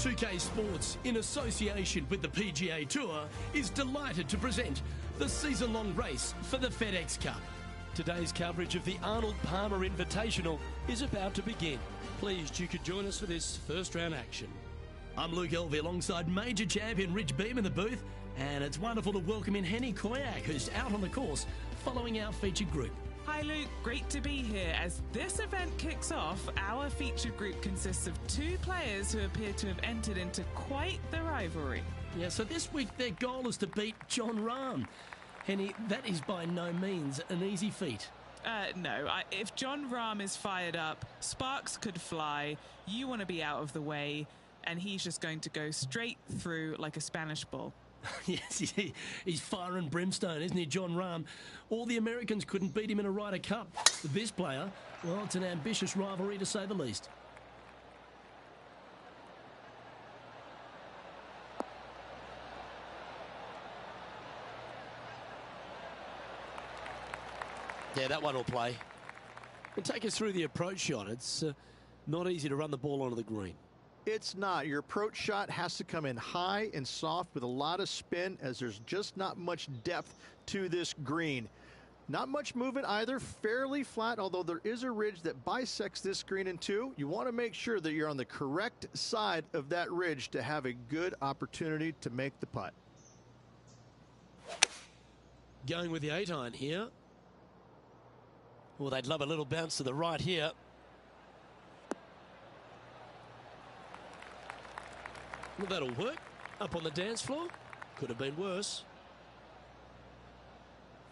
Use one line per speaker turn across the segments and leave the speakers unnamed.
2K Sports, in association with the PGA Tour, is delighted to present the season-long race for the FedEx Cup. Today's coverage of the Arnold Palmer Invitational is about to begin. Pleased you could join us for this first-round action. I'm Luke Elvey alongside major champion Rich Beam in the booth, and it's wonderful to welcome in Henny Koyak, who's out on the course following our featured group.
Hi Luke, great to be here. As this event kicks off, our featured group consists of two players who appear to have entered into quite the rivalry.
Yeah, so this week their goal is to beat Jon Rahm. Henny, that is by no means an easy feat.
No, if Jon Rahm is fired up, sparks could fly, you want to be out of the way, and he's just going to go straight through like a Spanish bull.
Yes, he's fire and brimstone, isn't he, Jon Rahm? All the Americans couldn't beat him in a Ryder Cup. This player, well, it's an ambitious rivalry to say the least. Yeah, that one will play. And take us through the approach shot. It's not easy to run the ball onto the green.
It's not. Your approach shot has to come in high and soft with a lot of spin, as there's just not much depth to this green. Not much movement either, fairly flat, although there is a ridge that bisects this green in two. You want to make sure that you're on the correct side of that ridge to have a good opportunity to make the putt.
Going with the 8-iron here. Well, they'd love a little bounce to the right here. Well, that'll work. Up on the dance floor. Could have been worse.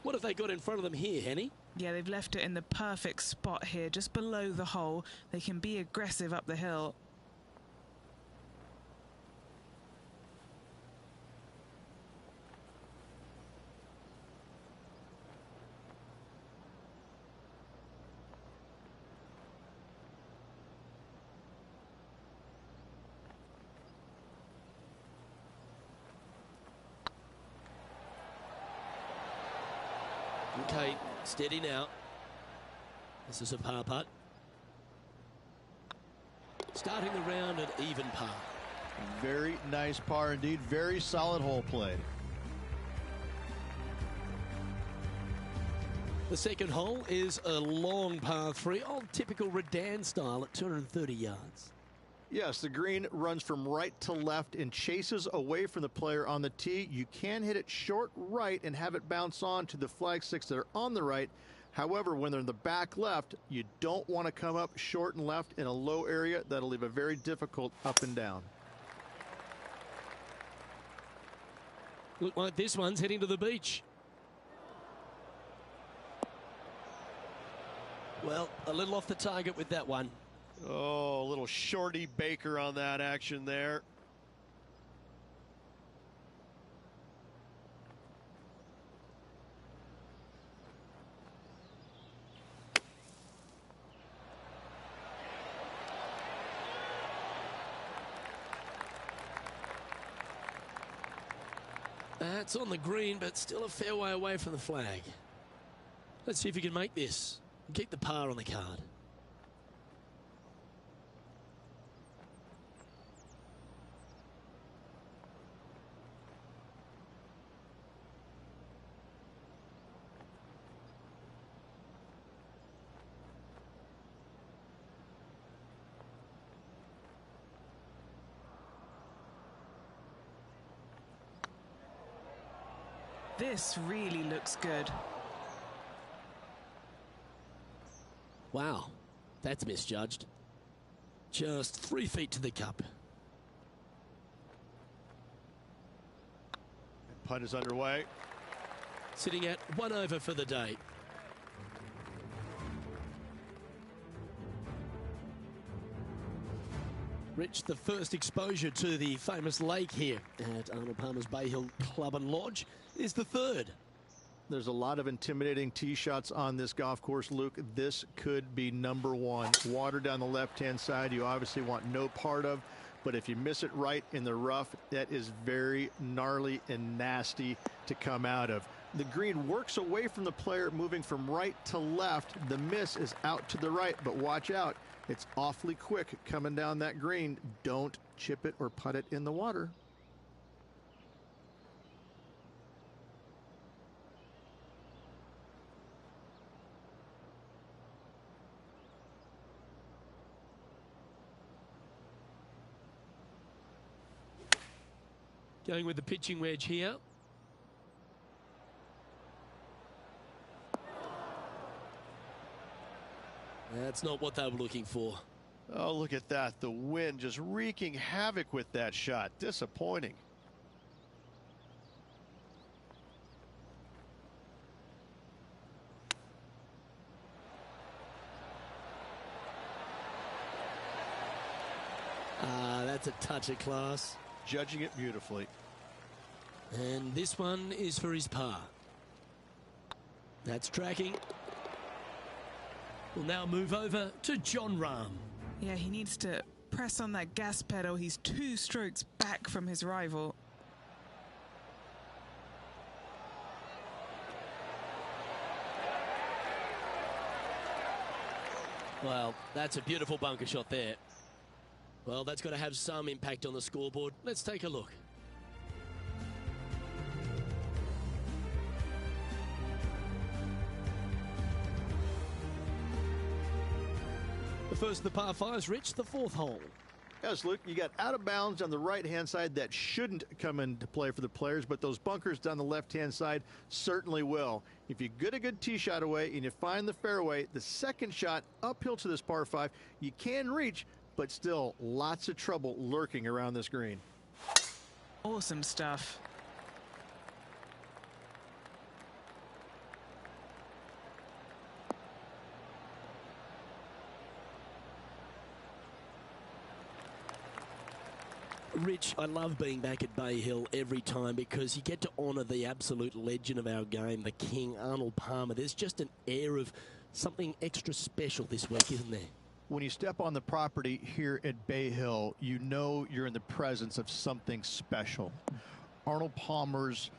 What have they got in front of them here, Henny?
Yeah, they've left it in the perfect spot here, just below the hole. They can be aggressive up the hill.
Okay, steady now. This is a par putt. Starting the round at even par.
Very nice par indeed. Very solid hole play.
The second hole is a long par 3, old typical Redan style at 230 yards.
Yes, the green runs from right to left and chases away from the player on the tee. You can hit it short right and have it bounce on to the flag sticks that are on the right. However, when they're in the back left, you don't want to come up short and left in a low area. That'll leave a very difficult up and down.
Look like this one's heading to the beach. Well, a little off the target with that one.
Oh, a little shorty Baker on that action there.
That's on the green, but still a fair way away from the flag. Let's see if you can make this. Keep the par on the card.
This really looks good.
Wow, that's misjudged. Just 3 feet to the cup.
Putt is underway.
Sitting at 1 over for the day. Rich, the first exposure to the famous lake here at Arnold Palmer's Bay Hill Club and Lodge is the third.
There's a lot of intimidating tee shots on this golf course, Luke. This could be number one. Water down the left-hand side, you obviously want no part of. But if you miss it right in the rough, that is very gnarly and nasty to come out of. The green works away from the player, moving from right to left. The miss is out to the right, but watch out. It's awfully quick coming down that green. Don't chip it or putt it in the water.
Going with the pitching wedge here. That's not what they were looking for.
Oh, look at that. The wind just wreaking havoc with that shot. Disappointing.
That's a touch of class.
Judging it beautifully.
And this one is for his par. That's tracking. We'll now move over to Jon Rahm.
Yeah, he needs to press on that gas pedal. He's 2 strokes back from his rival.
Well, that's a beautiful bunker shot there. Well, that's got to have some impact on the scoreboard. Let's take a look. The first of the par 5s, Rich, the 4th hole.
Yes, Luke, you got out of bounds on the right-hand side that shouldn't come into play for the players, but those bunkers down the left-hand side certainly will. If you get a good tee shot away and you find the fairway, the second shot uphill to this par 5, you can reach, but still lots of trouble lurking around this green.
Awesome stuff.
Rich, I love being back at Bay Hill every time because you get to honour the absolute legend of our game, the King, Arnold Palmer. There's just an air of something extra special this week, isn't there?
When you step on the property here at Bay Hill, you know you're in the presence of something special. Arnold Palmer's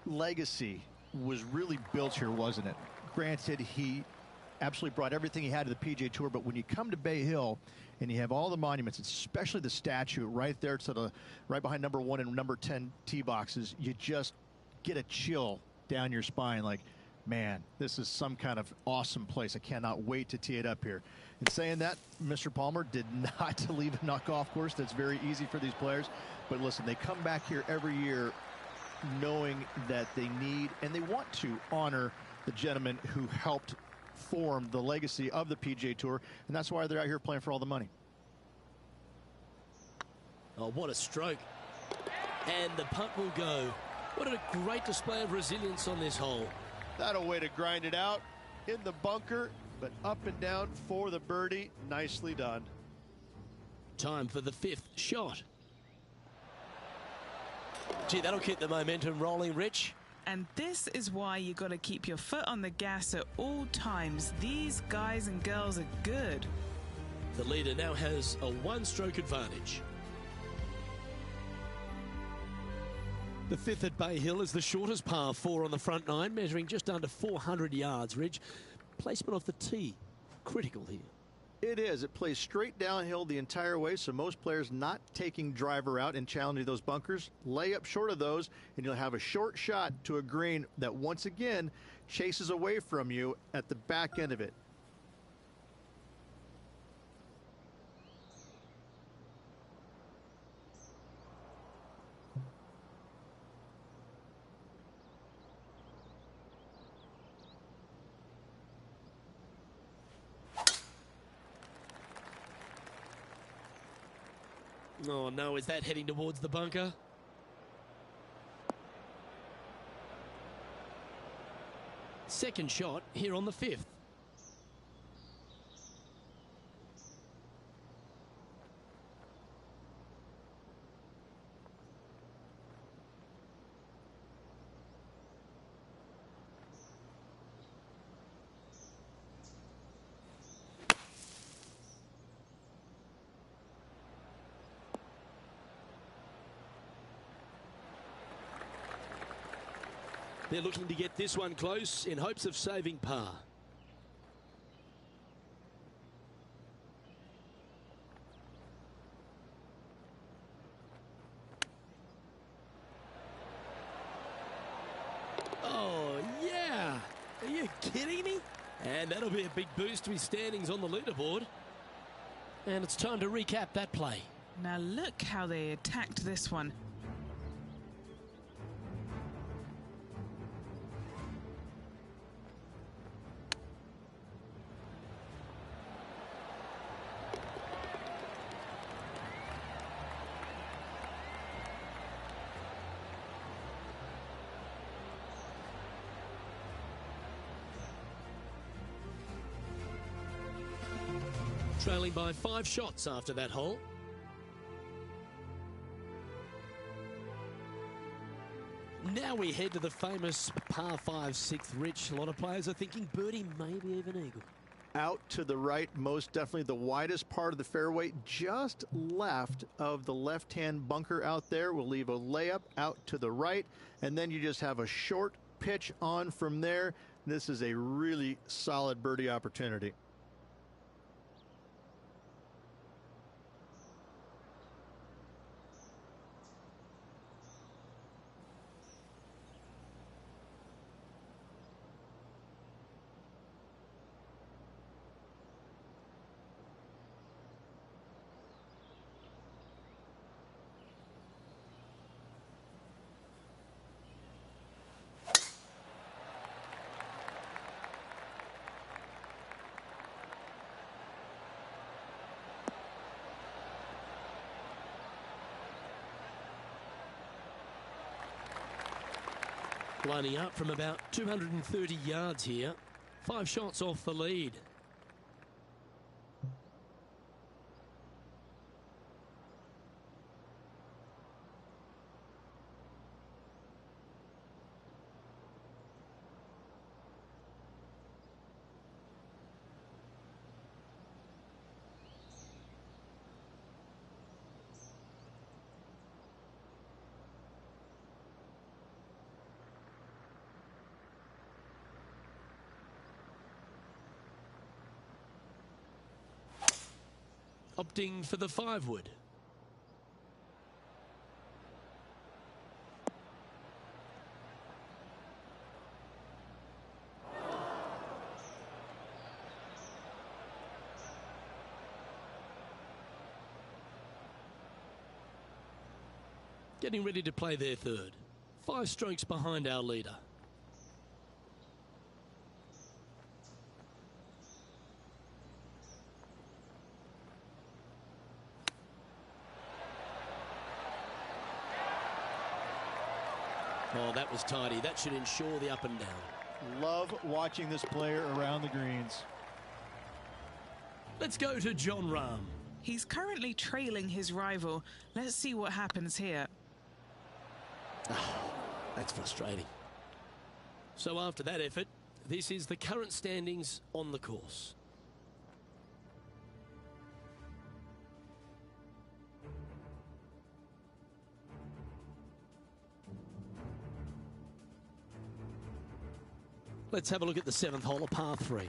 legacy was really built here, wasn't it? Granted, he absolutely brought everything he had to the PGA Tour, but when you come to Bay Hill and you have all the monuments, especially the statue right there to the right behind number 1 and number 10 tee boxes, you just get a chill down your spine like, man, this is some kind of awesome place. I cannot wait to tee it up here. And saying that, Mr. Palmer did not leave a knock-off course. That's very easy for these players. But listen, they come back here every year knowing that they need and they want to honor the gentleman who helped form the legacy of the PGA Tour, and that's why they're out here playing for all the money.
Oh, what a stroke. And the putt will go. What a great display of resilience on this hole.
That a way to grind it out in the bunker, but up and down for the birdie. Nicely done.
Time for the 5th shot. Gee, that'll keep the momentum rolling, Rich.
And this is why you got to keep your foot on the gas at all times. These guys and girls are good.
The leader now has a 1-stroke advantage. The 5th at Bay Hill is the shortest par 4 on the front 9, measuring just under 400 yards, Ridge. Placement off the tee, critical here.
It is. It plays straight downhill the entire way, so most players not taking driver out and challenging those bunkers, lay up short of those, and you'll have a short shot to a green that once again chases away from you at the back end of it.
Oh no, is that heading towards the bunker? Second shot here on the 5th. They're looking to get this one close in hopes of saving par. Oh, yeah. Are you kidding me? And that'll be a big boost to his standings on the leaderboard. And it's time to recap that play.
Now look how they attacked this one.
Trailing by 5 shots after that hole. Now we head to the famous par 5 6th Rich. A lot of players are thinking birdie, maybe even eagle.
Out to the right, most definitely the widest part of the fairway, just left of the left-hand bunker out there. We'll leave a layup out to the right, and then you just have a short pitch on from there. This is a really solid birdie opportunity.
Lining up from about 230 yards here. 5 shots off the lead. Opting for the 5-wood. Getting ready to play their third. 5 strokes behind our leader. Oh, that was tidy. That should ensure the up and down.
Love watching this player around the greens.
Let's go to Jon Rahm.
He's currently trailing his rival. Let's see what happens here.
Oh, that's frustrating. So after that effort, this is the current standings on the course. Let's have a look at the 7th hole, a par 3.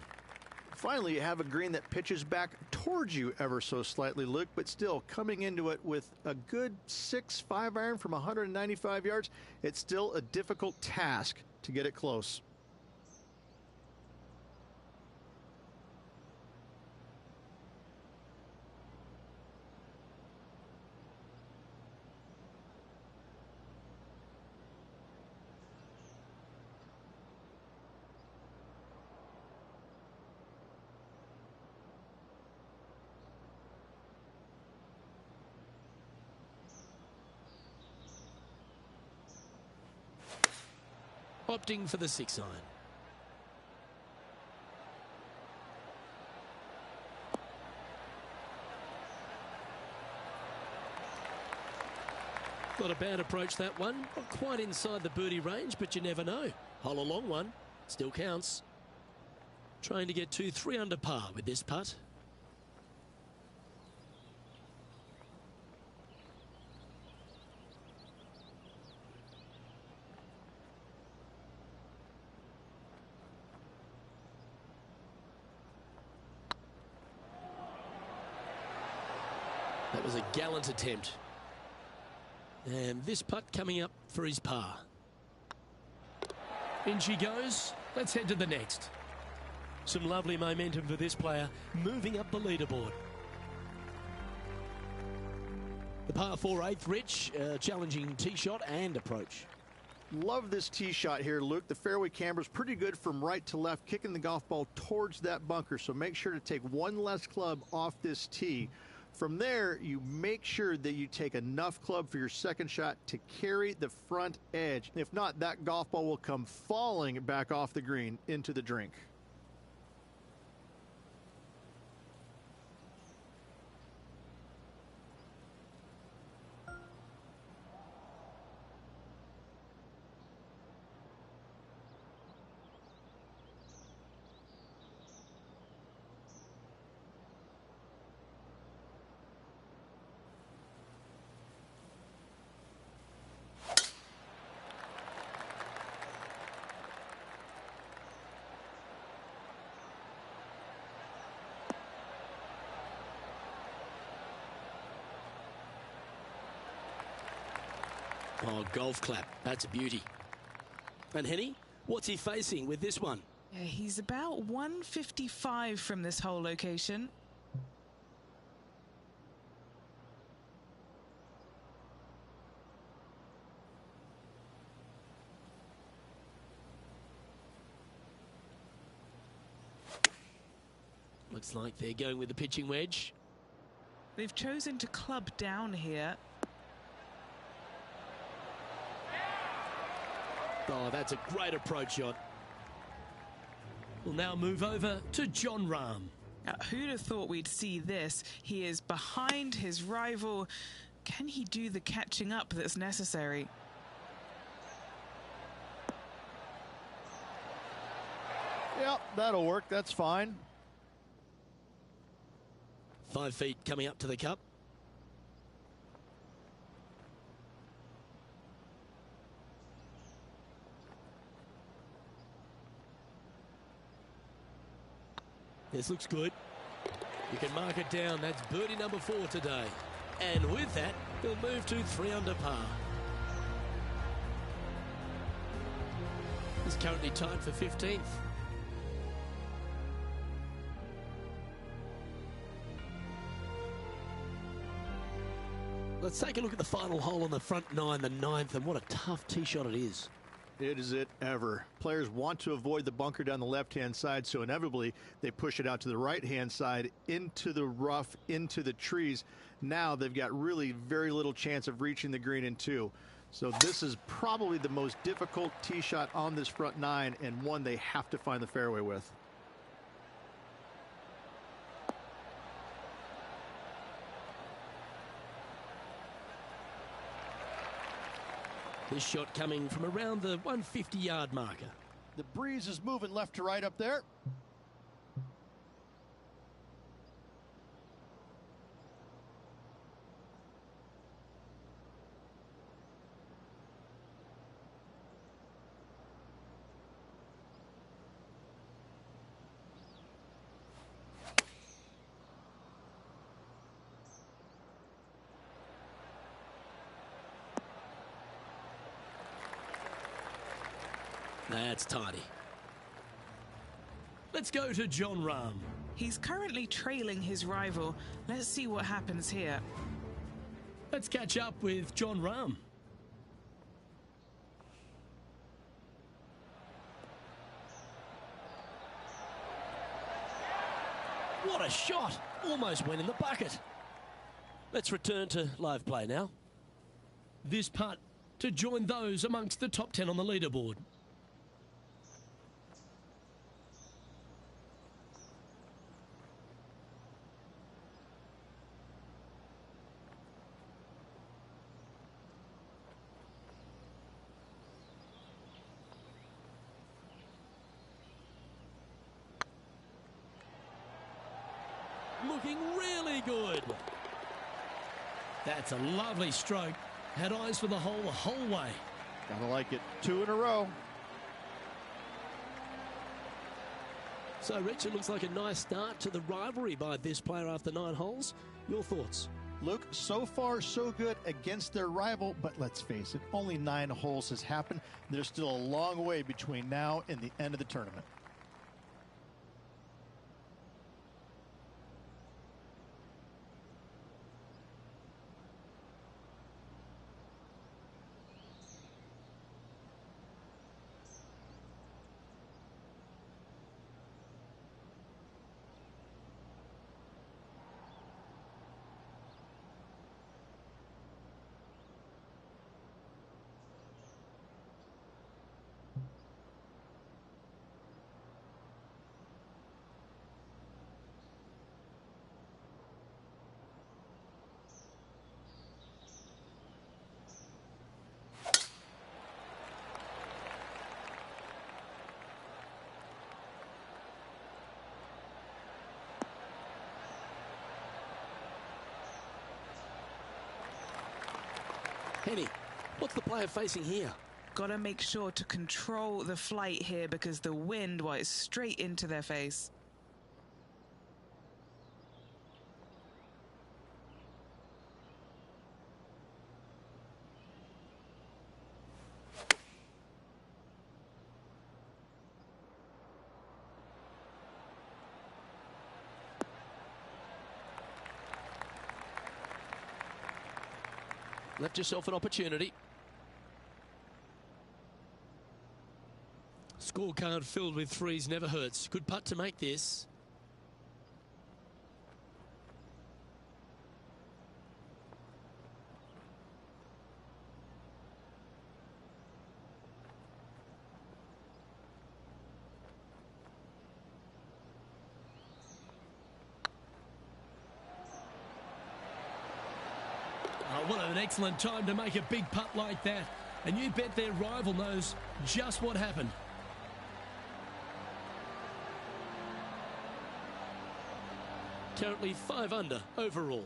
Finally, you have a green that pitches back towards you ever so slightly, Luke, but still coming into it with a good 6-5 iron from 195 yards. It's still a difficult task to get it close.
Opting for the 6 iron. Not a bad approach, that one. Not quite inside the birdie range, but you never know. Hole a long one. Still counts. Trying to get 2-3 under par with this putt. That was a gallant attempt. And this putt coming up for his par. In she goes. Let's head to the next. Some lovely momentum for this player, moving up the leaderboard. The par 4 8th, Rich, challenging tee shot and approach.
Love this tee shot here, Luke. The fairway camber is pretty good from right to left, kicking the golf ball towards that bunker. So make sure to take one less club off this tee. From there, you make sure that you take enough club for your second shot to carry the front edge. If not, that golf ball will come falling back off the green into the drink.
Oh, golf clap. That's a beauty. And Henny, what's he facing with this one?
Yeah, he's about 155 from this hole location.
Looks like they're going with the pitching wedge.
They've chosen to club down here.
Oh, that's a great approach shot. We'll now move over to Jon Rahm.
Who'd have thought we'd see this? He is behind his rival. Can he do the catching up that's necessary?
Yep, that'll work. That's fine.
5 feet coming up to the cup. This looks good. You can mark it down. That's birdie number 4 today. And with that, he'll move to 3 under par. He's currently tied for 15th. Let's take a look at the final hole on the front 9, the 9th, and what a tough tee shot it is.
It is it ever. Players want to avoid the bunker down the left-hand side, so inevitably they push it out to the right-hand side, into the rough, into the trees. Now they've got really very little chance of reaching the green in 2. So this is probably the most difficult tee shot on this front 9, and one they have to find the fairway with.
This shot coming from around the 150-yard marker.
The breeze is moving left to right up there.
That's tidy. Let's go to Jon Rahm.
He's currently trailing his rival. Let's see what happens here.
Let's catch up with Jon Rahm. What a shot! Almost went in the bucket. Let's return to live play now. This putt to join those amongst the top 10 on the leaderboard. Looking really good. That's a lovely stroke. Had eyes for the hole the whole way.
Gotta like it. 2 in a row.
So, Rich, it looks like a nice start to the rivalry by this player after 9 holes. Your thoughts?
Luke, so far so good against their rival, but let's face it, only 9 holes has happened. There's still a long way between now and the end of the tournament.
Henny, what's the player facing here?
Got to make sure to control the flight here because the wind, well, it's straight into their face.
Left yourself an opportunity. Scorecard filled with threes never hurts. Good putt to make this. Oh, what an excellent time to make a big putt like that. And you bet their rival knows just what happened. Currently 5 under overall.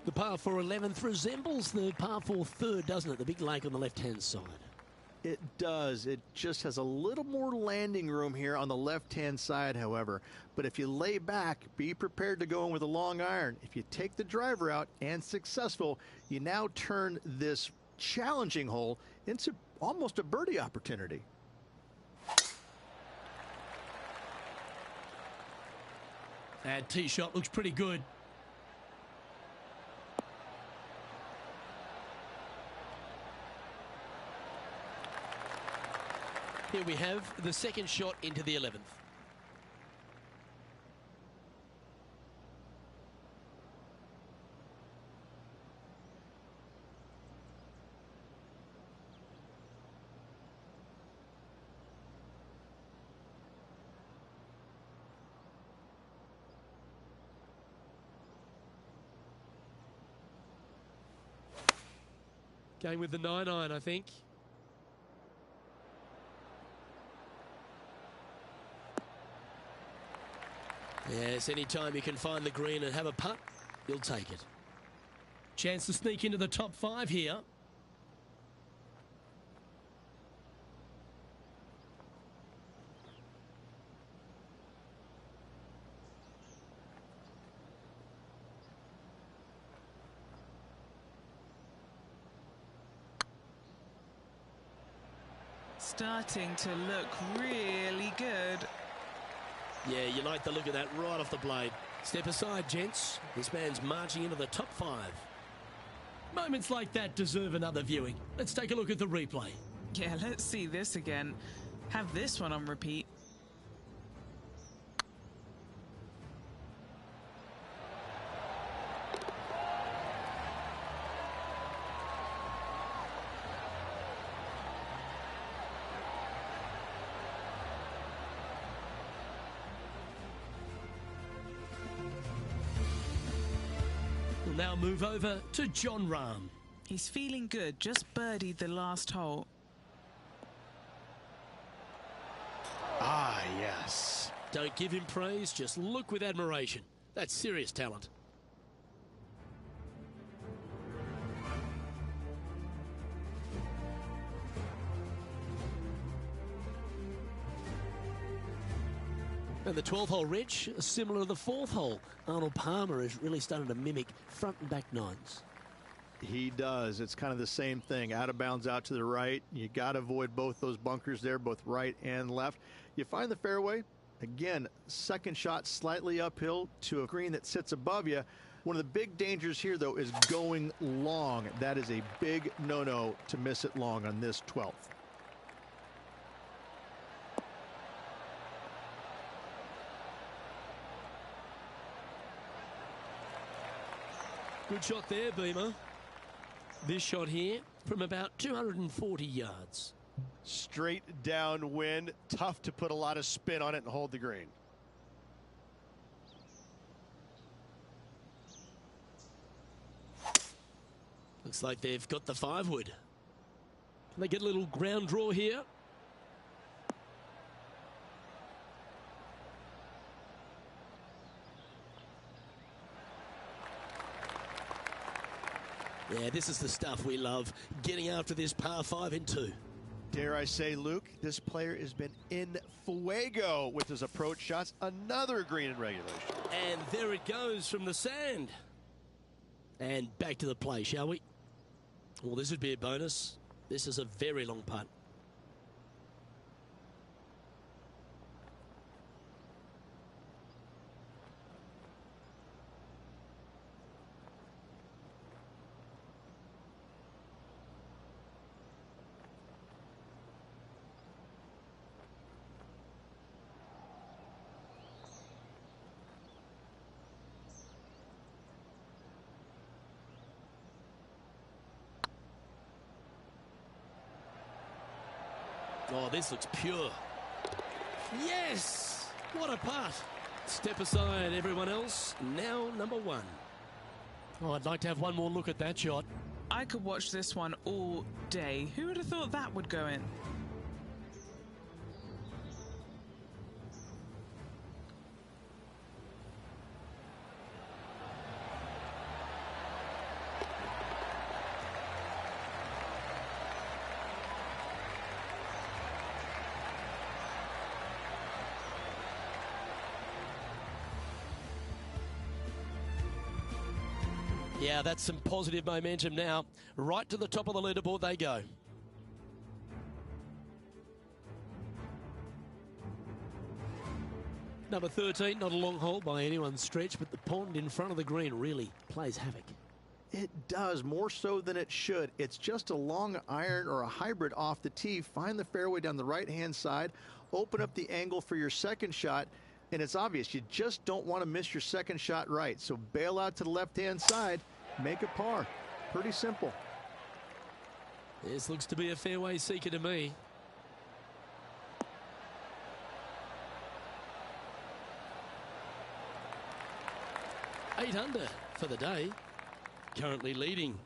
The par 4 11th resembles the par 4 3rd, doesn't it? The big lake on the left-hand side.
It does. It just has a little more landing room here on the left-hand side, however. But if you lay back, be prepared to go in with a long iron. If you take the driver out and successful, you now turn this challenging hole into almost a birdie opportunity.
That tee shot looks pretty good. Here we have the second shot into the 11th. Going with the 9-iron, I think. Yes, anytime you can find the green and have a putt, you'll take it. Chance to sneak into the top 5 here.
Starting to look really good.
Yeah, you like the look of that right off the blade. Step aside, gents. This man's marching into the top 5. Moments like that deserve another viewing. Let's take a look at the replay.
Yeah, let's see this again. Have this one on repeat.
We'll now move over to Jon Rahm.
He's feeling good, just birdied the last hole.
Ah, yes.
Don't give him praise, just look with admiration. That's serious talent. And the 12th hole, Rich, similar to the 4th hole. Arnold Palmer has really started to mimic front and back nines.
He does. It's kind of the same thing. Out of bounds, out to the right. You got to avoid both those bunkers there, both right and left. You find the fairway. Again, second shot slightly uphill to a green that sits above you. One of the big dangers here, though, is going long. That is a big no-no to miss it long on this 12th.
Good shot there, Beamer. This shot here from about 240 yards.
Straight downwind. Tough to put a lot of spin on it and hold the green.
Looks like they've got the 5-wood. Can they get a little ground draw here? Yeah, this is the stuff we love, getting after this par 5 in 2.
Dare I say, Luke, this player has been in fuego with his approach shots. Another green in regulation.
And there it goes from the sand. And back to the play, shall we? Well, this would be a bonus. This is a very long putt. Oh, this looks pure. Yes! What a putt. Step aside, everyone else. Now number 1. Oh, I'd like to have one more look at that shot.
I could watch this one all day. Who would have thought that would go in?
Yeah, that's some positive momentum now. Right to the top of the leaderboard they go. Number 13, not a long hole by anyone's stretch, but the pond in front of the green really plays havoc.
It does, more so than it should. It's just a long iron or a hybrid off the tee. Find the fairway down the right-hand side. Open up the angle for your second shot. And it's obvious, you just don't want to miss your second shot right. So bail out to the left-hand side, make a par. Pretty simple.
This looks to be a fairway seeker to me. Eight under for the day. Currently leading.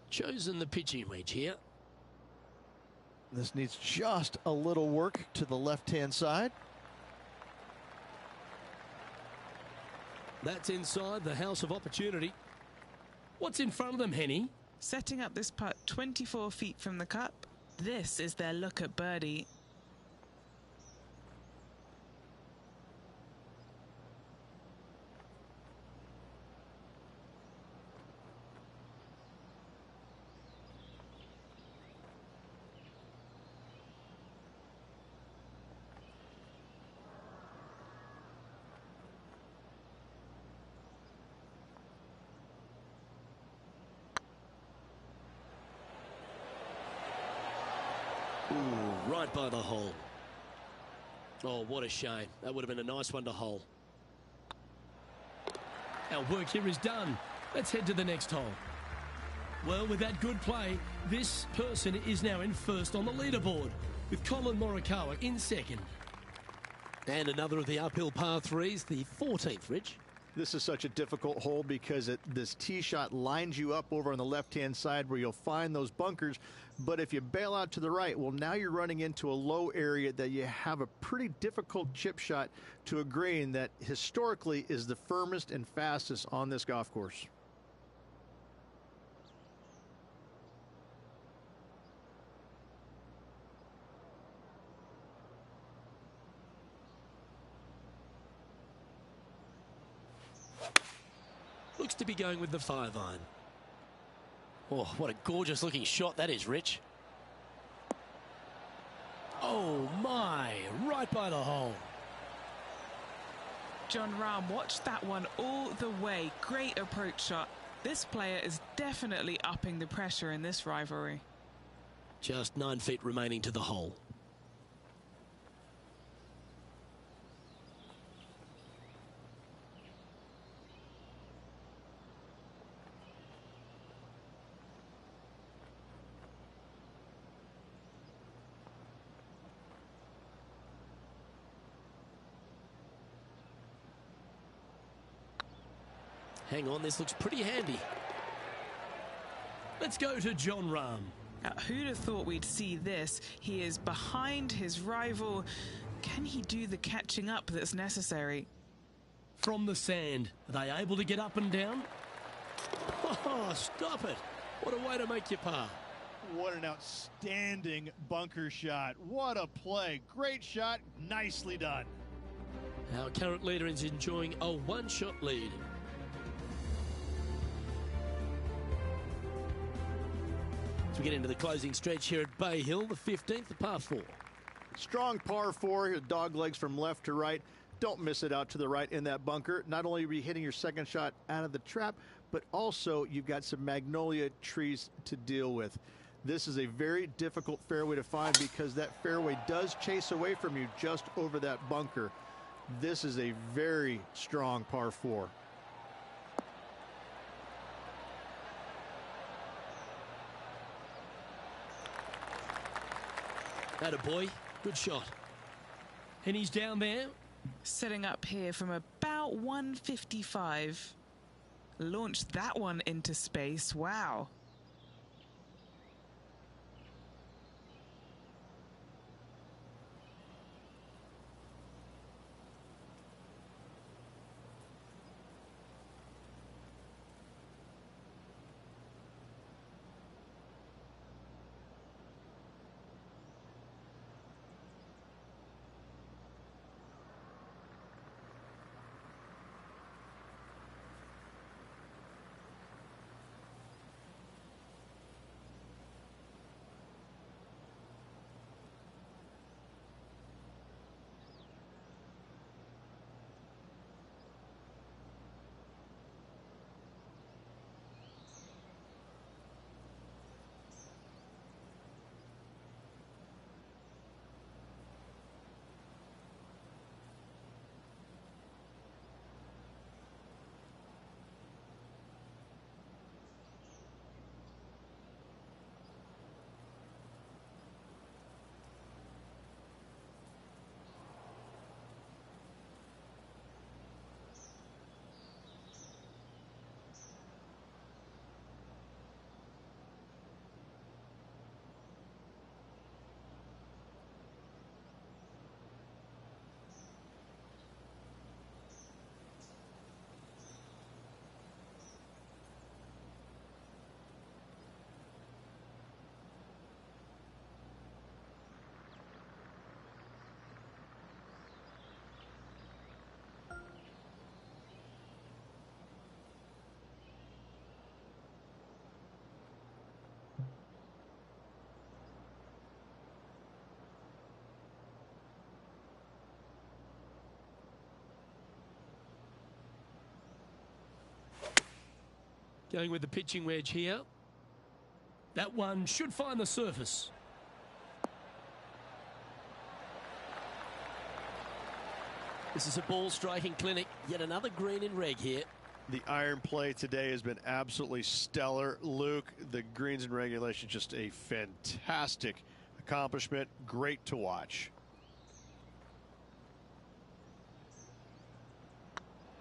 Chosen the pitching wedge here.
This needs just a little work to the left-hand side.
That's inside the house of opportunity. What's in front of them, Henny?
Setting up this putt 24 feet from the cup. This is their look at birdie.
Ooh, right by the hole. Oh, what a shame. That would have been a nice one to hole. Our work here is done. Let's head to the next hole. Well, with that good play, this person is now in first on the leaderboard, with Colin Morikawa in second. And another of the uphill par 3s, the 14th, Rich.
This is such a difficult hole because this tee shot lines you up over on the left-hand side where you'll find those bunkers. But if you bail out to the right, well, now you're running into a low area that you have a pretty difficult chip shot to a green that historically is the firmest and fastest on this golf course.
Looks to be going with the 5-iron. Oh, what a gorgeous looking shot that is, Rich. Oh my, right by the hole.
Jon Rahm watched that one all the way. Great approach shot. This player is definitely upping the pressure in this rivalry.
Just 9 feet remaining to the hole. Hang on, this looks pretty handy. Let's go to Jon Rahm.
Who'd have thought we'd see this? He is behind his rival. Can he do the catching up that's necessary?
From the sand, are they able to get up and down? Oh, stop it. What a way to make your par.
What an outstanding bunker shot. What a play. Great shot. Nicely done.
Our current leader is enjoying a one-shot lead. As we get into the closing stretch here at Bay Hill, the 15th, the par 4.
Strong par 4, dog legs from left to right. Don't miss it out to the right in that bunker. Not only are you hitting your second shot out of the trap, but also you've got some magnolia trees to deal with. This is a very difficult fairway to find because that fairway does chase away from you just over that bunker. This is a very strong par 4.
Attaboy, good shot. And he's down there.
Setting up here from about 155. Launched that one into space. Wow.
Going with the pitching wedge here. That one should find the surface. This is a ball striking clinic. Yet another green in reg here.
The iron play today has been absolutely stellar. Luke, the greens in regulation, just a fantastic accomplishment. Great to watch.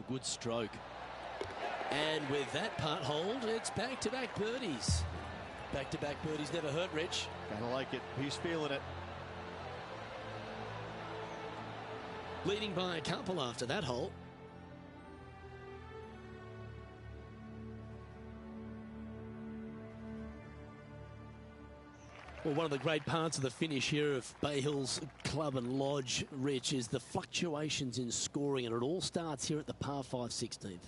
good stroke. And with that putt hold, it's back-to-back birdies. Back-to-back birdies never hurt, Rich.
Kind of like it. He's feeling it.
Leading by a couple after that hole. Well, one of the great parts of the finish here of Bay Hills Club and Lodge, Rich, is the fluctuations in scoring, and it all starts here at the par 5 16th.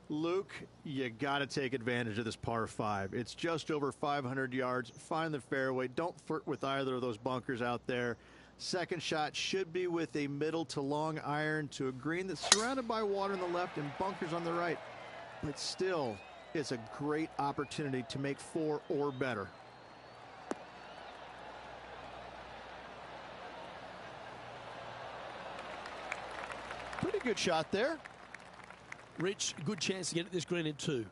Luke, you got to take advantage of this par 5. It's just over 500 yards. Find the fairway. Don't flirt with either of those bunkers out there. Second shot should be with a middle to long iron to a green that's surrounded by water on the left and bunkers on the right. But still, it's a great opportunity to make 4 or better.
Pretty good shot there.
Rich, good chance to get at this green in 2.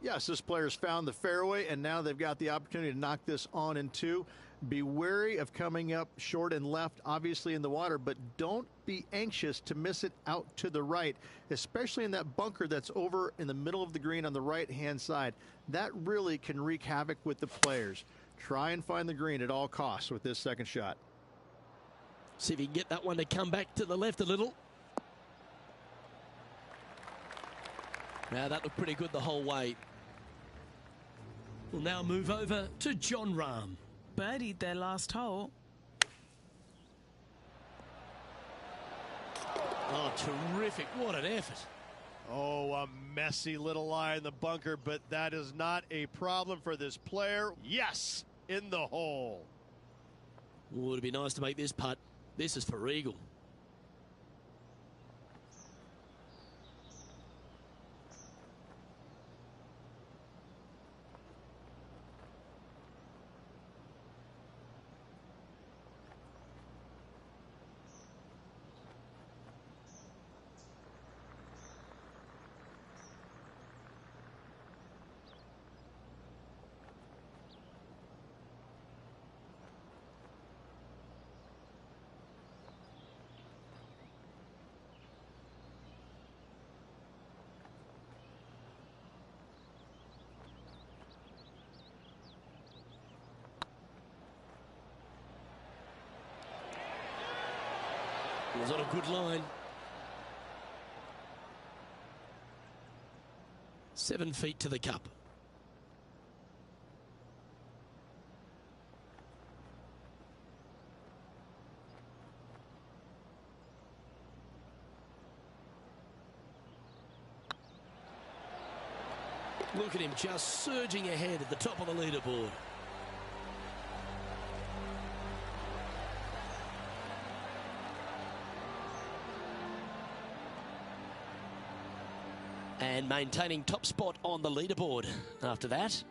Yes, this player's found the fairway, and now they've got the opportunity to knock this on in 2. Be wary of coming up short and left, obviously in the water, but don't be anxious to miss it out to the right, especially in that bunker that's over in the middle of the green on the right-hand side. That really can wreak havoc with the players. Try and find the green at all costs with this second shot.
See if you can get that one to come back to the left a little. Now that looked pretty good the whole way. We'll now move over to Jon Rahm.
Birdied their last hole.
Oh, terrific. What an effort.
Oh, a messy little lie in the bunker, but that is not a problem for this player. Yes, in the hole.
Oh, it'd be nice to make this putt. This is for eagle. It was on a good line. 7 feet to the cup. Look at him just surging ahead at the top of the leaderboard. And maintaining top spot on the leaderboard after that.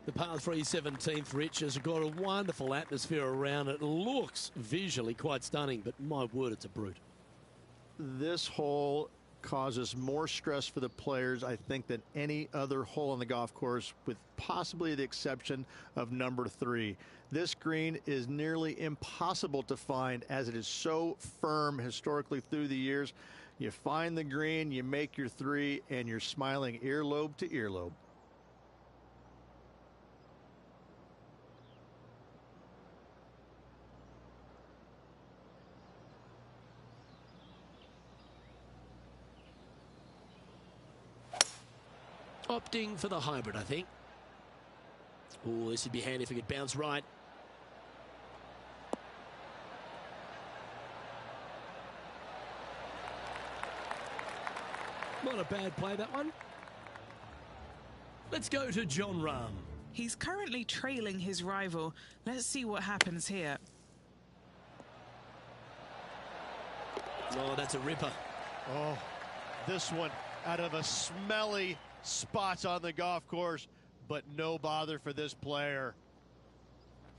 The par 3 17th, Rich, has got a wonderful atmosphere around it. Looks visually quite stunning, but my word, it's a brute.
This hole causes more stress for the players, I think, than any other hole on the golf course, with possibly the exception of number 3. This green is nearly impossible to find as it is so firm historically through the years. You find the green, you make your 3, and you're smiling earlobe to earlobe.
Opting for the hybrid, I think. Oh, this would be handy if it could bounce right. Not a bad play, that one. Let's go to Jon Rahm.
He's currently trailing his rival. Let's see what happens here.
Oh, that's a ripper.
Oh, this one out of a smelly spot on the golf course, but no bother for this player.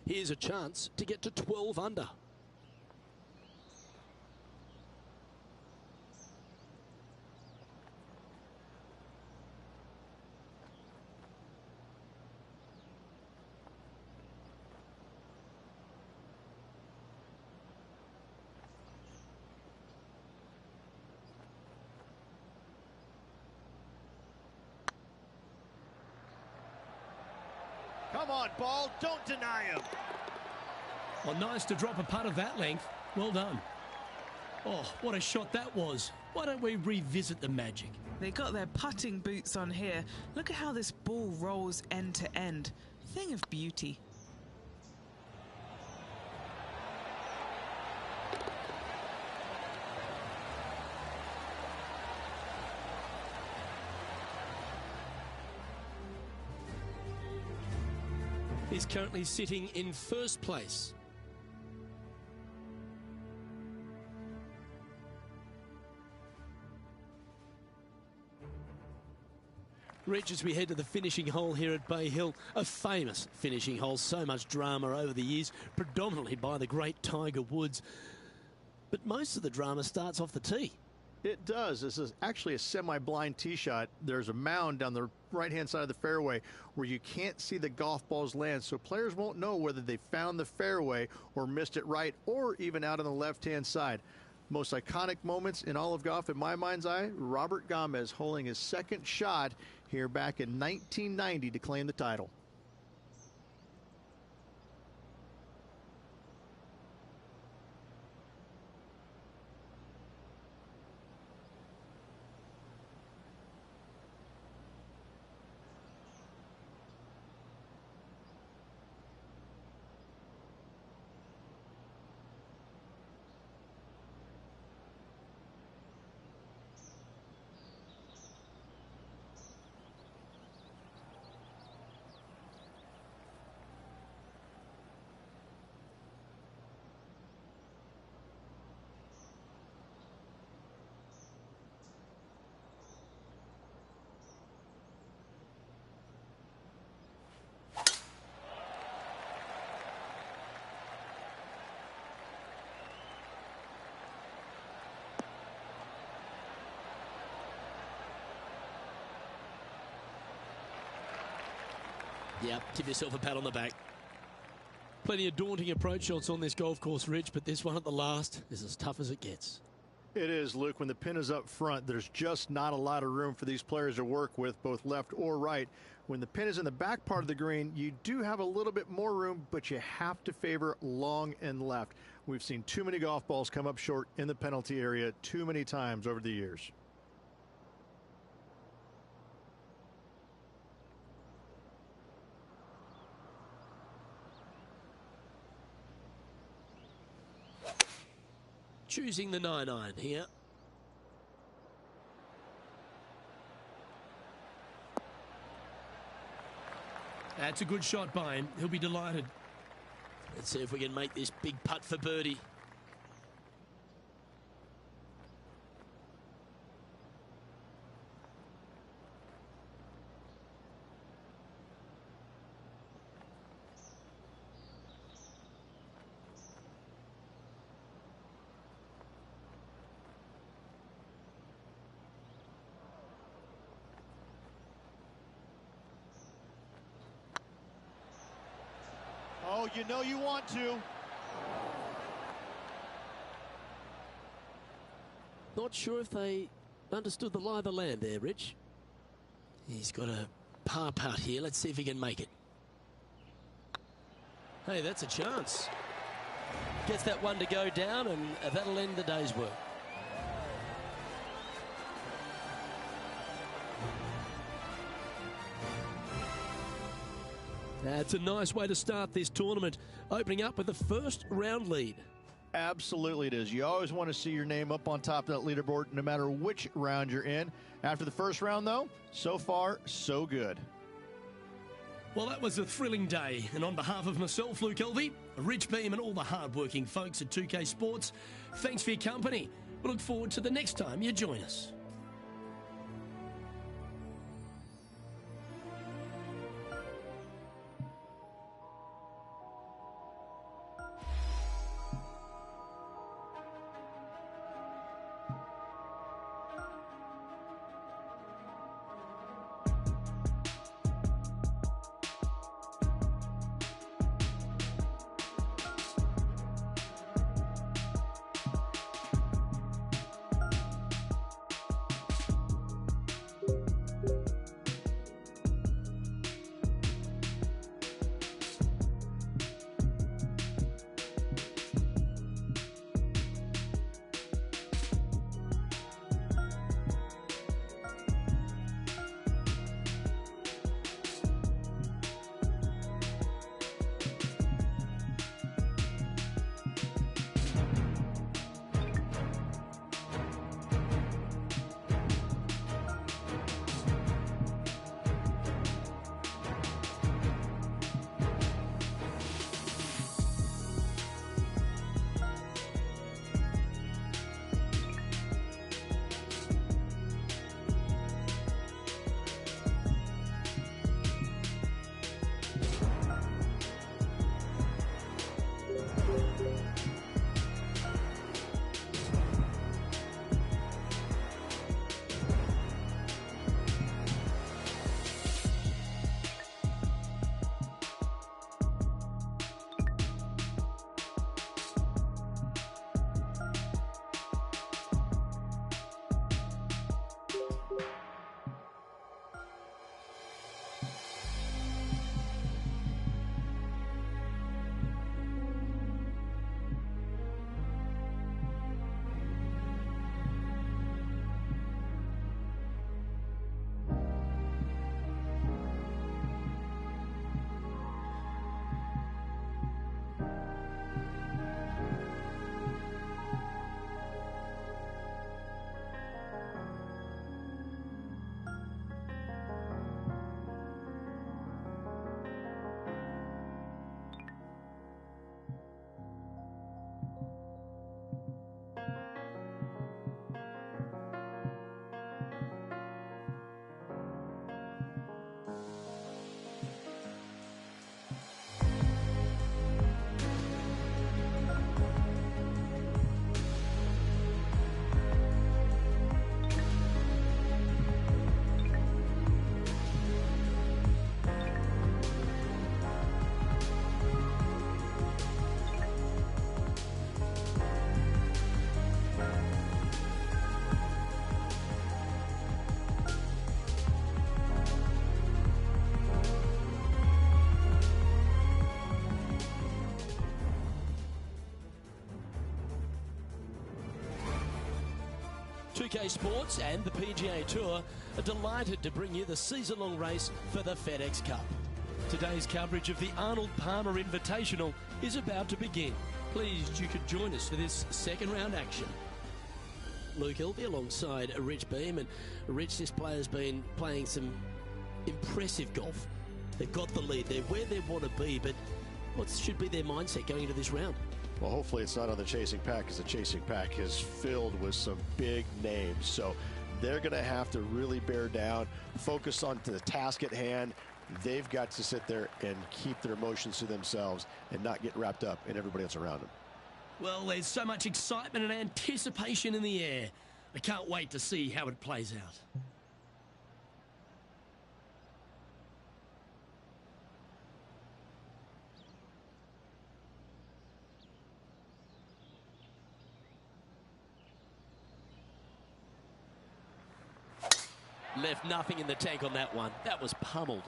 Here's a chance to get to 12 under.
Come on, ball. Don't deny him.
Well, nice to drop a putt of that length. Well done. Oh, what a shot that was. Why don't we revisit the magic?
They got their putting boots on here. Look at how this ball rolls end to end. Thing of beauty.
He's currently sitting in first place. Rich, as we head to the finishing hole here at Bay Hill, a famous finishing hole, so much drama over the years, predominantly by the great Tiger Woods. But most of the drama starts off the tee.
It does. This is actually a semi-blind tee shot. There's a mound down the right-hand side of the fairway where you can't see the golf balls land, so players won't know whether they found the fairway or missed it right or even out on the left-hand side. Most iconic moments in all of golf, in my mind's eye, Robert Gomez holding his second shot here back in 1990 to claim the title.
Yep, give yourself a pat on the back. Plenty of daunting approach shots on this golf course, Rich, but this one at the last is as tough as it gets.
It is, Luke. When the pin is up front, there's just not a lot of room for these players to work with, both left or right. When the pin is in the back part of the green, you do have a little bit more room, but you have to favor long and left. We've seen too many golf balls come up short in the penalty area too many times over the years.
Choosing the 9-iron here. That's a good shot by him. He'll be delighted. Let's see if we can make this big putt for birdie.
Oh, you know you want to.
Not sure if they understood the lie of the land there, Rich. He's got a par putt here. Let's see if he can make it. Hey, that's a chance. Gets that one to go down, and that'll end the day's work. That's a nice way to start this tournament, opening up with the first round lead.
Absolutely it is. You always want to see your name up on top of that leaderboard, no matter which round you're in. After the first round, though, so far, so good.
Well, that was a thrilling day, and on behalf of myself, Luke Elvey, Rich Beam, and all the hard-working folks at 2K Sports, thanks for your company. We look forward to the next time you join us. 2K Sports and the PGA Tour are delighted to bring you the season-long race for the FedEx Cup. Today's coverage of the Arnold Palmer Invitational is about to begin. Pleased you could join us for this second round action. Luke Hilby alongside Rich Beam, and Rich, this player's been playing some impressive golf. They've got the lead, they're where they want to be, but what should be their mindset going into this round?
Well, hopefully it's not on the chasing pack, because the chasing pack is filled with some big names. So they're going to have to really bear down, focus on the task at hand. They've got to sit there and keep their emotions to themselves and not get wrapped up in everybody else around them.
Well, there's so much excitement and anticipation in the air. I can't wait to see how it plays out. Left nothing in the tank on that one. That was pummeled.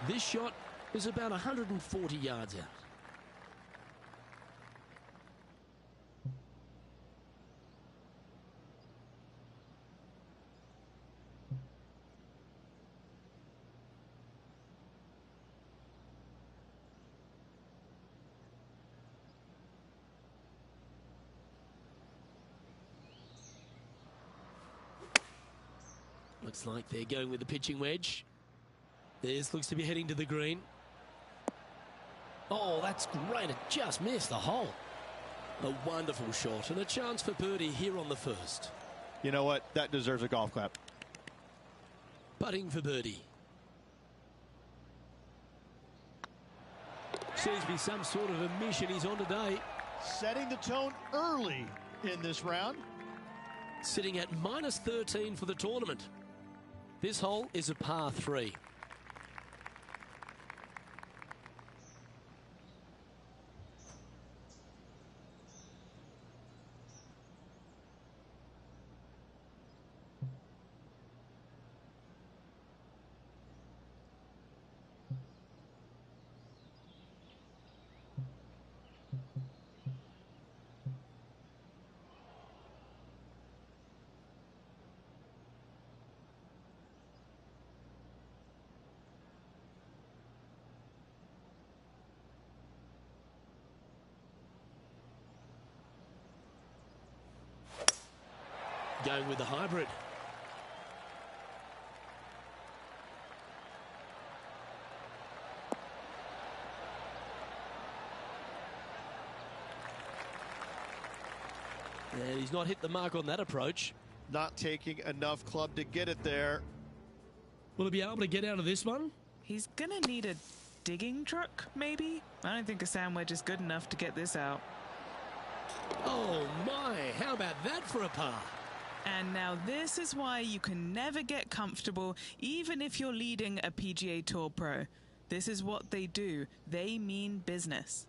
This shot is about 140 yards out. Looks like they're going with the pitching wedge. This looks to be heading to the green. Oh, that's great. It just missed the hole. A wonderful shot and a chance for birdie here on the first.
You know what? That deserves a golf clap.
Putting for birdie. Seems to be some sort of a mission he's on today.
Setting the tone early in this round.
Sitting at minus 13 for the tournament. This hole is a par 3. Going with the hybrid. And he's not hit the mark on that approach.
Not taking enough club to get it there.
Will he be able to get out of this one?
He's gonna need a digging truck, maybe? I don't think a sand wedge is good enough to get this out.
Oh my, how about that for a par?
And now this is why you can never get comfortable, even if you're leading a PGA Tour pro. This is what they do. They mean business.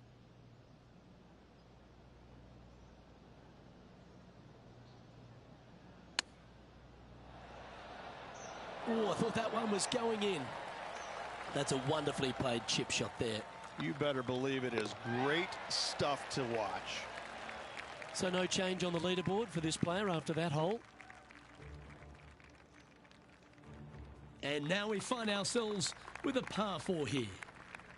Oh, I thought that one was going in. That's a wonderfully played chip shot there.
You better believe it is great stuff to watch.
So no change on the leaderboard for this player after that hole. And now we find ourselves with a par 4 here.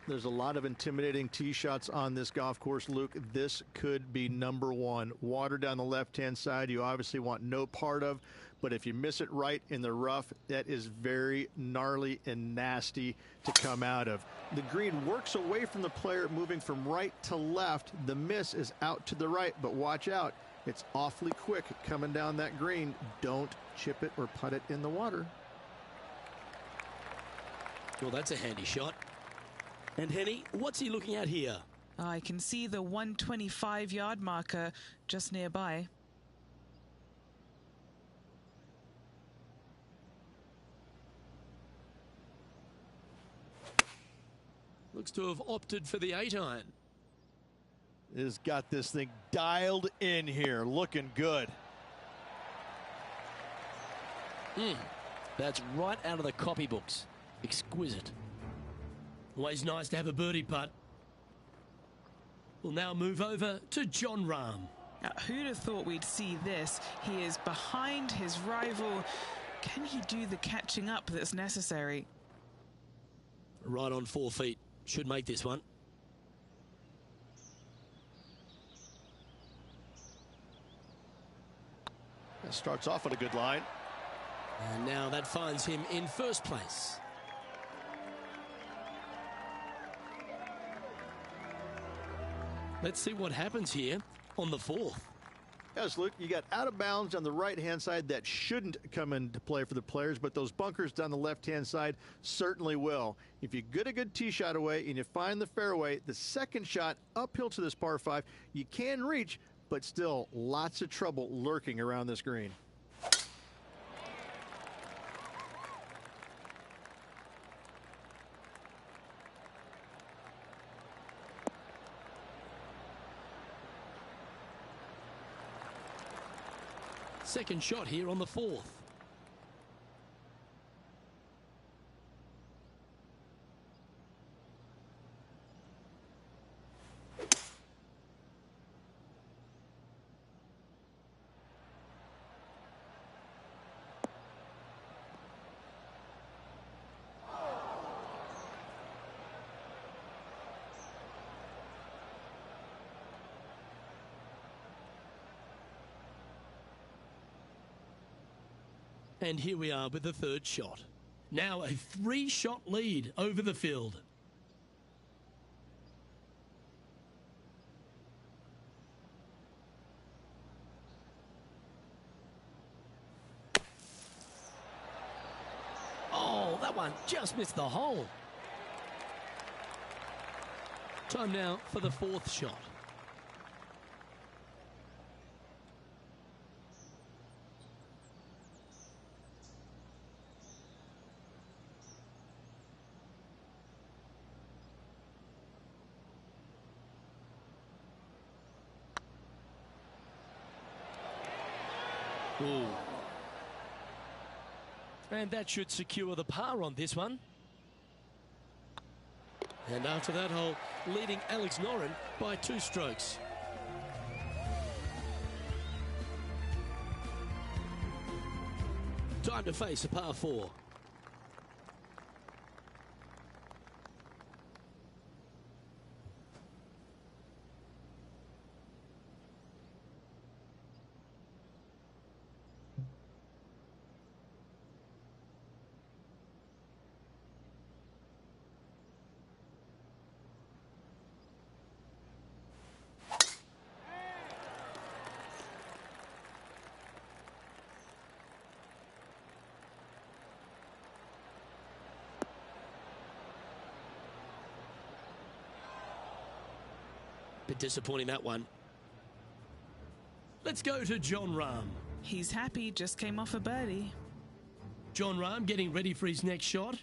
There's a lot of intimidating tee shots on this golf course, Luke. This could be number one. Water down the left-hand side, you obviously want no part of, but if you miss it right in the rough, that is very gnarly and nasty to come out of. The green works away from the player, moving from right to left. The miss is out to the right, but watch out. It's awfully quick coming down that green. Don't chip it or putt it in the water.
Well, that's a handy shot. And Henny, what's he looking at here?
I can see the 125-yard marker just nearby.
Looks to have opted for the 8-iron.
Has got this thing dialed in here, looking good.
That's right out of the copybooks. Exquisite. Always nice to have a birdie putt. We'll now move over to Jon Rahm.
Now, who'd have thought we'd see this? He is behind his rival. Can he do the catching up that's necessary?
Right on 4 feet. Should make this one.
That starts off on a good line.
And now that finds him in first place. Let's see what happens here on the 4th.
Yes, Luke, you got out of bounds on the right-hand side. That shouldn't come into play for the players, but those bunkers down the left-hand side certainly will. If you get a good tee shot away and you find the fairway, the second shot uphill to this par 5, you can reach, but still lots of trouble lurking around this green.
Second shot here on the 4th. And here we are with the third shot. Now a 3-shot lead over the field. Oh, that one just missed the hole. Time now for the 4th shot. Ooh. And that should secure the par on this one. And after that hole, leading Alex Noren by 2 strokes. Time to face a par 4. Bit disappointing, that one. Let's go to Jon Rahm.
He's happy, just came off a birdie.
Jon Rahm getting ready for his next shot.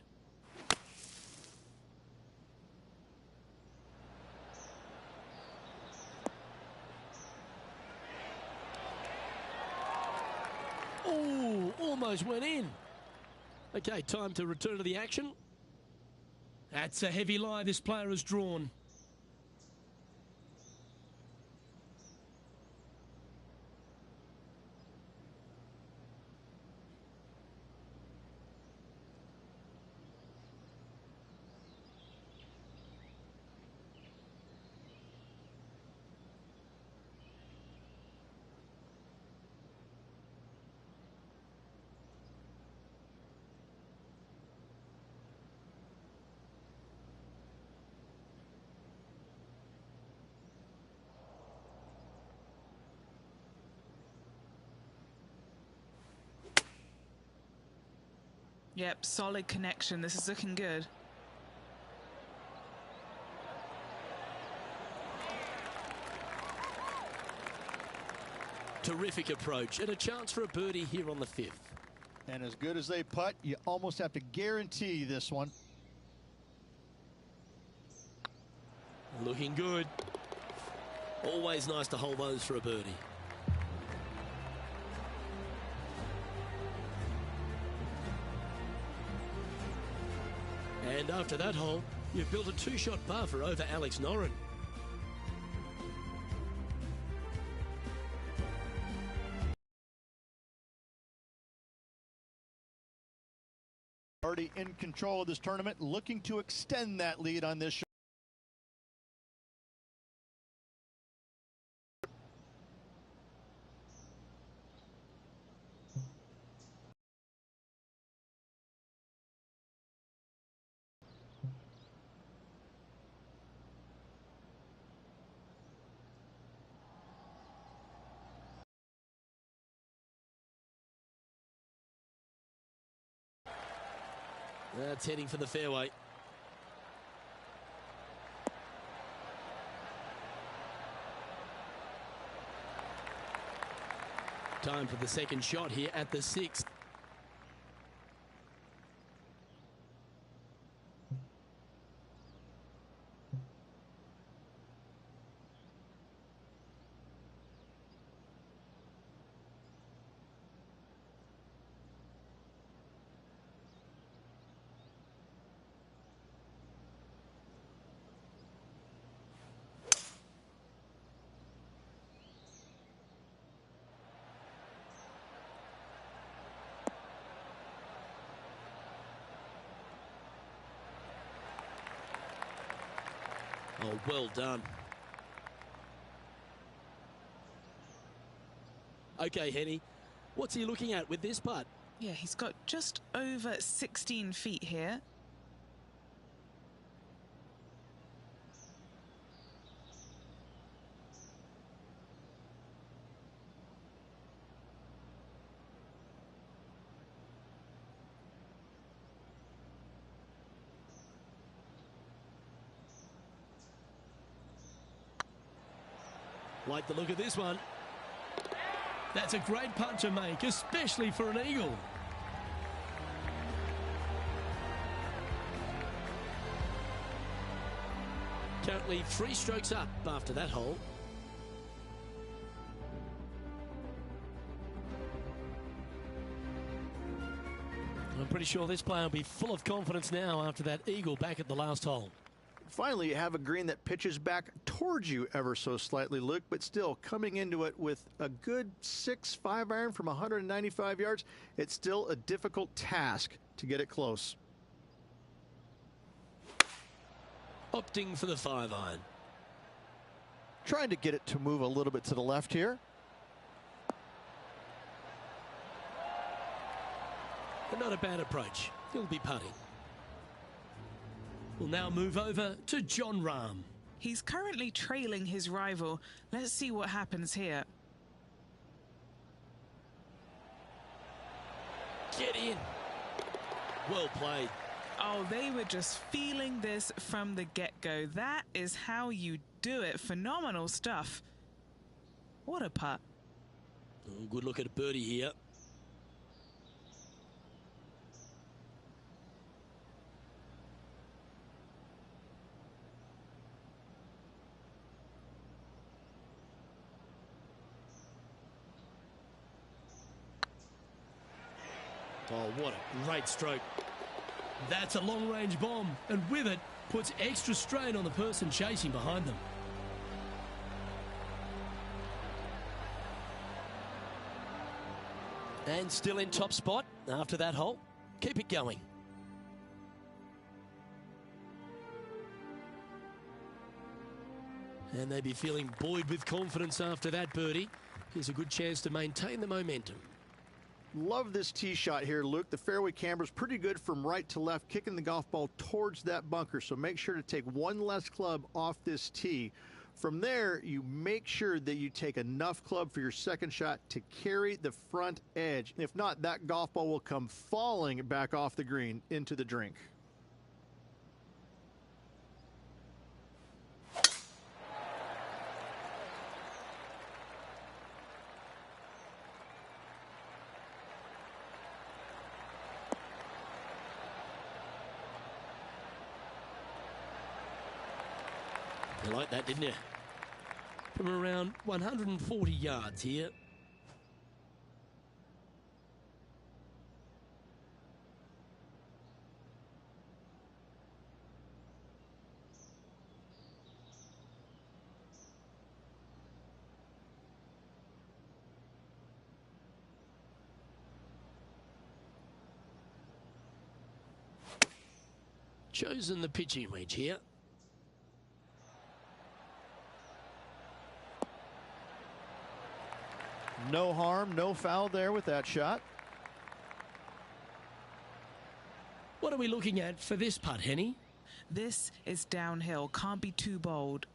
Oh, almost went in. Okay, time to return to the action. That's a heavy lie this player has drawn.
Yep, solid connection. This is looking good.
Terrific approach and a chance for a birdie here on the 5th.
And as good as they putt, you almost have to guarantee this one.
Looking good. Always nice to hold those for a birdie. And after that hole, you've built a two-shot buffer over Alex Noren.
Already in control of this tournament, looking to extend that lead on this shot.
That's heading for the fairway. Time for the second shot here at the 6th. Oh, well done. Okay, Henny, what's he looking at with this putt?
Yeah, he's got just over 16 feet here.
Like the look of this one. That's a great putt to make, especially for an eagle. Currently 3 strokes up after that hole. I'm pretty sure this player will be full of confidence now after that eagle back at the last hole.
Finally, you have a green that pitches back towards you ever so slightly, Luke, but still coming into it with a good 6-5 iron from 195 yards. It's still a difficult task to get it close.
Opting for the 5 iron.
Trying to get it to move a little bit to the left here.
But not a bad approach. He'll be putting. We'll now move over to Jon Rahm.
He's currently trailing his rival. Let's see what happens here.
Get in. Well played.
Oh, they were just feeling this from the get-go. That is how you do it. Phenomenal stuff. What a putt.
Oh, good look at a birdie here. Oh, what a great stroke. That's a long-range bomb, and with it, puts extra strain on the person chasing behind them. And still in top spot after that hole. Keep it going. And they'd be feeling buoyed with confidence after that birdie. Here's a good chance to maintain the momentum.
Love this tee shot here, Luke. The fairway camber's pretty good from right to left, kicking the golf ball towards that bunker. So make sure to take one less club off this tee. From there, you make sure that you take enough club for your second shot to carry the front edge. If not, that golf ball will come falling back off the green into the drink.
You like that, didn't you? From around 140 yards here. chosen the pitching wedge here.
No harm, no foul there with that shot.
What are we looking at for this putt, Henny?
This is downhill. Can't be too bold.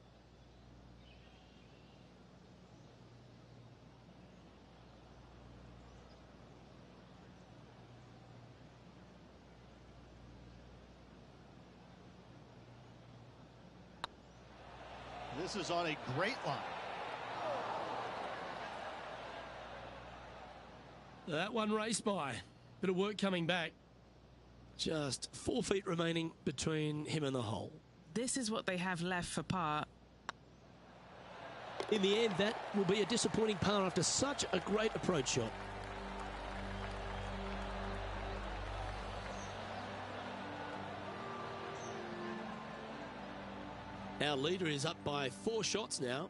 This is on a great line.
That one raced by. Bit of work coming back. Just 4 feet remaining between him and the hole.
This is what they have left for par.
In the end, that will be a disappointing par after such a great approach shot. Our leader is up by 4 shots now.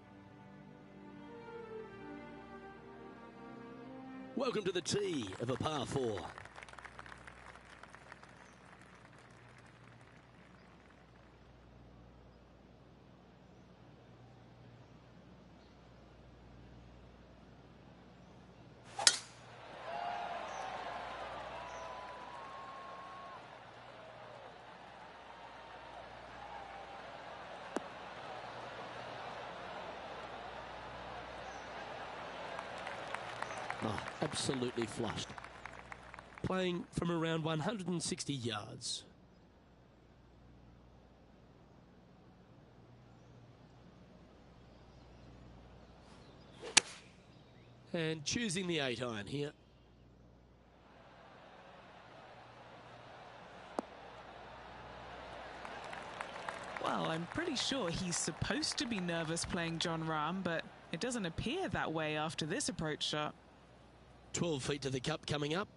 Welcome to the tee of a par 4. Oh, absolutely flushed. Playing from around 160 yards. And choosing the 8-iron here.
Well, I'm pretty sure he's supposed to be nervous playing Jon Rahm, but it doesn't appear that way after this approach shot.
12 feet to the cup coming up.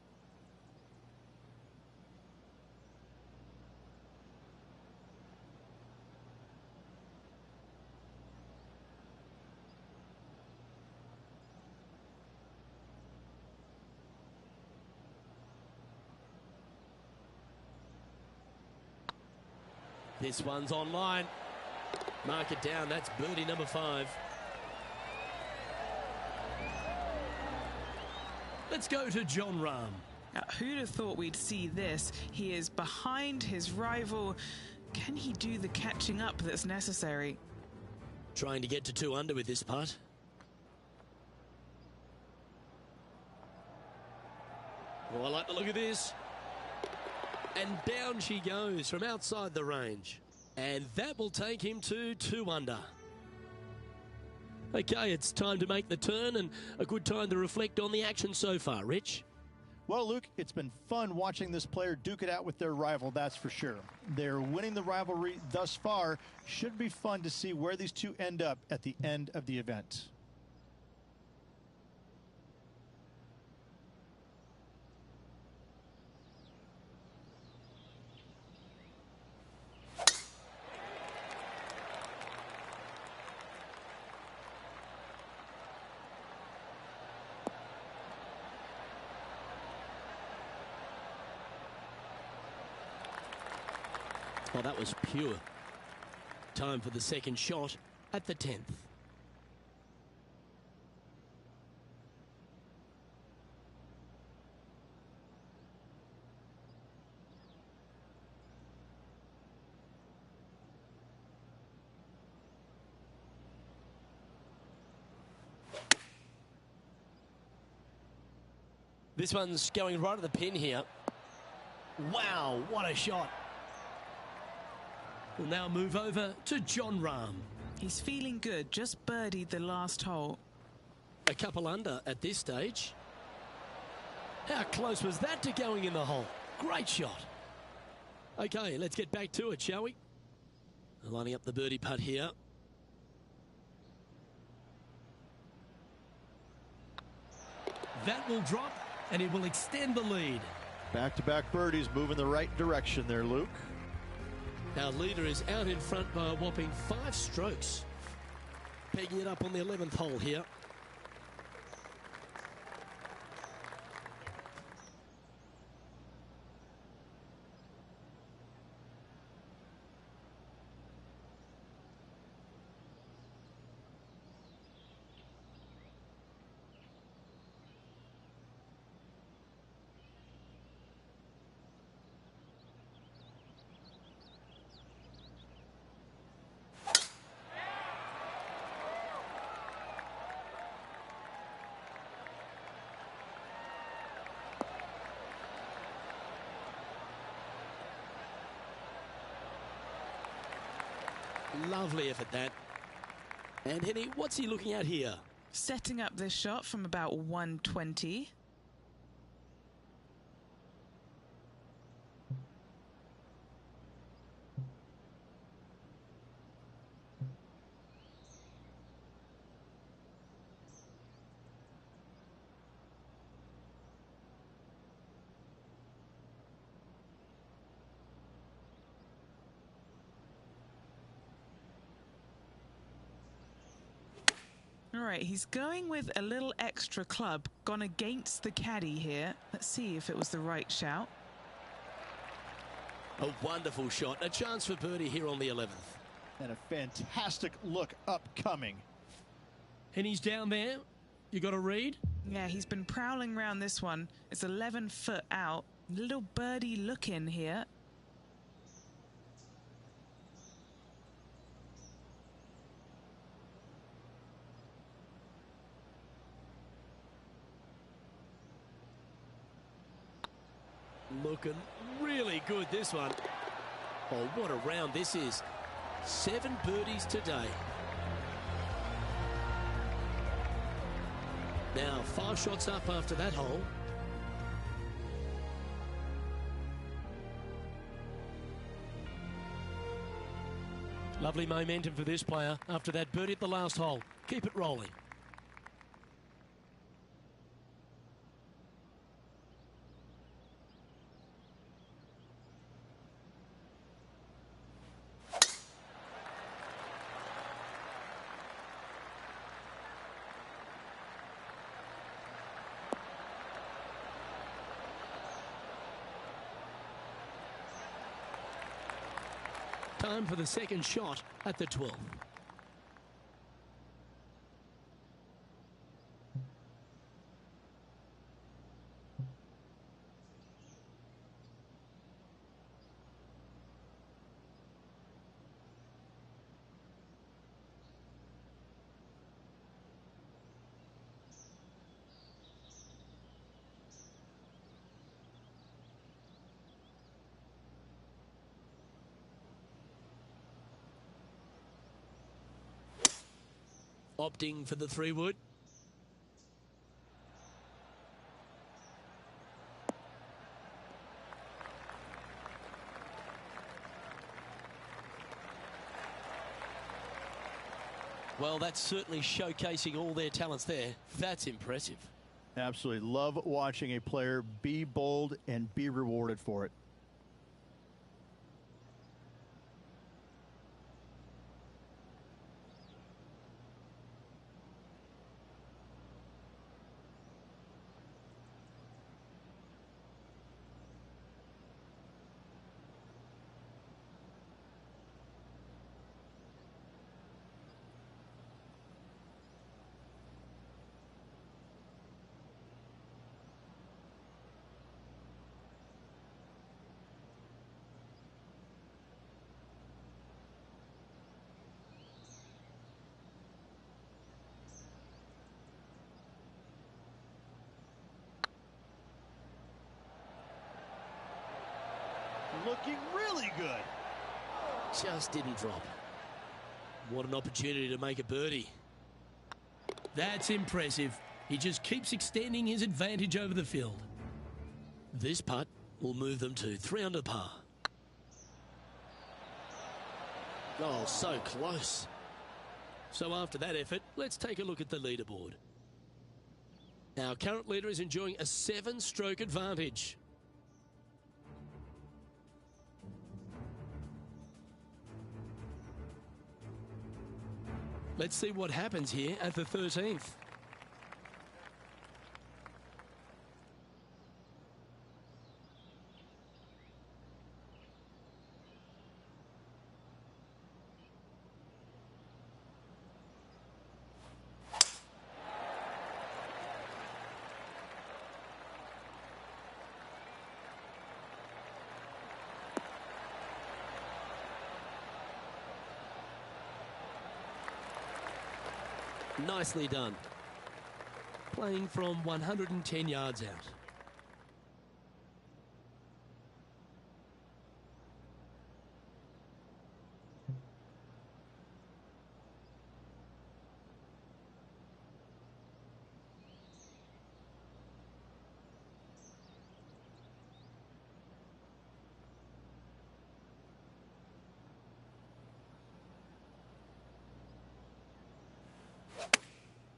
This one's online. Mark it down. That's birdie number 5. Let's go to Jon Rahm.
Now, who'd have thought we'd see this? He is behind his rival. Can he do the catching up that's necessary?
Trying to get to 2 under with this putt. Oh, I like the look of this. And down she goes from outside the range. And that will take him to 2 under. Okay, it's time to make the turn and a good time to reflect on the action so far. Rich?
Well, Luke, it's been fun watching this player duke it out with their rival, that's for sure. They're winning the rivalry thus far. Should be fun to see where these two end up at the end of the event.
Well, that was pure. Time for the second shot at the 10th. This one's going right at the pin here. Wow, what a shot. We'll now move over to Jon Rahm.
He's feeling good, just birdied the last hole.
A couple under at this stage. How close was that to going in the hole? Great shot. Okay, let's get back to it, shall we? Lining up the birdie putt here. That will drop, and it will extend the lead.
Back-to-back birdies moving the right direction there, Luke.
Our leader is out in front by a whopping 5 strokes. Pegging it up on the 11th hole here. Lovely effort, that. And Henny, what's he looking at here?
Setting up this shot from about 120. All right, he's going with a little extra club, gone against the caddy here. Let's see if it was the right shout.
A wonderful shot, a chance for birdie here on the 11th.
And a fantastic look upcoming.
And he's down there. You got a read?
Yeah, he's been prowling around this one. It's 11 foot out. Little birdie look in here.
Looking really good, this one. Oh, what a round this is. 7 birdies today. Now 5 shots up after that hole. Lovely momentum for this player after that birdie at the last hole. Keep it rolling. Time for the second shot at the 12th. Opting for the 3-wood. Well, that's certainly showcasing all their talents there. That's impressive.
Absolutely love watching a player be bold and be rewarded for it. Looking really good.
Just didn't drop. What an opportunity to make a birdie. That's impressive. He just keeps extending his advantage over the field. This putt will move them to 3 under par. Oh, so close. So after that effort, let's take a look at the leaderboard. Our current leader is enjoying a 7-stroke advantage. Let's see what happens here at the 13th. Nicely done. Playing from 110 yards out.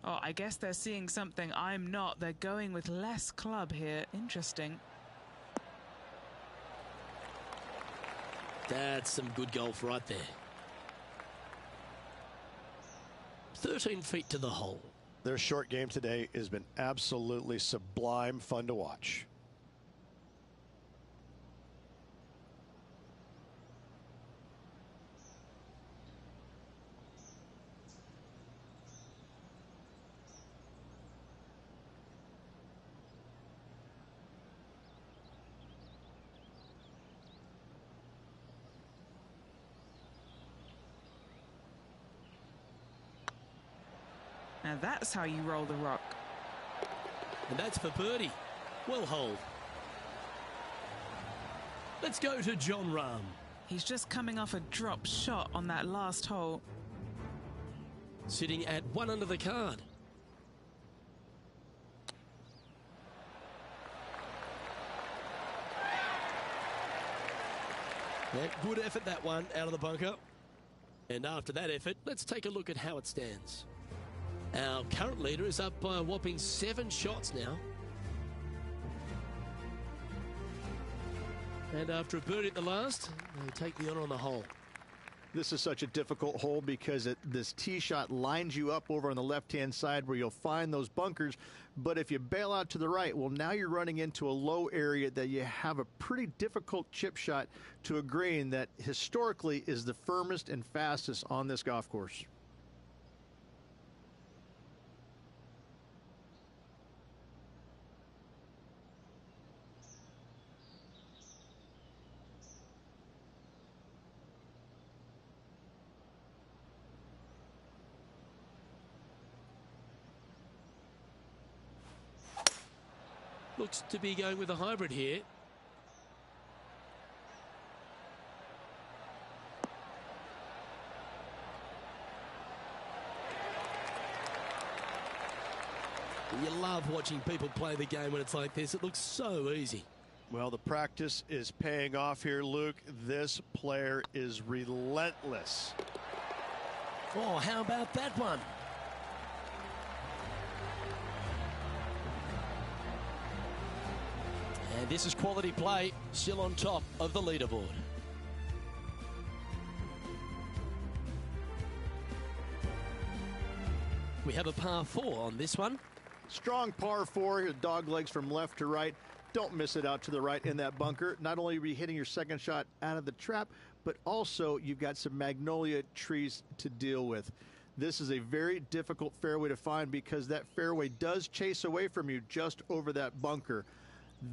Oh, I guess they're seeing something I'm not. They're going with less club here. Interesting.
That's some good golf right there. 13 feet to the hole.
Their short game today has been absolutely sublime fun to watch.
Now that's how you roll the rock.
And that's for birdie. Well holed. Let's go to Jon Rahm.
He's just coming off a drop shot on that last hole.
Sitting at 1 under the card. Yeah, good effort, that one, out of the bunker. And after that effort, let's take a look at how it stands. Our current leader is up by a whopping 7 shots now. And after a birdie at the last, they take the honour on the hole.
This is such a difficult hole because this tee shot lines you up over on the left-hand side where you'll find those bunkers. But if you bail out to the right, well, now you're running into a low area that you have a pretty difficult chip shot to a green that historically is the firmest and fastest on this golf course.
Looks to be going with a hybrid here. You love watching people play the game when it's like this. It looks so easy.
Well, the practice is paying off here, Luke. This player is relentless.
Oh, how about that one? And this is quality play, still on top of the leaderboard. We have a par 4 on this one.
Strong par 4, dog legs from left to right. Don't miss it out to the right in that bunker. Not only are you hitting your second shot out of the trap, but also you've got some magnolia trees to deal with. This is a very difficult fairway to find because that fairway does chase away from you just over that bunker.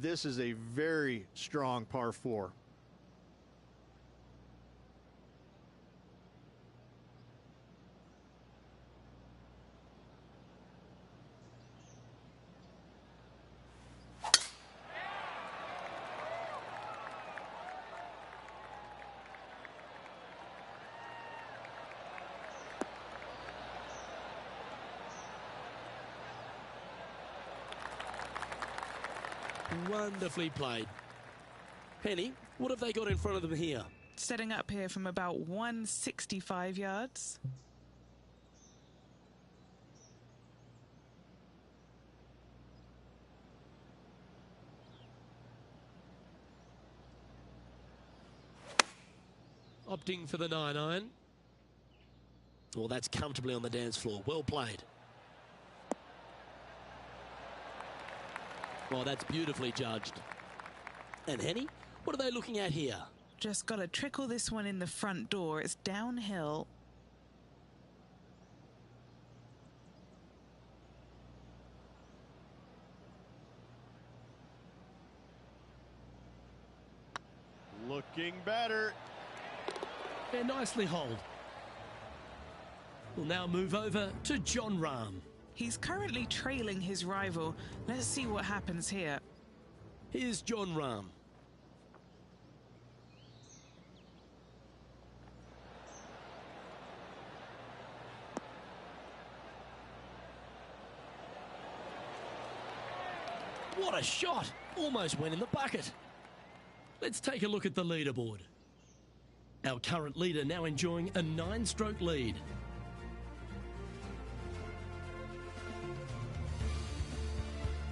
This is a very strong par 4.
Wonderfully played. Penny, what have they got in front of them here?
Setting up here from about 165 yards.
Opting for the 9-iron. Well, that's comfortably on the dance floor. Well played. Oh, that's beautifully judged. And Henny, what are they looking at here?
Just got to trickle this one in the front door. It's downhill.
Looking better.
They're nicely holed. We'll now move over to Jon Rahm.
He's currently trailing his rival. Let's see what happens here.
Here's Jon Rahm. What a shot! Almost went in the bucket. Let's take a look at the leaderboard. Our current leader now enjoying a 9-stroke lead.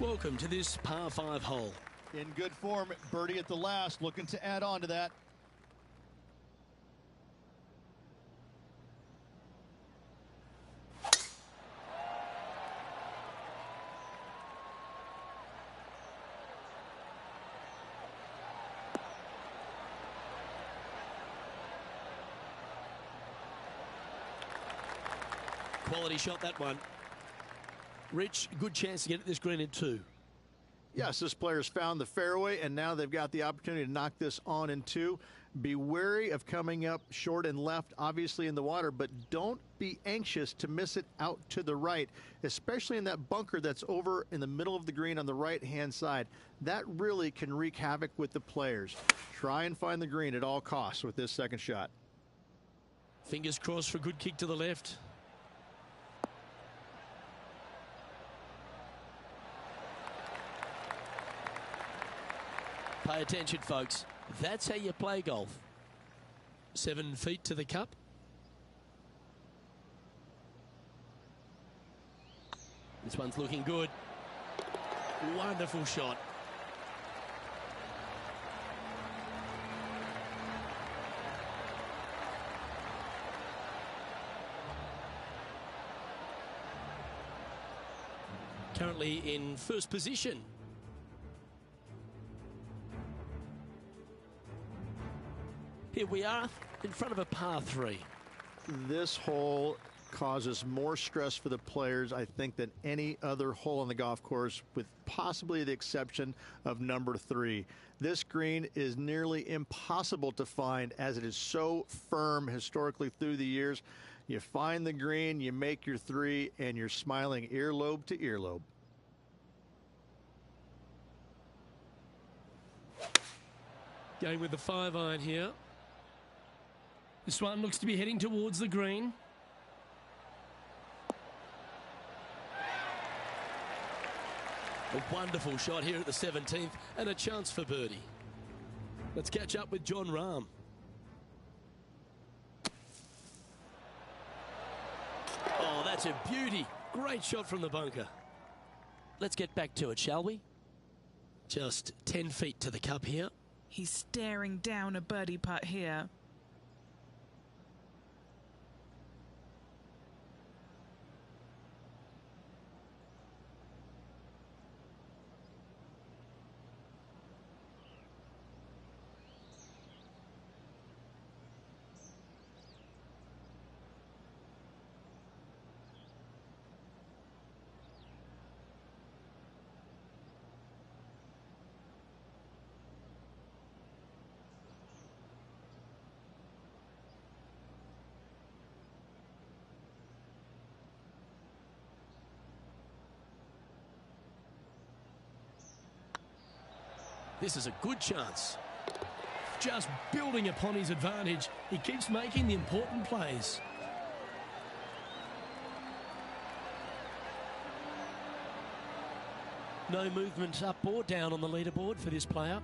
Welcome to this par 5 hole.
In good form, birdie at the last, looking to add on to that.
Quality shot, that one. Rich, good chance to get at this green in 2.
Yes, this player's found the fairway, and now they've got the opportunity to knock this on in 2. Be wary of coming up short and left, obviously in the water, but don't be anxious to miss it out to the right, especially in that bunker that's over in the middle of the green on the right-hand side. That really can wreak havoc with the players. Try and find the green at all costs with this second shot.
Fingers crossed for a good kick to the left. Pay attention, folks. That's how you play golf. 7 feet to the cup. This one's looking good. Wonderful shot. Currently in first position. Here we are in front of a par 3.
This hole causes more stress for the players, I think, than any other hole on the golf course, with possibly the exception of number 3. This green is nearly impossible to find as it is so firm historically through the years. You find the green, you make your 3, and you're smiling earlobe to earlobe.
Going with the 5-iron here. This one looks to be heading towards the green. A wonderful shot here at the 17th and a chance for birdie. Let's catch up with Jon Rahm. Oh, that's a beauty. Great shot from the bunker. Let's get back to it, shall we? Just 10 feet to the cup here.
He's staring down a birdie putt here.
This is a good chance. Just building upon his advantage. He keeps making the important plays. No movement up or down on the leaderboard for this player.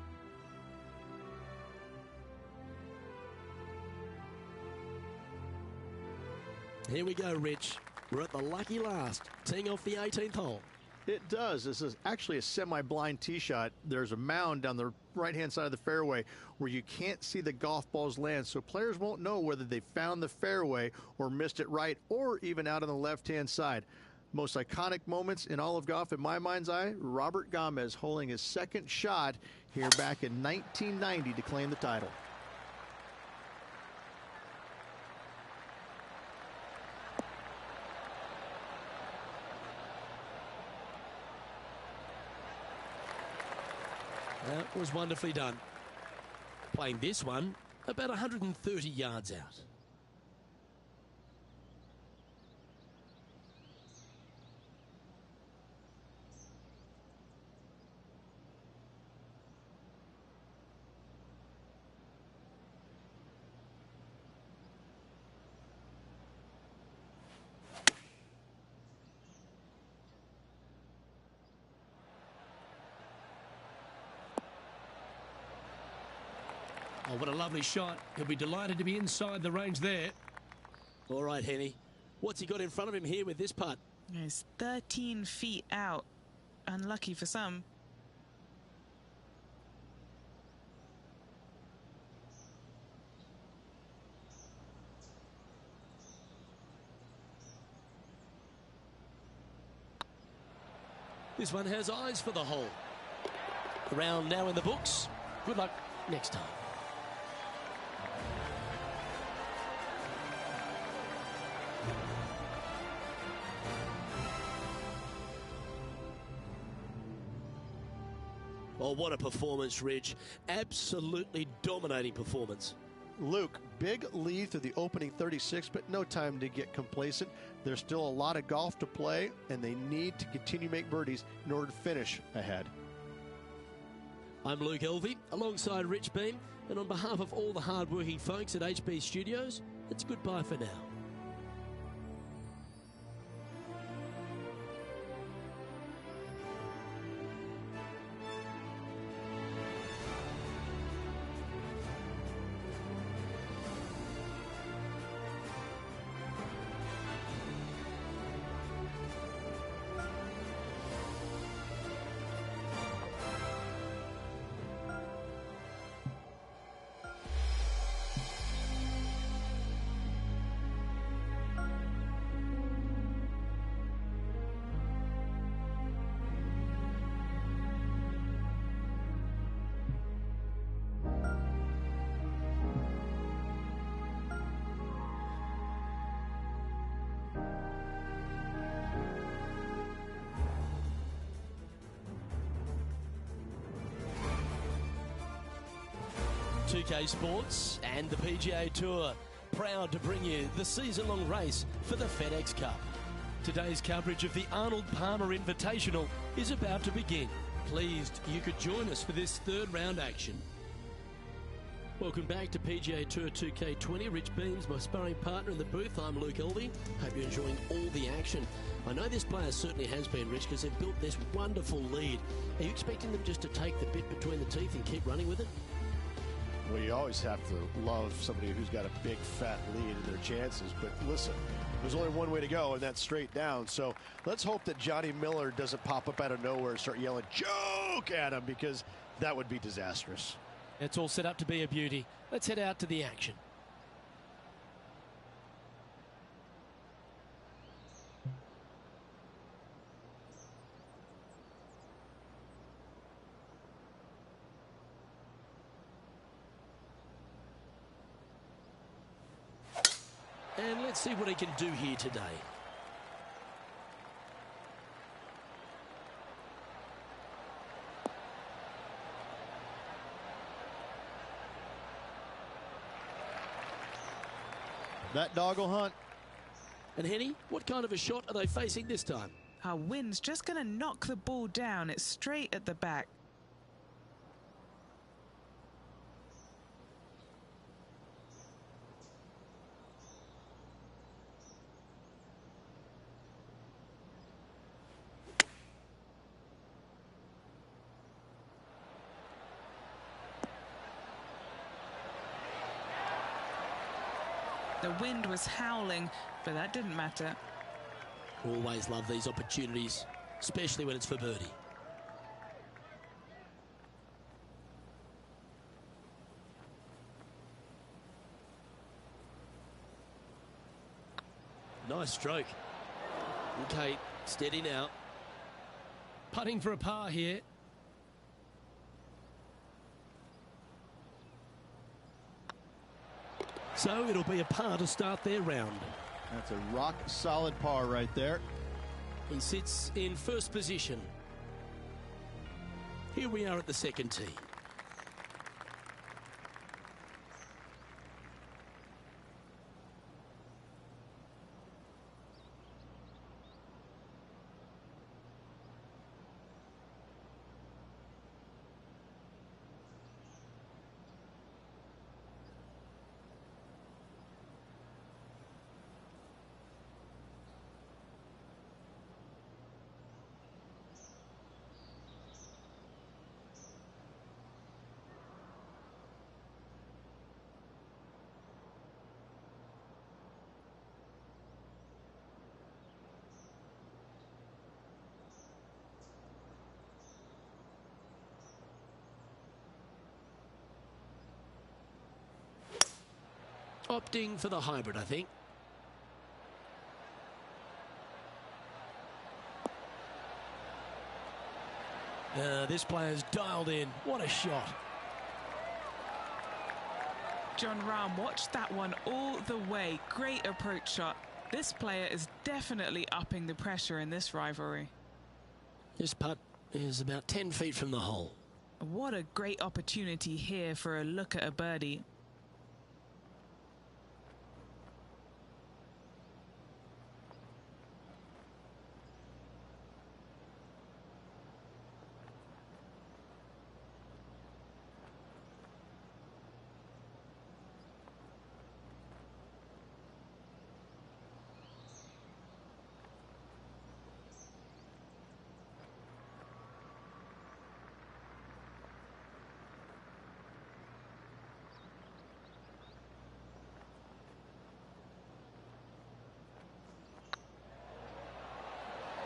Here we go, Rich. We're at the lucky last, teeing off the 18th hole.
It does. This is actually a semi-blind tee shot. There's a mound down the right-hand side of the fairway where you can't see the golf balls land, so players won't know whether they found the fairway or missed it right or even out on the left-hand side. Most iconic moments in all of golf, in my mind's eye, Robert Gomez holding his second shot here back in 1990 to claim the title.
That was wonderfully done. Playing this one about 130 yards out. Oh, what a lovely shot. He'll be delighted to be inside the range there. All right, Henny. What's he got in front of him here with this putt?
He's 13 feet out unlucky for some.
This one has eyes for the hole. The round now in the books. Good luck next time. Oh, what a performance, Ridge. Absolutely dominating performance.
Luke, big lead through the opening 36, but no time to get complacent. There's still a lot of golf to play, and they need to continue to make birdies in order to finish ahead.
I'm Luke Elvey, alongside Rich Beam, and on behalf of all the hard-working folks at HB Studios, it's goodbye for now. PGA Sports and the PGA Tour, proud to bring you the season-long race for the FedEx Cup. Today's coverage of the Arnold Palmer Invitational is about to begin. Pleased you could join us for this third round action. Welcome back to PGA Tour 2K20. Rich Beams, my sparring partner in the booth. I'm Luke Elvey. Hope you're enjoying all the action. I know this player certainly has been, Rich, because they've built this wonderful lead. Are you expecting them just to take the bit between the teeth and keep running with it?
Well, you always have to love somebody who's got a big, fat lead in their chances. But listen, there's only one way to go, and that's straight down. So let's hope that Johnny Miller doesn't pop up out of nowhere and start yelling, "Joke!" at him, because that would be disastrous.
It's all set up to be a beauty. Let's head out to the action. And let's see what he can do here today.
That dog will hunt.
And Henny, what kind of a shot are they facing this time?
Our wind's just going to knock the ball down. It's straight at the back. The wind was howling, but that didn't matter.
Always love these opportunities, especially when it's for birdie. Nice stroke. Okay, steady now. Putting for a par here. So it'll be a par to start their round.
That's a rock-solid par right there.
He sits in first position. Here we are at the second tee. Opting for the hybrid, I think. This player's dialed in. What a shot.
Jon Rahm watched that one all the way. Great approach shot. This player is definitely upping the pressure in this rivalry.
This putt is about 10 feet from the hole.
What a great opportunity here for a look at a birdie.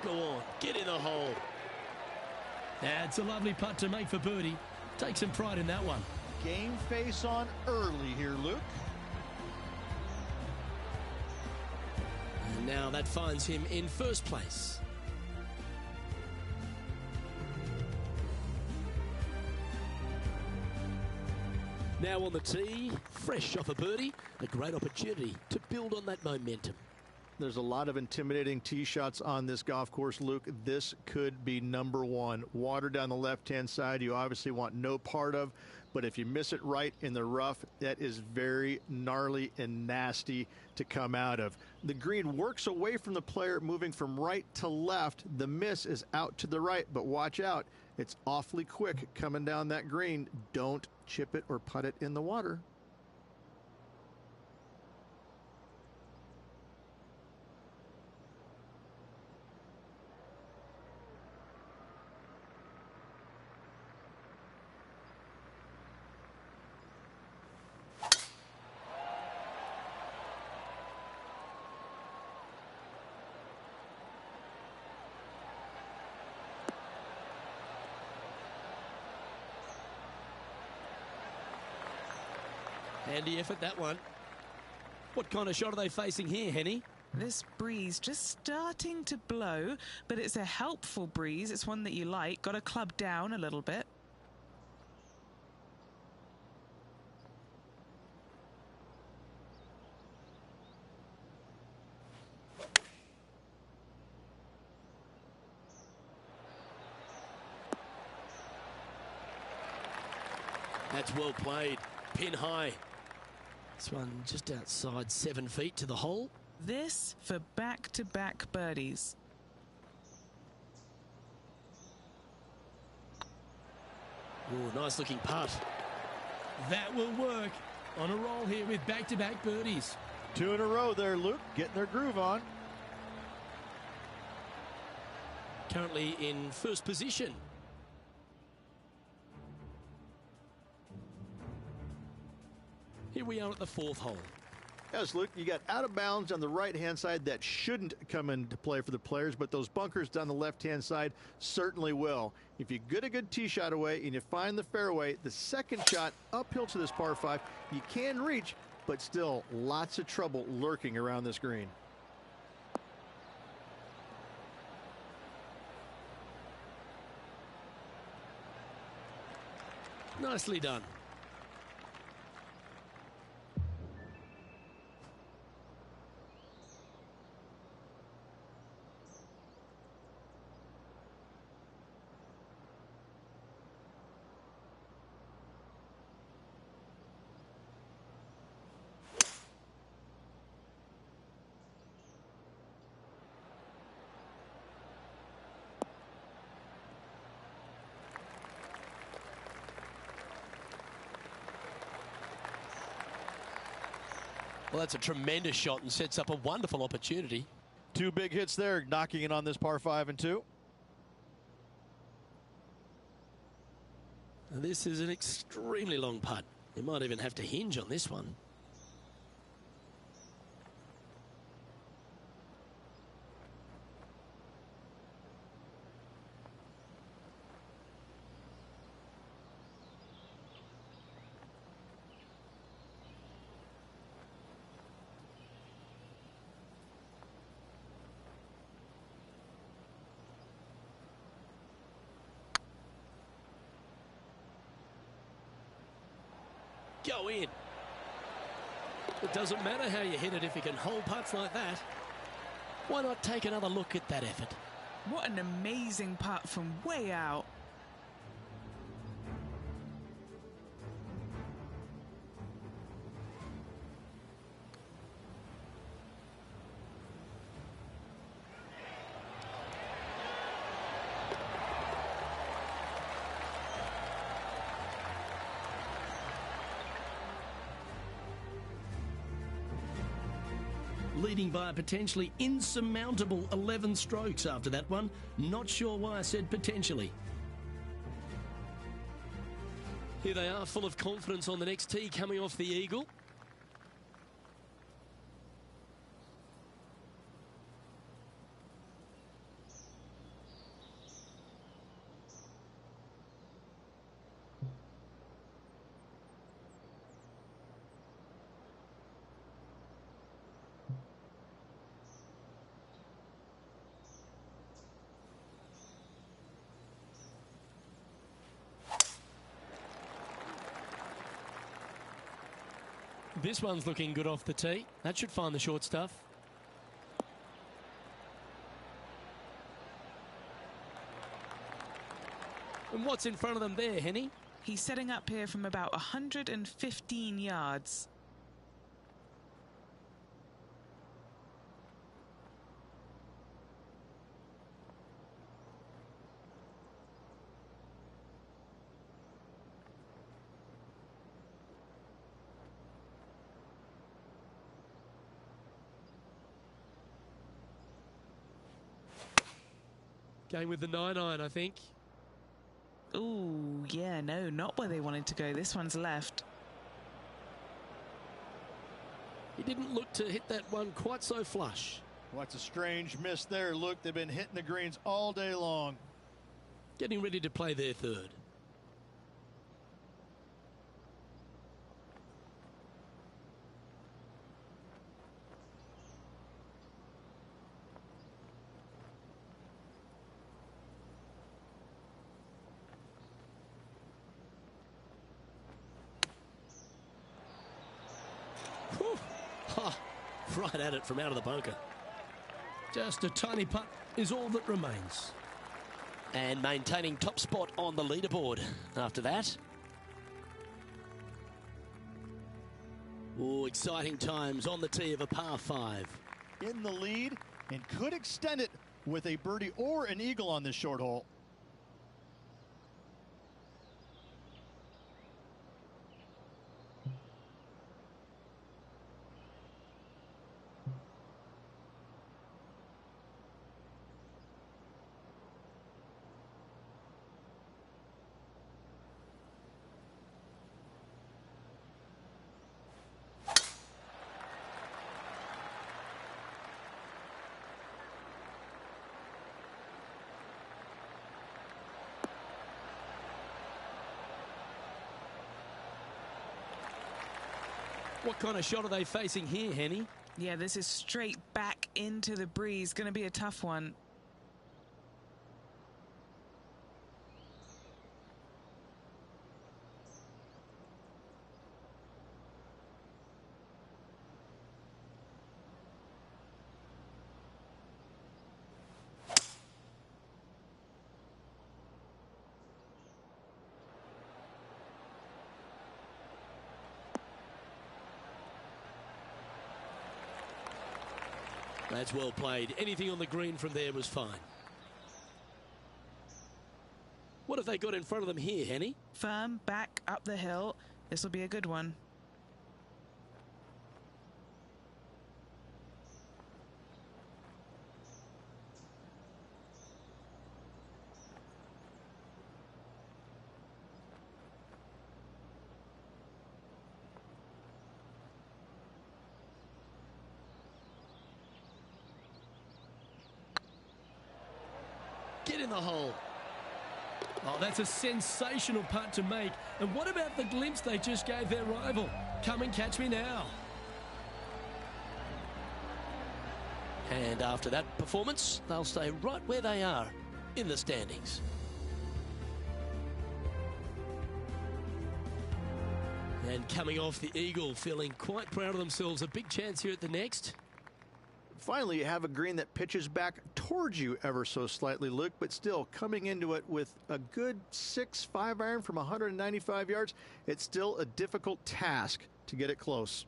Go on, get in the hole. That's a lovely putt to make for birdie. Take some pride in that one.
Game face on early here, Luke.
And now that finds him in first place. Now on the tee, fresh off a birdie, a great opportunity to build on that momentum.
There's a lot of intimidating tee shots on this golf course, Luke. This could be number one. Water down the left-hand side, you obviously want no part of, but if you miss it right in the rough, that is very gnarly and nasty to come out of. The green works away from the player, moving from right to left. The miss is out to the right, but watch out. It's awfully quick coming down that green. Don't chip it or putt it in the water.
Handy effort, that one. What kind of shot are they facing here, Henny?
This breeze just starting to blow, but it's a helpful breeze. It's one that you like. Got to club down a little bit.
That's well played. Pin high. This one just outside 7 feet to the hole.
This for back-to-back birdies.
Oh, nice looking putt. That will work. On a roll here with back-to-back birdies.
2 in a row there, Luke. Getting their groove on.
Currently in first position. Here we are at the 4th hole.
Yes, Luke, you got out of bounds on the right-hand side. That shouldn't come into play for the players, but those bunkers down the left-hand side certainly will. If you get a good tee shot away and you find the fairway, the second shot uphill to this par 5, you can reach, but still lots of trouble lurking around this green.
Nicely done. Well, that's a tremendous shot and sets up a wonderful opportunity.
2 big hits there, knocking it on this par 5 and 2.
This is an extremely long putt. You might even have to hinge on this one. go in. It doesn't matter how you hit it if you can hold putts like that. Why not take another look at that effort?
What an amazing putt from way out.
Leading by a potentially insurmountable 11 strokes after that one. Not sure why I said potentially. Here they are, full of confidence on the next tee, coming off the eagle. This one's looking good off the tee. That should find the short stuff. And what's in front of them there, Henny?
He's setting up here from about 115 yards.
Going with the 9-iron, I think.
Ooh, yeah, no, not where they wanted to go. This one's left.
He didn't look to hit that one quite so flush.
What's a strange miss there. Look, they've been hitting the greens all day long.
Getting ready to play their third. Right at it from out of the bunker. Just a tiny putt is all that remains. And maintaining top spot on the leaderboard after that. Oh, exciting times on the tee of a par 5.
In the lead and could extend it with a birdie or an eagle on this short hole.
What kind of shot are they facing here, Henny?
Yeah, this is straight back into the breeze. Going to be a tough one.
That's well played. Anything on the green from there was fine. What have they got in front of them here, Henny?
Firm, back, up the hill. This will be a good one.
Get in the hole. Oh, that's a sensational putt to make. And what about the glimpse they just gave their rival? Come and catch me now. And after that performance, they'll stay right where they are in the standings. And coming off the eagle, feeling quite proud of themselves. A big chance here at the next.
Finally, you have a green that pitches back towards you ever so slightly, Luke, but still coming into it with a good 6-5 iron from 195 yards. It's still a difficult task to get it close.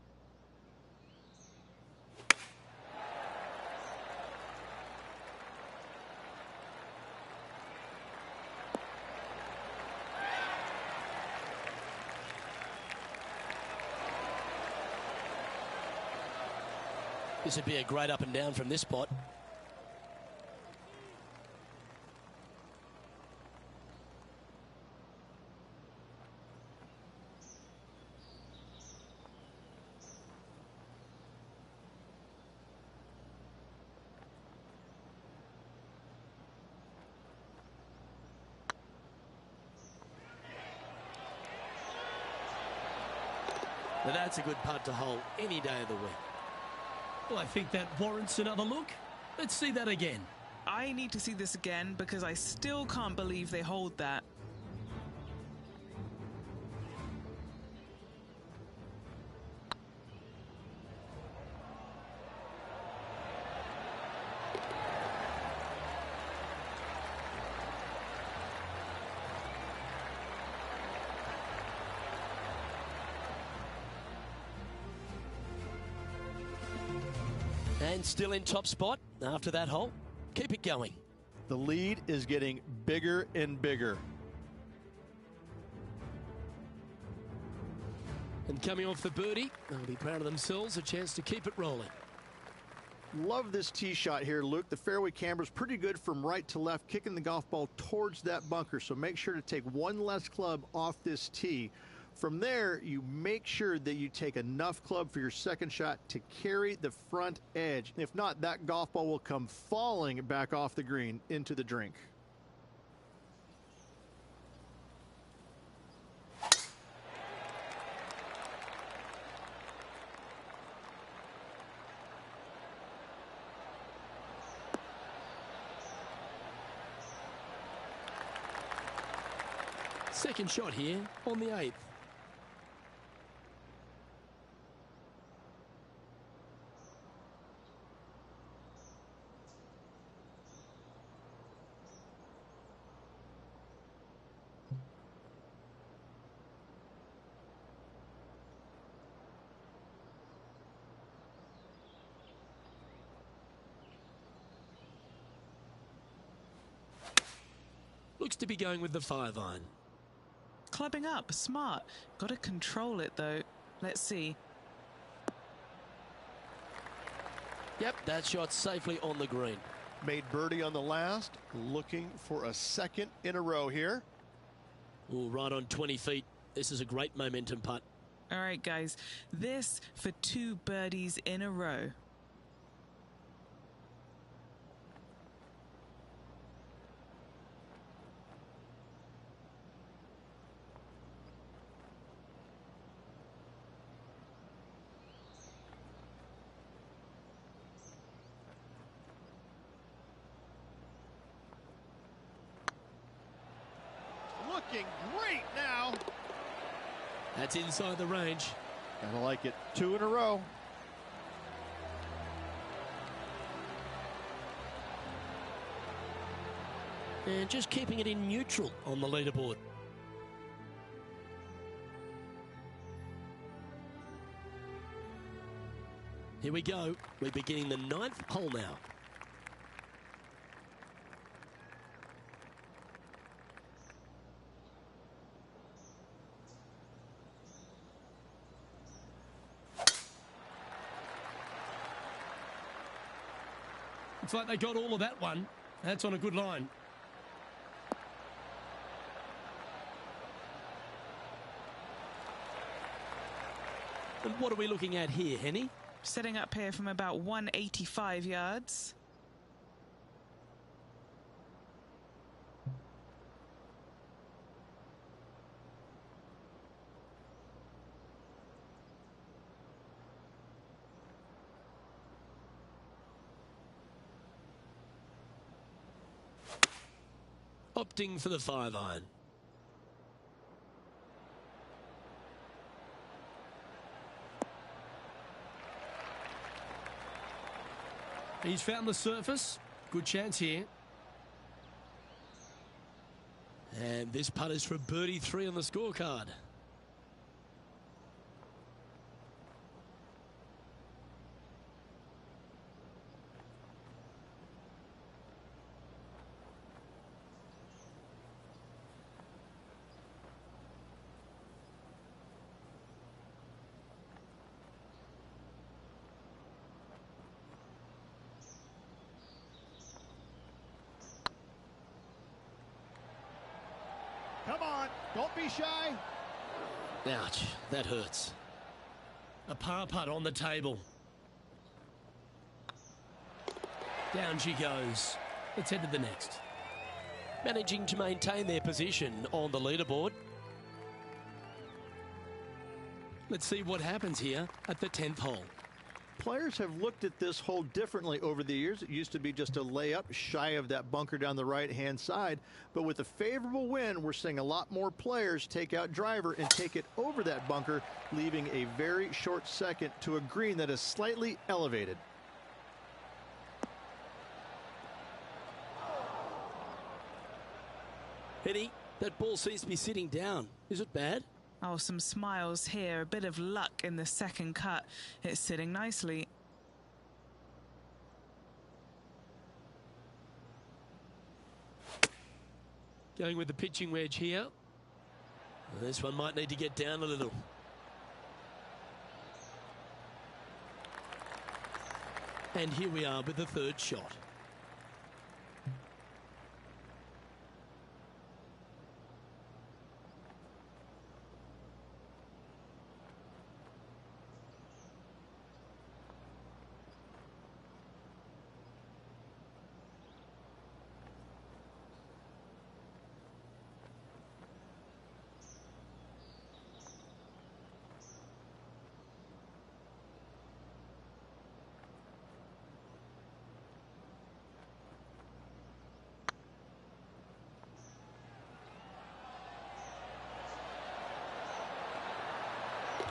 This would be a great up and down from this spot. Now that's a good putt to hole any day of the week. Well, I think that warrants another look. Let's see that again.
I need to see this again because I still can't believe they hold that.
And still in top spot after that hole. Keep it going.
The lead is getting bigger and bigger.
And coming off the birdie, they'll be proud of themselves. A chance to keep it rolling.
Love this tee shot here, Luke. The fairway camber's pretty good from right to left, kicking the golf ball towards that bunker. So make sure to take one less club off this tee. From there, you make sure that you take enough club for your second shot to carry the front edge. If not, that golf ball will come falling back off the green into the drink.
Second shot here on the 8th. Looks to be going with the 5 iron.
Clubbing up, smart. Got to control it though. Let's see.
Yep, that shot's safely on the green.
Made birdie on the last, looking for a second in a row here.
Oh, right on 20 feet. This is a great momentum putt.
All right, guys. This for 2 birdies in a row.
Looking great now.
That's inside the range.
Gotta like it. 2 in a row.
And just keeping it in neutral on the leaderboard. Here we go. We're beginning the 9th hole now. Looks like they got all of that one. That's on a good line. And what are we looking at here, Henny?
Setting up here from about 185 yards.
Opting for the 5 iron. He's found the surface. Good chance here. And this putt is for birdie 3 on the scorecard.
Come on, don't be shy.
Ouch, that hurts. A par putt on the table. Down she goes. Let's head to the next. Managing to maintain their position on the leaderboard. Let's see what happens here at the 10th hole.
Players have looked at this hole differently over the years. It used to be just a layup shy of that bunker down the right-hand side. But with a favorable wind, we're seeing a lot more players take out driver and take it over that bunker, leaving a very short second to a green that is slightly elevated.
Eddie, that ball seems to be sitting down. Is it bad?
Oh, some smiles here. A bit of luck in the second cut. It's sitting nicely.
Going with the pitching wedge here. This one might need to get down a little. And here we are with the third shot.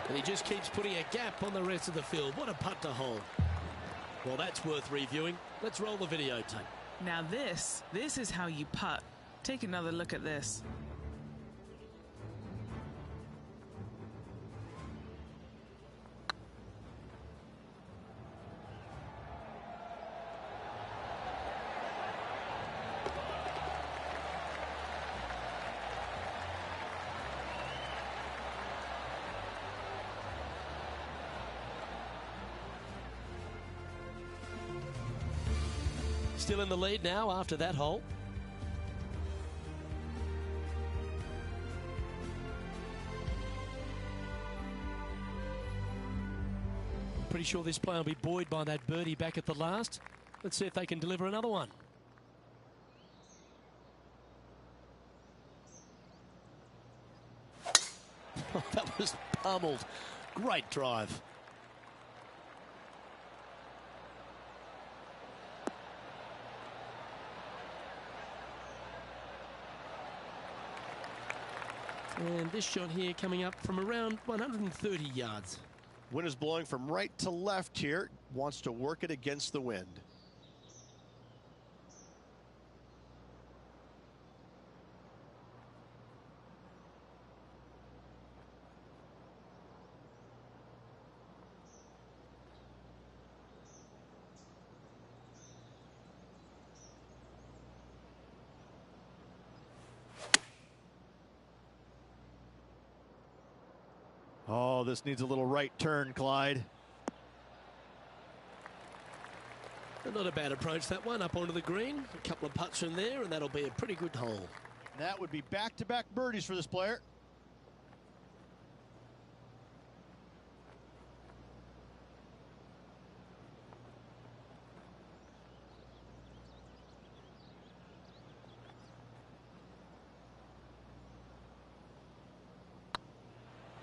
And he just keeps putting a gap on the rest of the field. What a putt to hold. Well, that's worth reviewing. Let's roll the videotape.
Now this is how you putt. Take another look at this.
Still in the lead now after that hole. Pretty sure this player will be buoyed by that birdie back at the last. Let's see if they can deliver another one. That was pummeled. Great drive. And this shot here coming up from around 130 yards.
Wind is blowing from right to left here. Wants to work it against the wind.
Oh, this needs a little right turn, Clyde.
Not a bad approach, that one, up onto the green. A couple of putts from there, and that'll be a pretty good hole.
That would be back-to-back birdies for this player.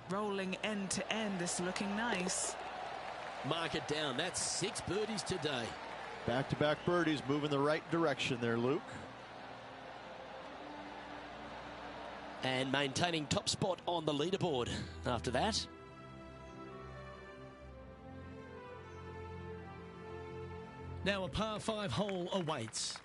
Rolling end to end, this is looking nice.
Mark it down. That's 6 birdies today.
Back-to-back birdies, moving the right direction there, Luke.
And maintaining top spot on the leaderboard after that. Now a par 5 hole awaits.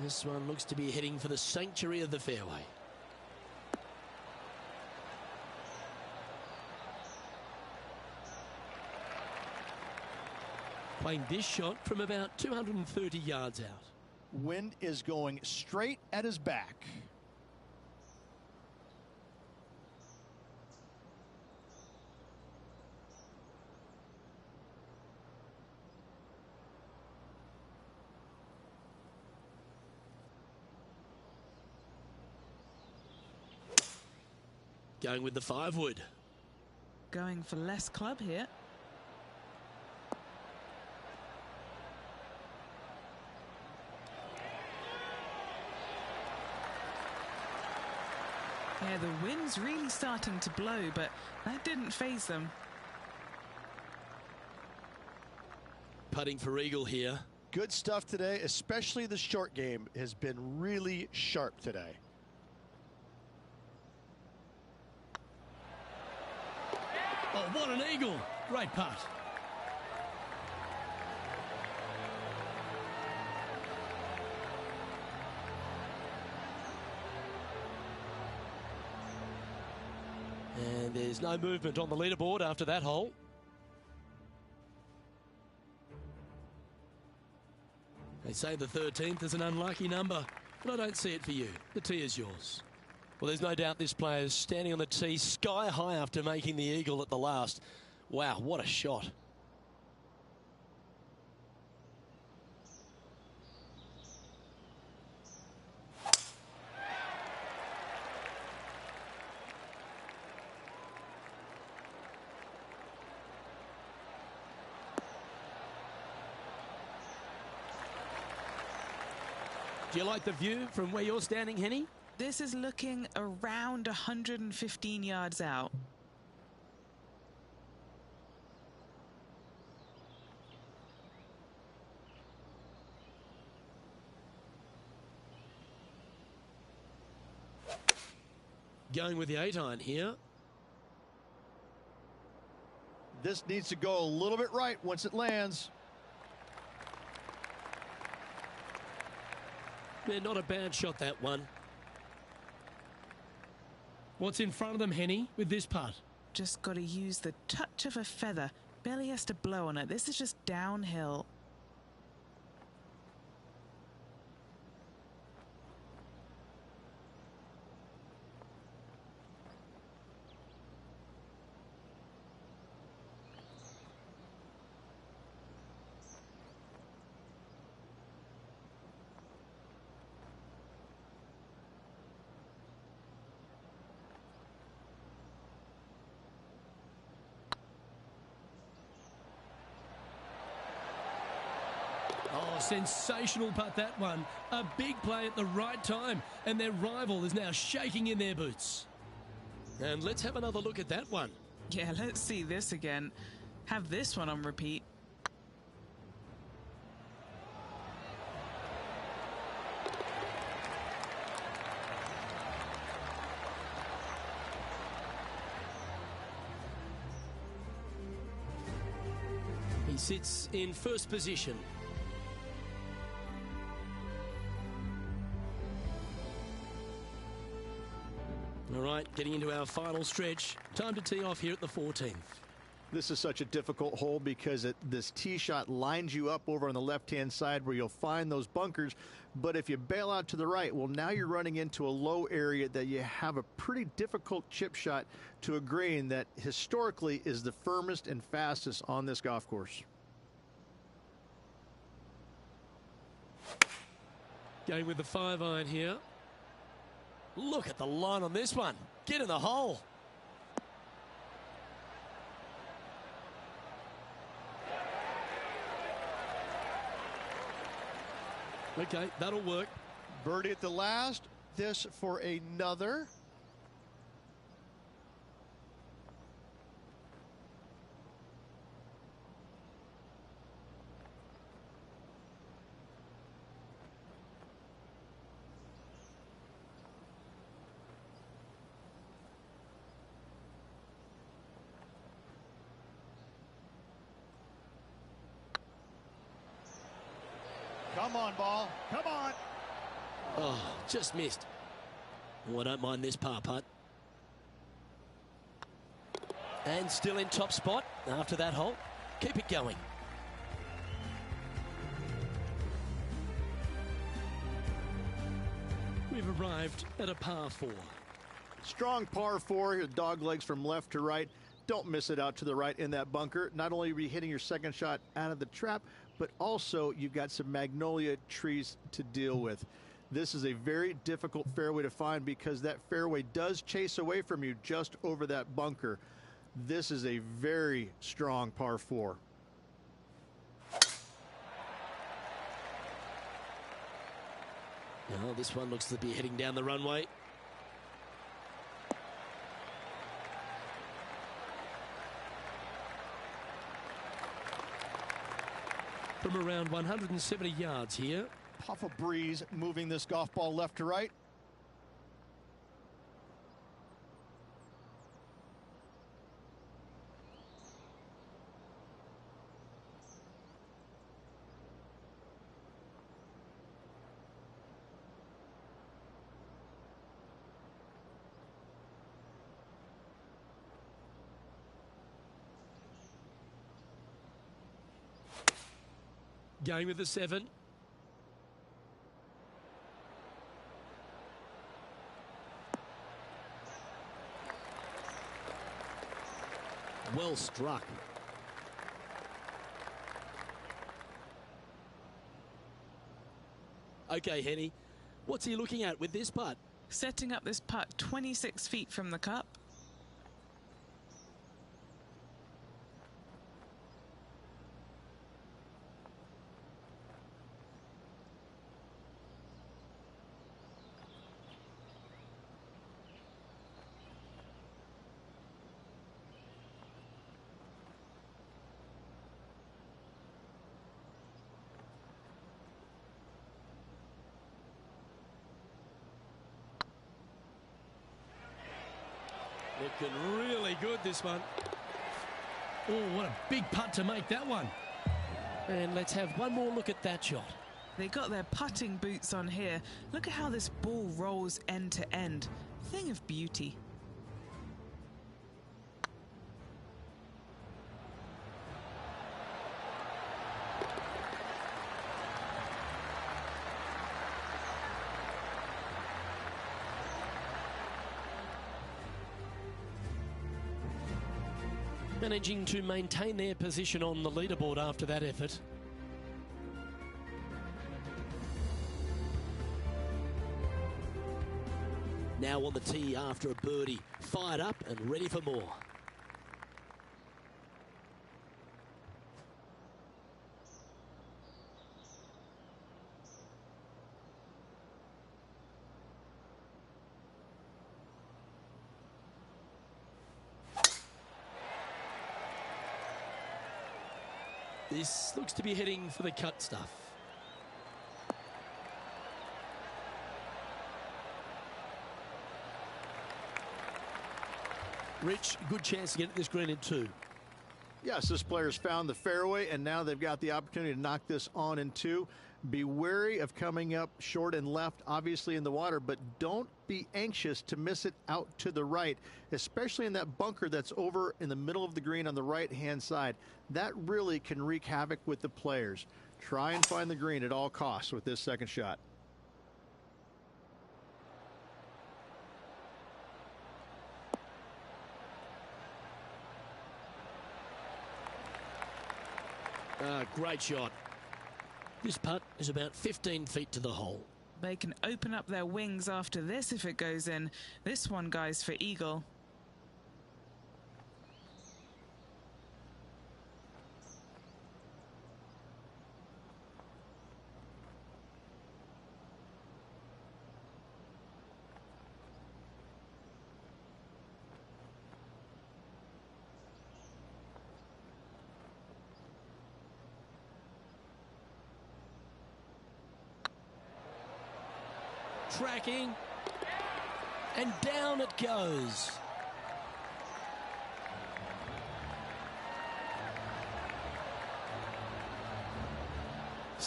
This one looks to be heading for the sanctuary of the fairway. Playing this shot from about 230 yards out.
Wind is going straight at his back.
Going with the 5-wood.
Going for less club here. Yeah, the wind's really starting to blow, but that didn't faze them.
Putting for eagle here.
Good stuff today, especially the short game has been really sharp today.
Oh, what an eagle. Great putt. And there's no movement on the leaderboard after that hole. They say the 13th is an unlucky number, but I don't see it for you. The tee is yours. Well, there's no doubt this player is standing on the tee sky high after making the eagle at the last. Wow, what a shot. Do you like the view from where you're standing, Henny?
This is looking around 115 yards out.
Going with the 8-iron here.
This needs to go a little bit right once it lands.
Yeah, not a bad shot, that one. What's in front of them, Henny, with this putt?
Just got to use the touch of a feather. Barely has to blow on it. This is just downhill.
Oh, sensational putt, that one. A big play at the right time, and their rival is now shaking in their boots. And let's have another look at that one.
Yeah, let's see this again. Have this one on repeat.
He sits in first position. All right, getting into our final stretch. Time to tee off here at the 14th.
This is such a difficult hole because this tee shot lines you up over on the left-hand side where you'll find those bunkers. But if you bail out to the right, well, now you're running into a low area that you have a pretty difficult chip shot to a green that historically is the firmest and fastest on this golf course.
Going with the 5-iron here. Look at the line on this one. Get in the hole. Okay, that'll work.
Birdie at the last. This for another.
Come on, ball. Come on.
Oh, just missed. Oh, I don't mind this par putt. And still in top spot after that hole. Keep it going. We've arrived at a par 4.
Strong par 4 here, dog legs from left to right. Don't miss it out to the right in that bunker. Not only are you hitting your second shot out of the trap, but also you've got some magnolia trees to deal with. This is a very difficult fairway to find because that fairway does chase away from you just over that bunker. This is a very strong par 4.
Now this one looks to be heading down the runway. From around 170 yards here.
Puff of breeze moving this golf ball left to right.
Going with the 7. Well struck. Okay, Henny, what's he looking at with this putt?
Setting up this putt 26 feet from the cup.
Looking really good, this one. Oh, what a big putt to make that one. And let's have one more look at that shot.
They got their putting boots on here. Look at how this ball rolls end to end. Thing of beauty.
Managing to maintain their position on the leaderboard after that effort. Now on the tee after a birdie, fired up and ready for more. This looks to be heading for the cut stuff. Rich, good chance to get this green in 2.
Yes, this player's found the fairway, and now they've got the opportunity to knock this on in 2. Be wary of coming up short and left, obviously in the water, but don't be anxious to miss it out to the right, especially in that bunker that's over in the middle of the green on the right-hand side. That really can wreak havoc with the players. Try and find the green at all costs with this second shot.
Great shot. This putt is about 15 feet to the hole.
They can open up their wings after this if it goes in. This one, guys, for eagle.
Tracking, and down it goes.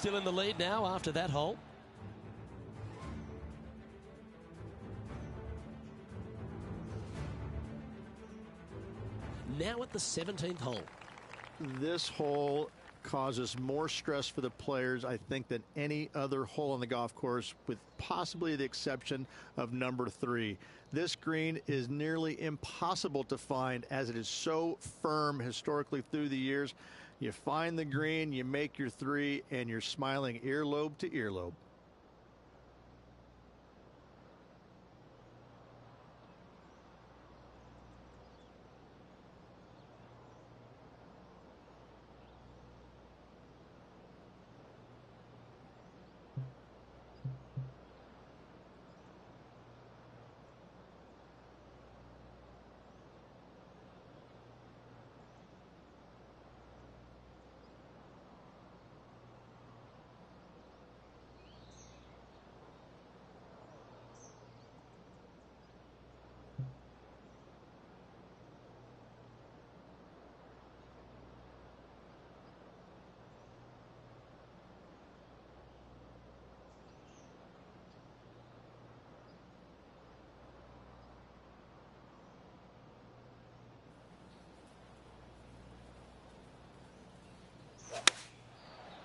still in the lead now after that hole. Now at the 17th hole.
This hole causes more stress for the players, I think, than any other hole on the golf course, with possibly the exception of number 3. This green is nearly impossible to find as it is so firm historically through the years. You find the green, you make your 3, and you're smiling earlobe to earlobe.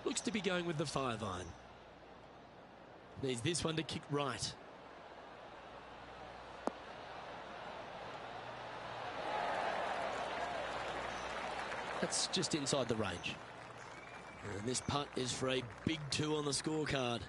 Looks to be going with the 5-iron. Needs this one to kick right. That's just inside the range. And this putt is for a big 2 on the scorecard.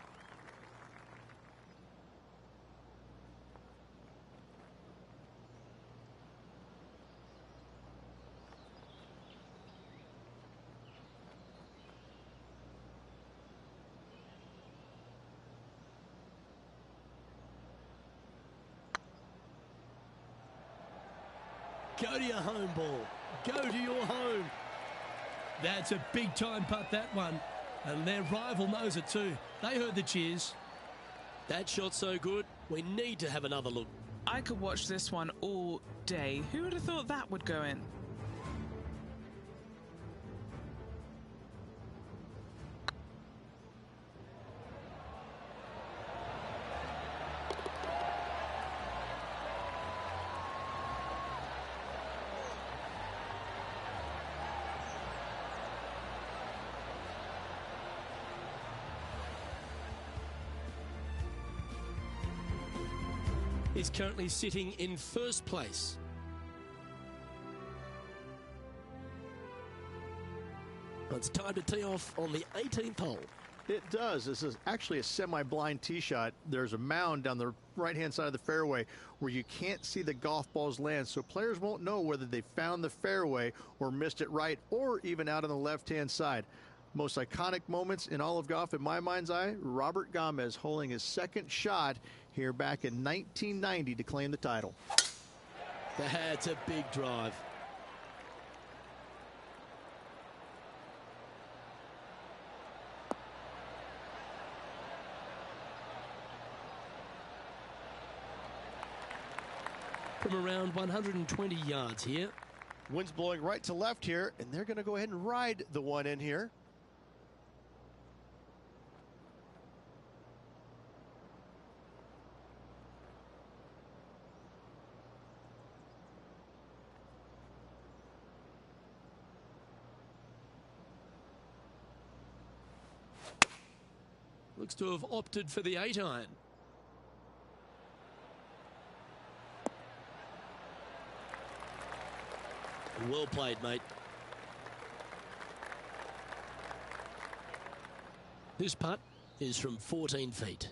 Go to your home ball. Go to your home. That's a big time putt, that one. And their rival knows it too. They heard the cheers. That shot's so good, we need to have another look.
I could watch this one all day. Who would have thought that would go in?
Is currently sitting in first place. It's time to tee off on the 18th hole.
It does. This is actually a semi-blind tee shot. There's a mound down the right-hand side of the fairway where you can't see the golf balls land, so players won't know whether they found the fairway or missed it right or even out on the left-hand side. Most iconic moments in all of golf, in my mind's eye, Robert Gomez holding his second shot here back in 1990 to claim the title.
That's a big drive. From around 120 yards here.
Wind's blowing right to left here, and they're going to go ahead and ride the one in here.
Looks to have opted for the 8-iron. Well played, mate. This putt is from 14 feet.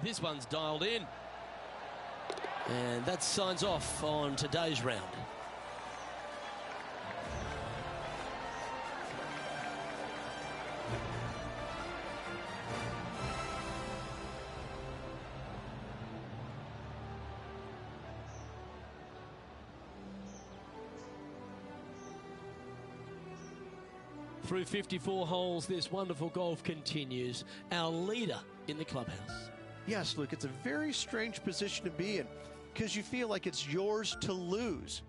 This one's dialed in. And that signs off on today's round. Through 54 holes, this wonderful golf continues. Our leader in the clubhouse.
Yes, Luke, it's a very strange position to be in because you feel like it's yours to lose,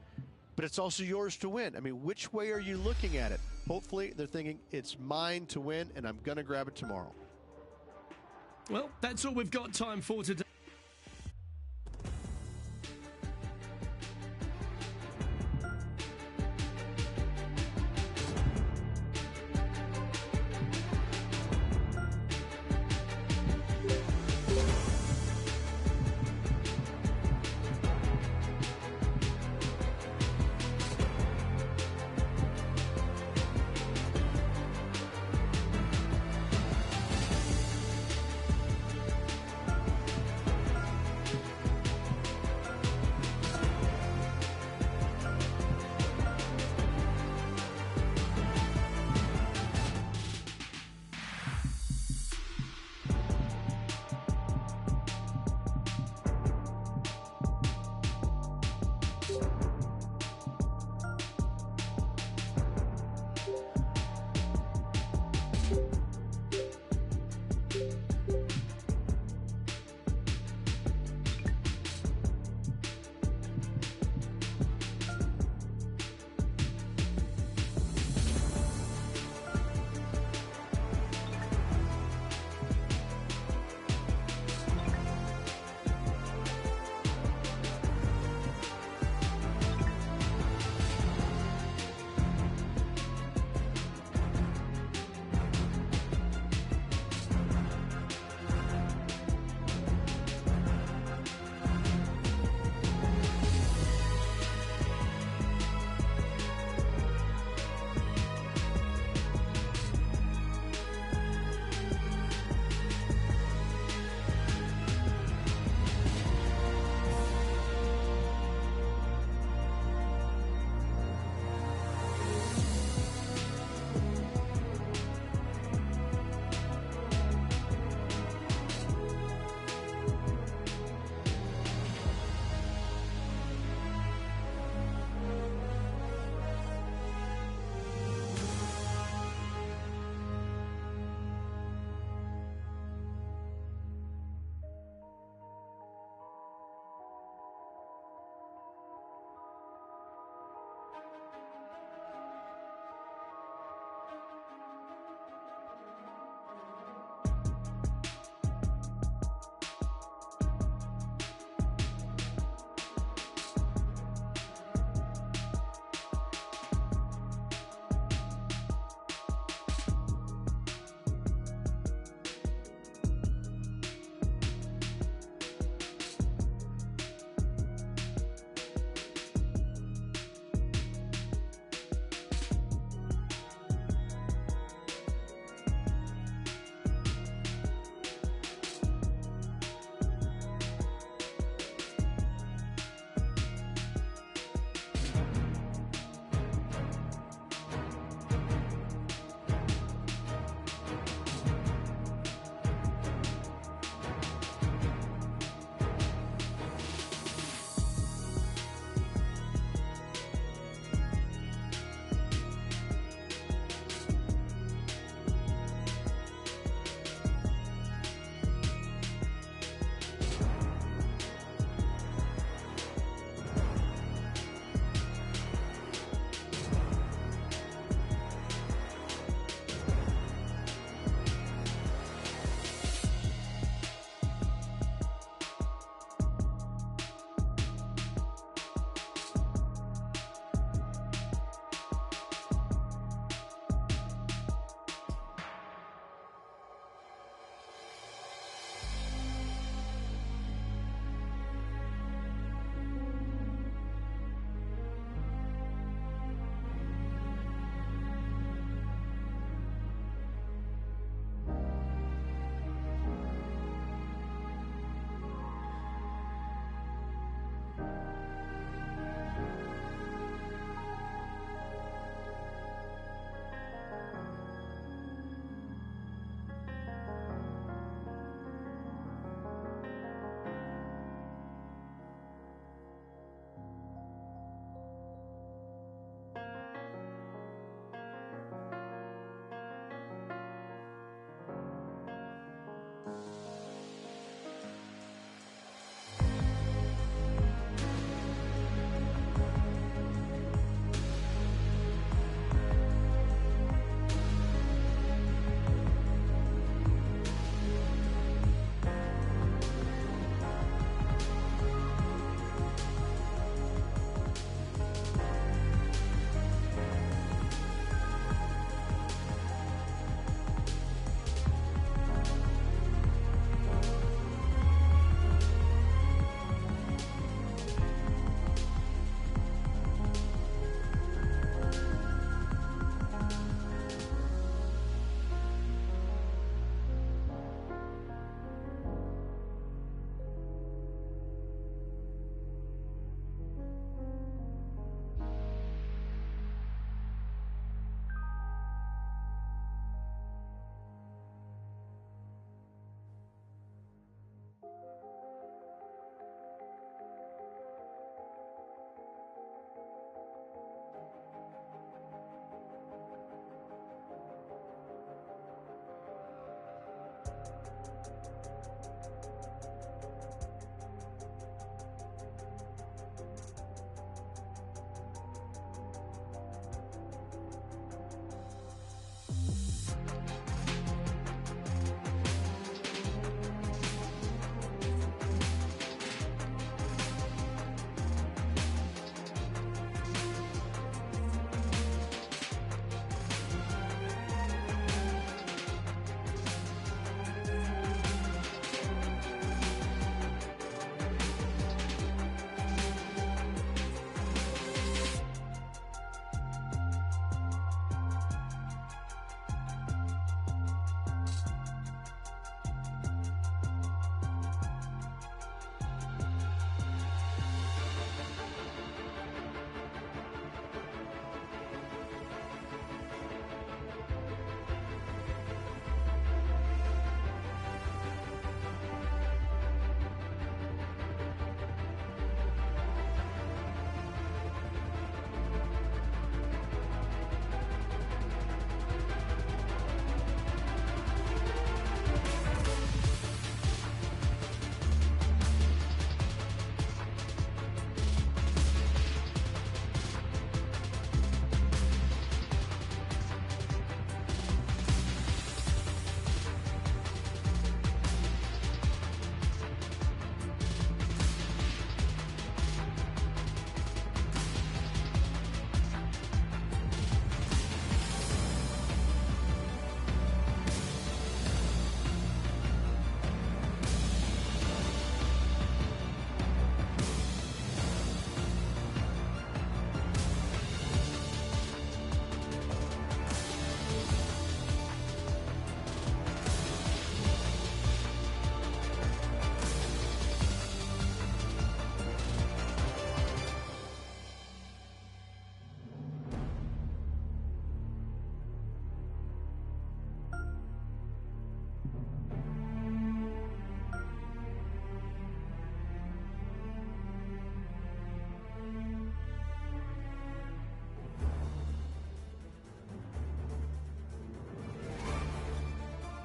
but it's also yours to win. I mean, which way are you looking at it? Hopefully, they're thinking it's mine to win, and I'm going to grab it tomorrow.
Well, that's all we've got time for today.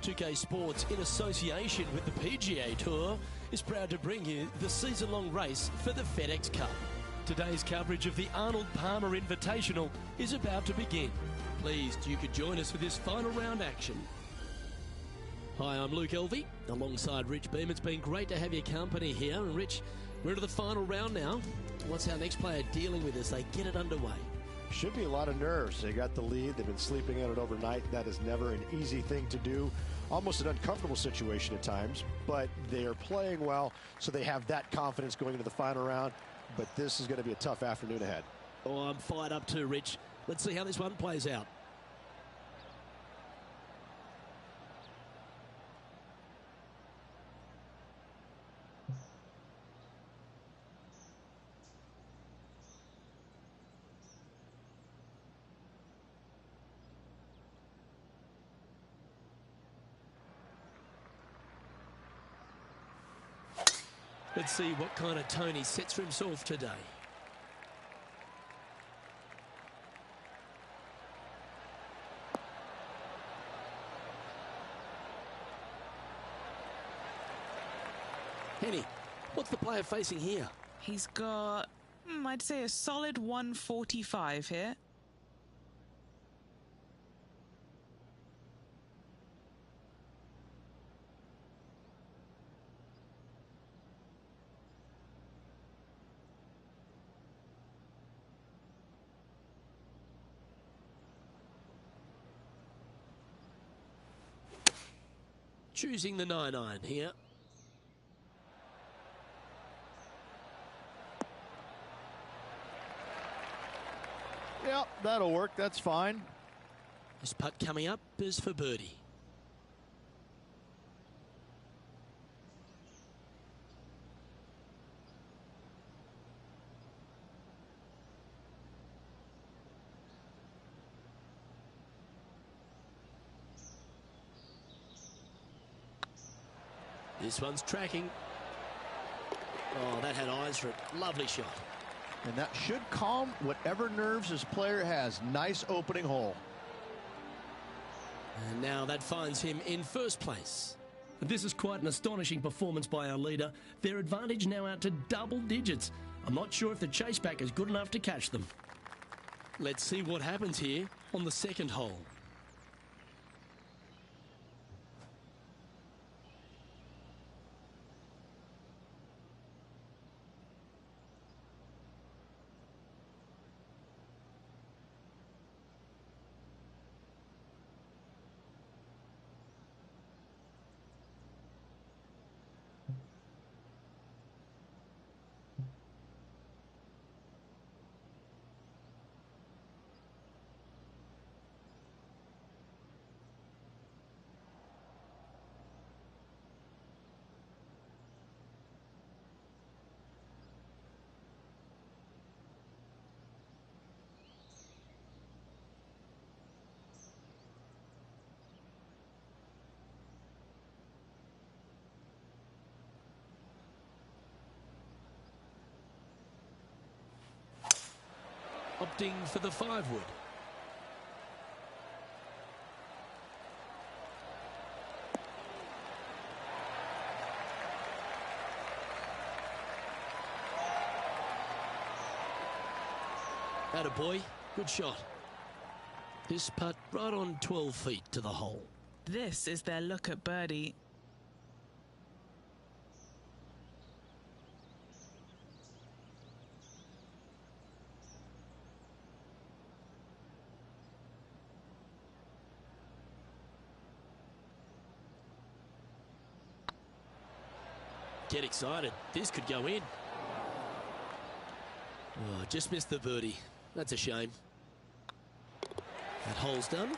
2K Sports, in association with the PGA Tour, is proud to bring you the season-long race for the FedEx Cup. Today's coverage of the Arnold Palmer Invitational is about to begin. Pleased you could join us for this final round action. Hi, I'm Luke Elvey, alongside Rich Beam. It's been great to have your company here. And Rich, we're into the final round now. What's our next player dealing with as they get it underway?
Should be a lot of nerves. They got the lead. They've been sleeping on it overnight. That is never an easy thing to do. Almost an uncomfortable situation at times, but they are playing well, so they have that confidence going into the final round. But this is going to be a tough afternoon ahead.
Oh, I'm fired up too, Rich. Let's see how this one plays out. Let's see what kind of tone he sets for himself today. Henny, what's the player facing here?
He's got, I'd say, a solid 145 here.
Choosing the 9-iron here.
Yep, that'll work. That's fine.
This putt coming up is for birdie. This one's tracking. Oh, that had eyes for it. Lovely shot.
And that should calm whatever nerves this player has. Nice opening hole.
And now that finds him in first place. This is quite an astonishing performance by our leader. Their advantage now out to double digits. I'm not sure if the chase back is good enough to catch them. Let's see what happens here on the second hole. Opting for the 5-wood. Attaboy, good shot. This putt right on 12 feet to the hole.
This is their look at birdie.
Get excited. This could go in. Oh, just missed the birdie. That's a shame. That hole's done.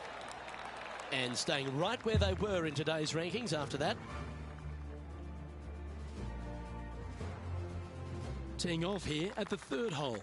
And staying right where they were in today's rankings after that. Teeing off here at the third hole.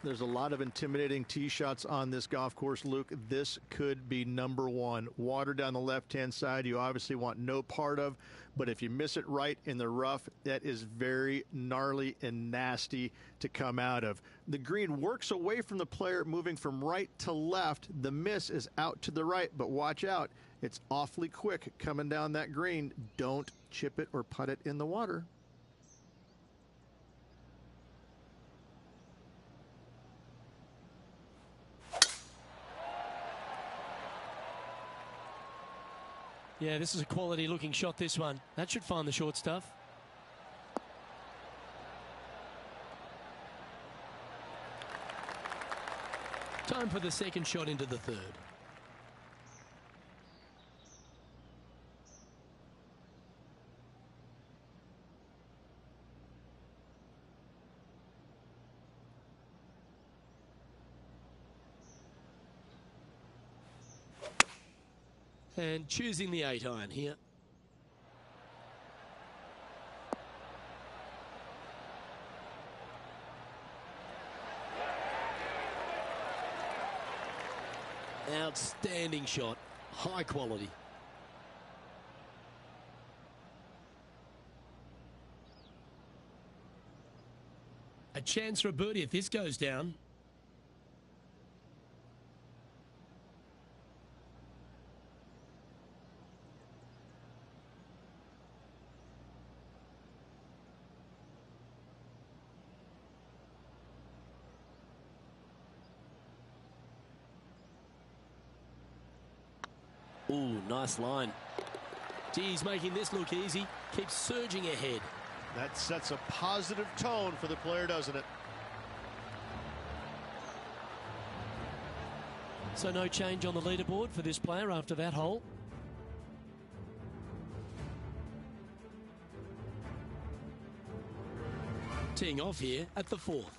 There's a lot of intimidating tee shots on this golf course, Luke. This could be number one. Water down the left-hand side, you obviously want no part of, but if you miss it right in the rough, that is very gnarly and nasty to come out of. The green works away from the player, moving from right to left. The miss is out to the right, but watch out. It's awfully quick coming down that green. Don't chip it or putt it in the water.
Yeah, this is a quality looking shot, this one. That should find the short stuff. Time for the second shot into the third. And choosing the 8-iron here. Outstanding shot. High quality. A chance for a birdie if this goes down. Ooh, nice line. Geez, making this look easy. Keeps surging ahead.
That sets a positive tone for the player, doesn't it?
So no change on the leaderboard for this player after that hole. Teeing off here at the fourth.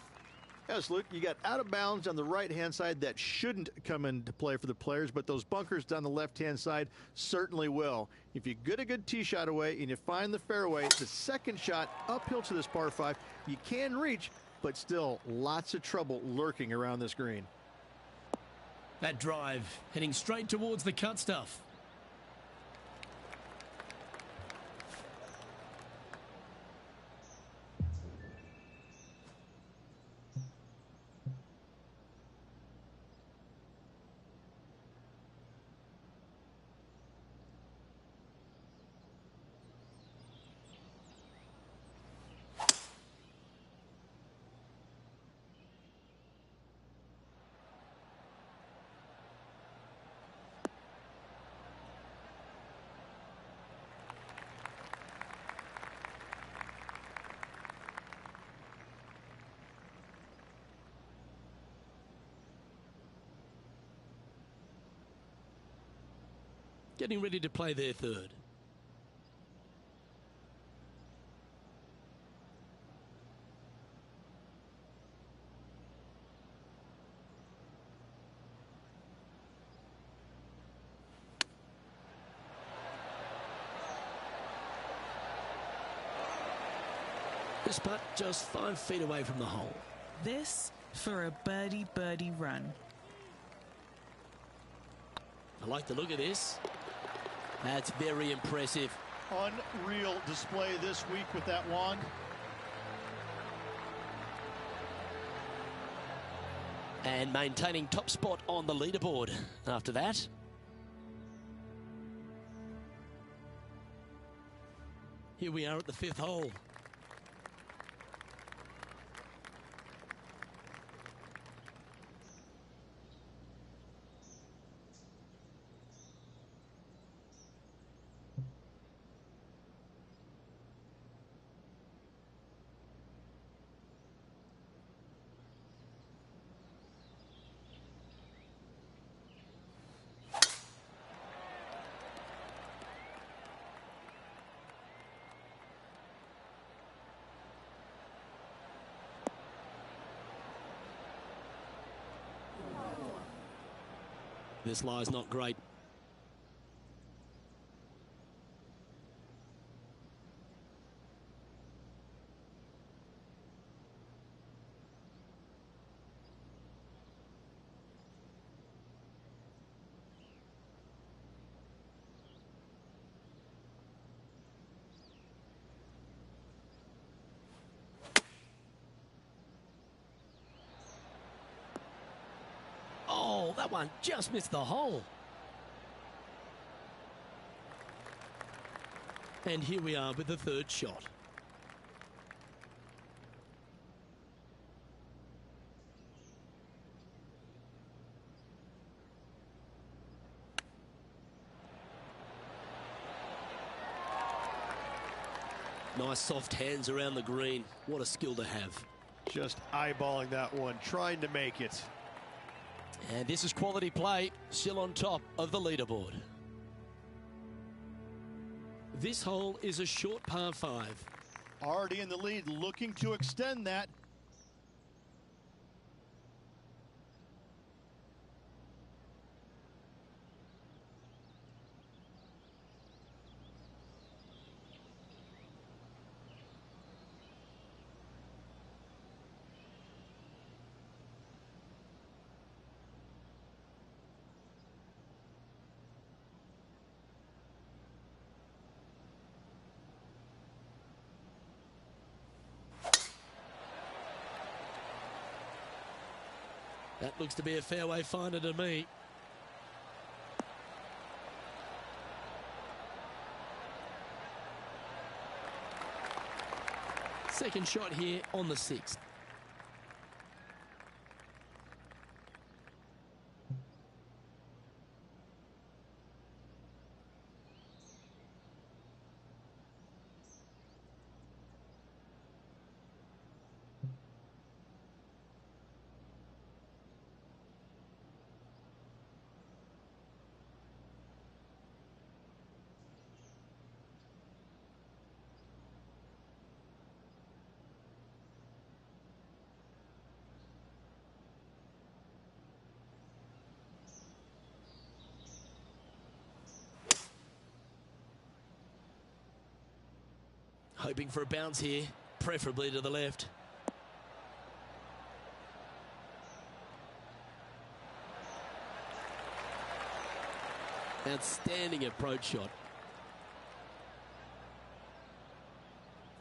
Yes, Luke, you got out of bounds on the right-hand side that shouldn't come into play for the players, but those bunkers down the left-hand side certainly will. If you get a good tee shot away and you find the fairway, the second shot uphill to this par 5, you can reach, but still lots of trouble lurking around this green.
That drive heading straight towards the cut stuff. getting ready to play their third. This putt just 5 feet away from the hole.
This for a birdie run.
I like the look of this. That's very impressive.
Unreal display this week with that wand.
And maintaining top spot on the leaderboard after that. Here we are at the 5th hole. This lie's not great. Oh, that one just missed the hole. And here we are with the 3rd shot. Nice soft hands around the green. What a skill to have.
Just eyeballing that one, trying to make it.
And this is quality play, still on top of the leaderboard. This hole is a short par 5.
Already in the lead, looking to extend that.
That looks to be a fairway finder to me. Second shot here on the 6th. Hoping for a bounce here, preferably to the left. Outstanding approach shot.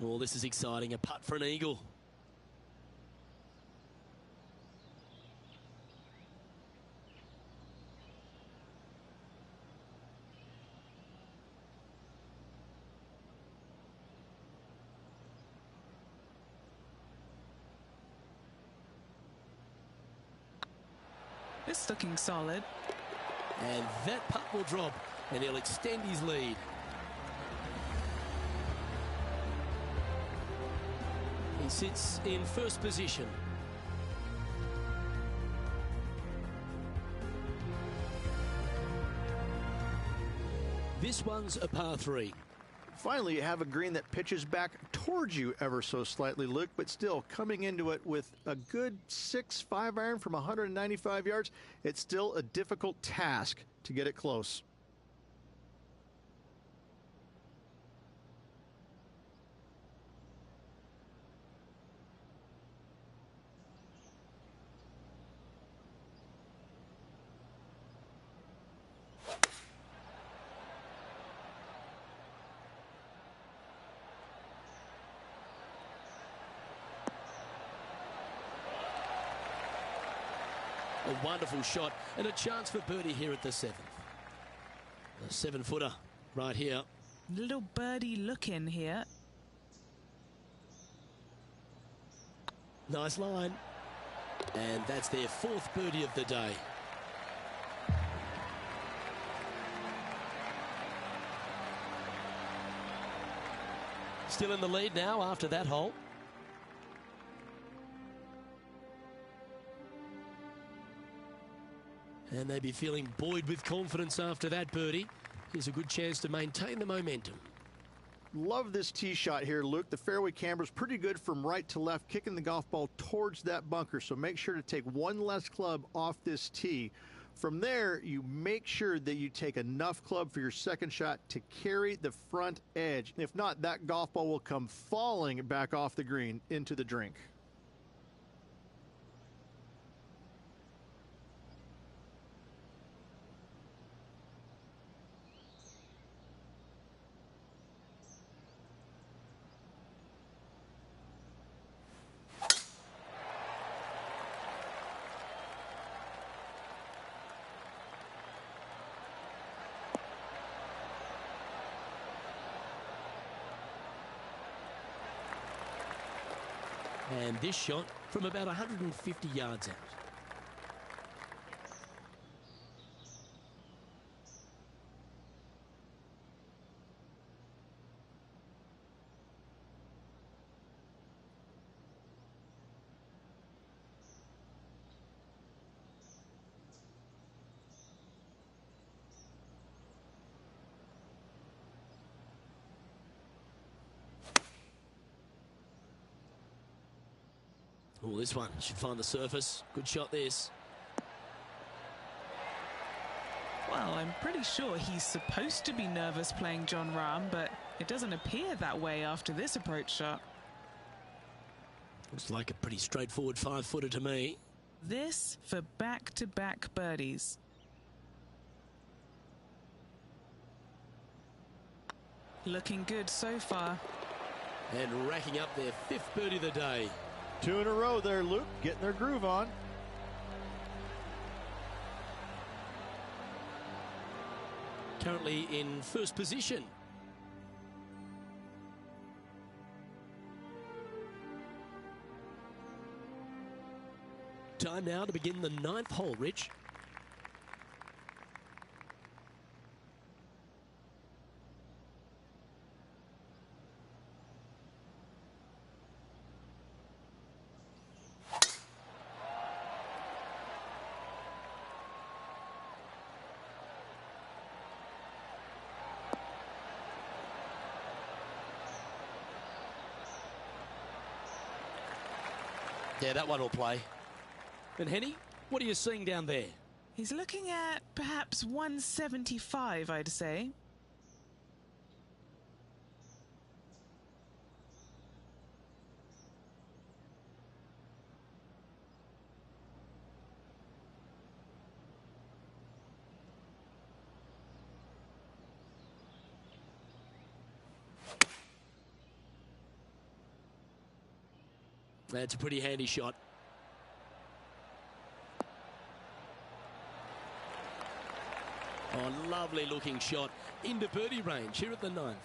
Oh, this is exciting. A putt for an eagle.
It's looking solid.
And that putt will drop, and he'll extend his lead. He sits in first position. This one's a par 3.
Finally, you have a green that pitches back towards you ever so slightly, Luke, but still coming into it with a good 6-5 iron from 195 yards. It's still a difficult task to get it close.
A wonderful shot and a chance for birdie here at the 7th. A 7-footer right here.
Little birdie look in here.
Nice line. And that's their 4th birdie of the day. Still in the lead now after that hole. And they'd be feeling buoyed with confidence after that birdie. Here's a good chance to maintain the momentum.
Love this tee shot here, Luke. The fairway camber's pretty good from right to left, kicking the golf ball towards that bunker. So make sure to take one less club off this tee. From there, you make sure that you take enough club for your second shot to carry the front edge. If not, that golf ball will come falling back off the green into the drink.
And this shot from about 150 yards out. Oh, this one should find the surface. Good shot, this.
Well, I'm pretty sure he's supposed to be nervous playing Jon Rahm, but it doesn't appear that way after this approach shot.
Looks like a pretty straightforward 5-footer to me.
This for back-to-back birdies. Looking good so far.
And racking up their 5th birdie of the day.
2 in a row there, Luke, getting their groove on.
Currently in 1st position. Time now to begin the 9th hole, Rich. Yeah, that one will play. And Henny, what are you seeing down there?
He's looking at perhaps 175, I'd say.
That's a pretty handy shot. Oh, lovely looking shot into birdie range here at the 9th.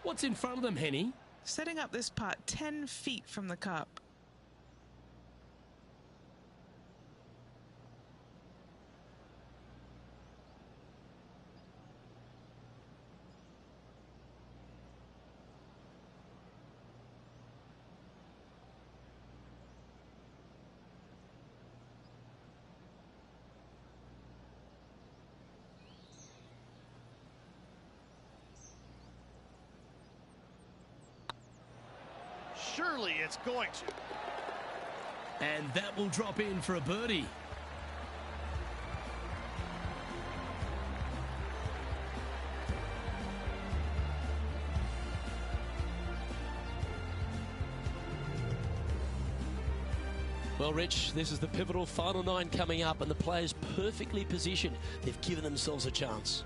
What's in front of them, Henny?
Setting up this putt 10 feet from the cup.
surely it's going to.
And that will drop in for a birdie. Well, Rich, this is the pivotal final 9 coming up, and the players perfectly positioned. They've given themselves a chance.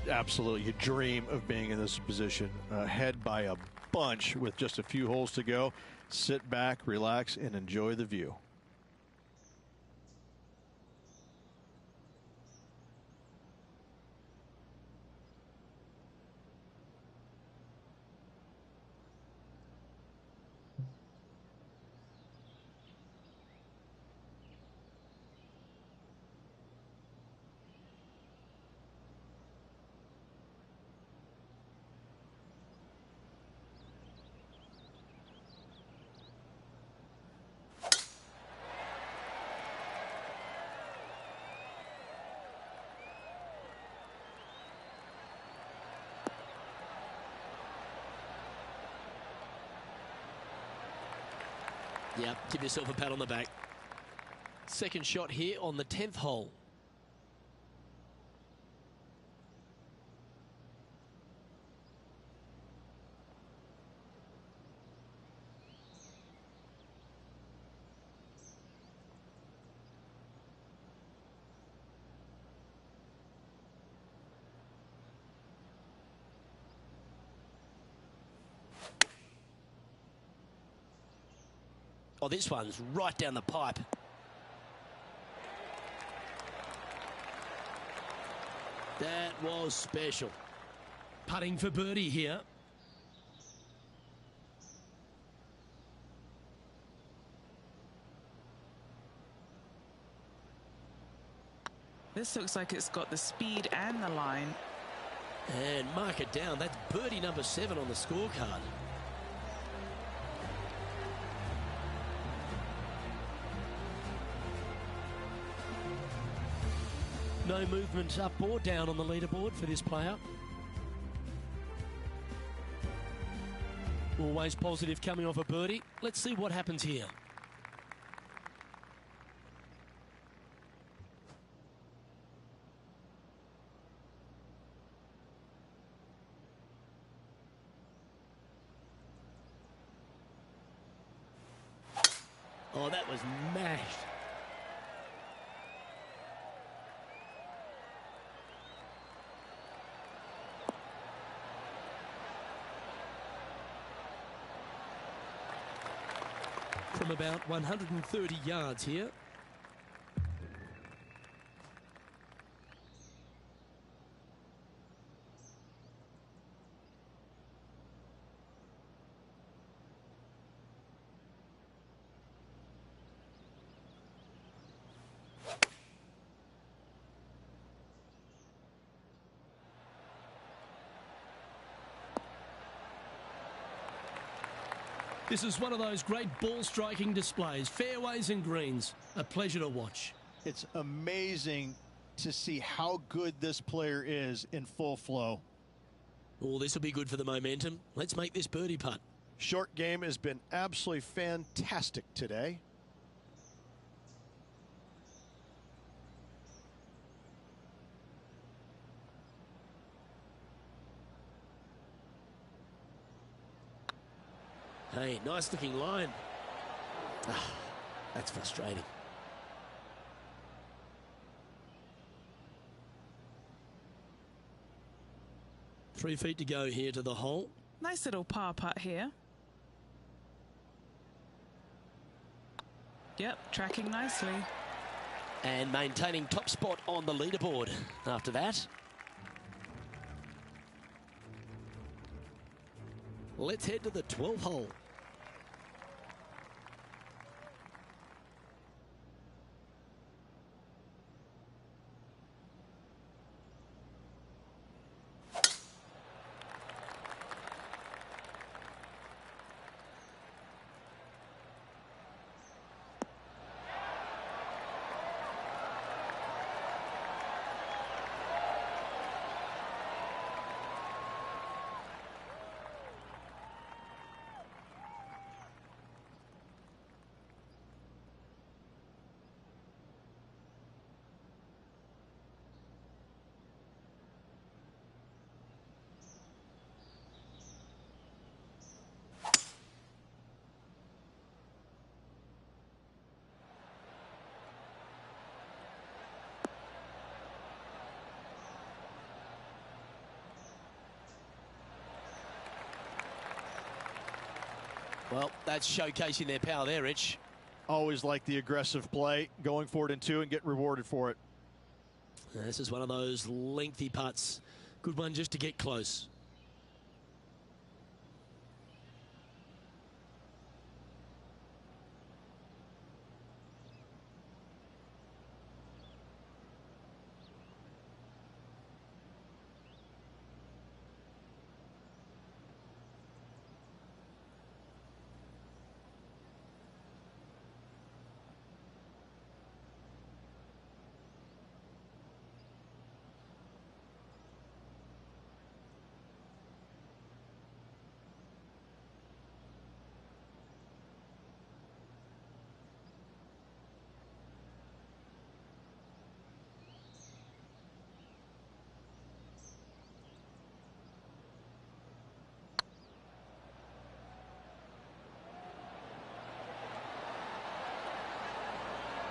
Absolutely. You dream of being in this position, ahead by a bunch with just a few holes to go. Sit back, relax, and enjoy the view.
Yep, give yourself a pat on the back. Second shot here on the 10th hole. Oh, this one's right down the pipe. That was special. Putting for birdie here.
This looks like it's got the speed and the line.
And mark it down. That's birdie number 7 on the scorecard. No movement up or down on the leaderboard for this player. Always positive coming off a birdie. Let's see what happens here. Oh, that was mashed. From about 130 yards here. This is one of those great ball striking displays, fairways and greens. A pleasure to watch.
It's amazing to see how good this player is in full flow.
Oh, this will be good for the momentum. Let's make this birdie putt.
Short game has been absolutely fantastic today.
Hey, nice looking line. Ah, that's frustrating. Three feet to go here to the hole.
Nice little par putt here. Yep, tracking nicely.
And maintaining top spot on the leaderboard after that. Let's head to the 12th hole. Well, that's showcasing their power there, Rich.
Always like the aggressive play, going for it in two and get rewarded for it.
This is one of those lengthy putts. Good one just to get close.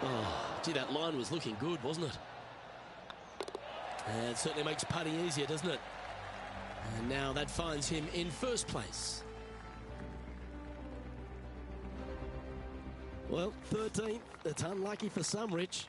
Oh, gee, that line was looking good, wasn't it? And it certainly makes putting easier, doesn't it? And now that finds him in first place. Well, 13th. It's unlucky for some, Rich.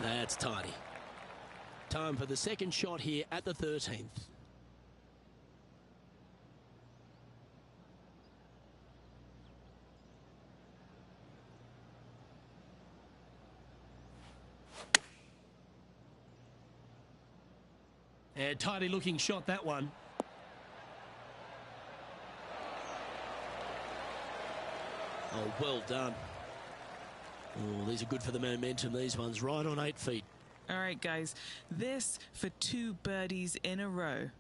That's tidy. Time for the second shot here at the 13th. And tidy looking shot, that one. Oh, well done. Oh, these are good for the momentum, these ones, right on 8 feet.
All right, guys, this for 2 birdies in a row.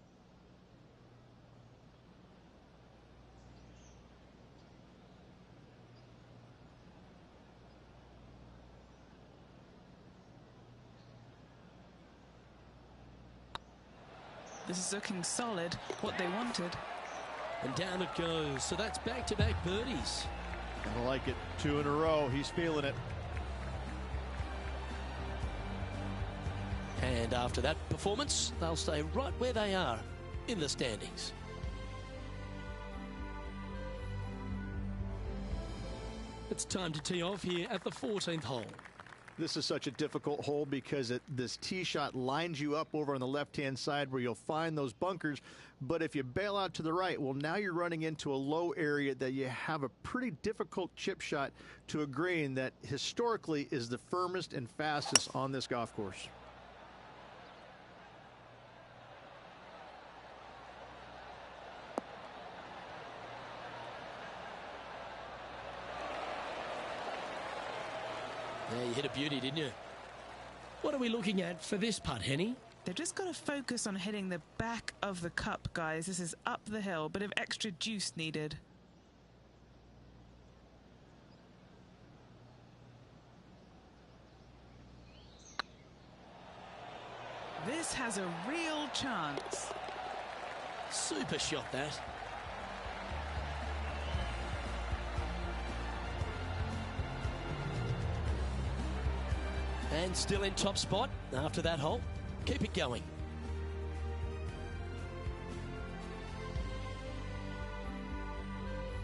This is looking solid, what they wanted.
And down it goes. So that's back-to-back birdies.
I like it. 2 in a row. He's feeling it.
And after that performance, they'll stay right where they are in the standings. It's time to tee off here at the 14th hole.
This is such a difficult hole because this tee shot lines you up over on the left-hand side where you'll find those bunkers. But if you bail out to the right, well, now you're running into a low area that you have a pretty difficult chip shot to a green that historically is the firmest and fastest on this golf course.
Yeah, you hit a beauty, didn't you? What are we looking at for this putt, Henny?
They've just got to focus on hitting the back of the cup, guys. This is up the hill, bit of extra juice needed. This has a real chance.
Super shot, that. And still in top spot after that hole. Keep it going.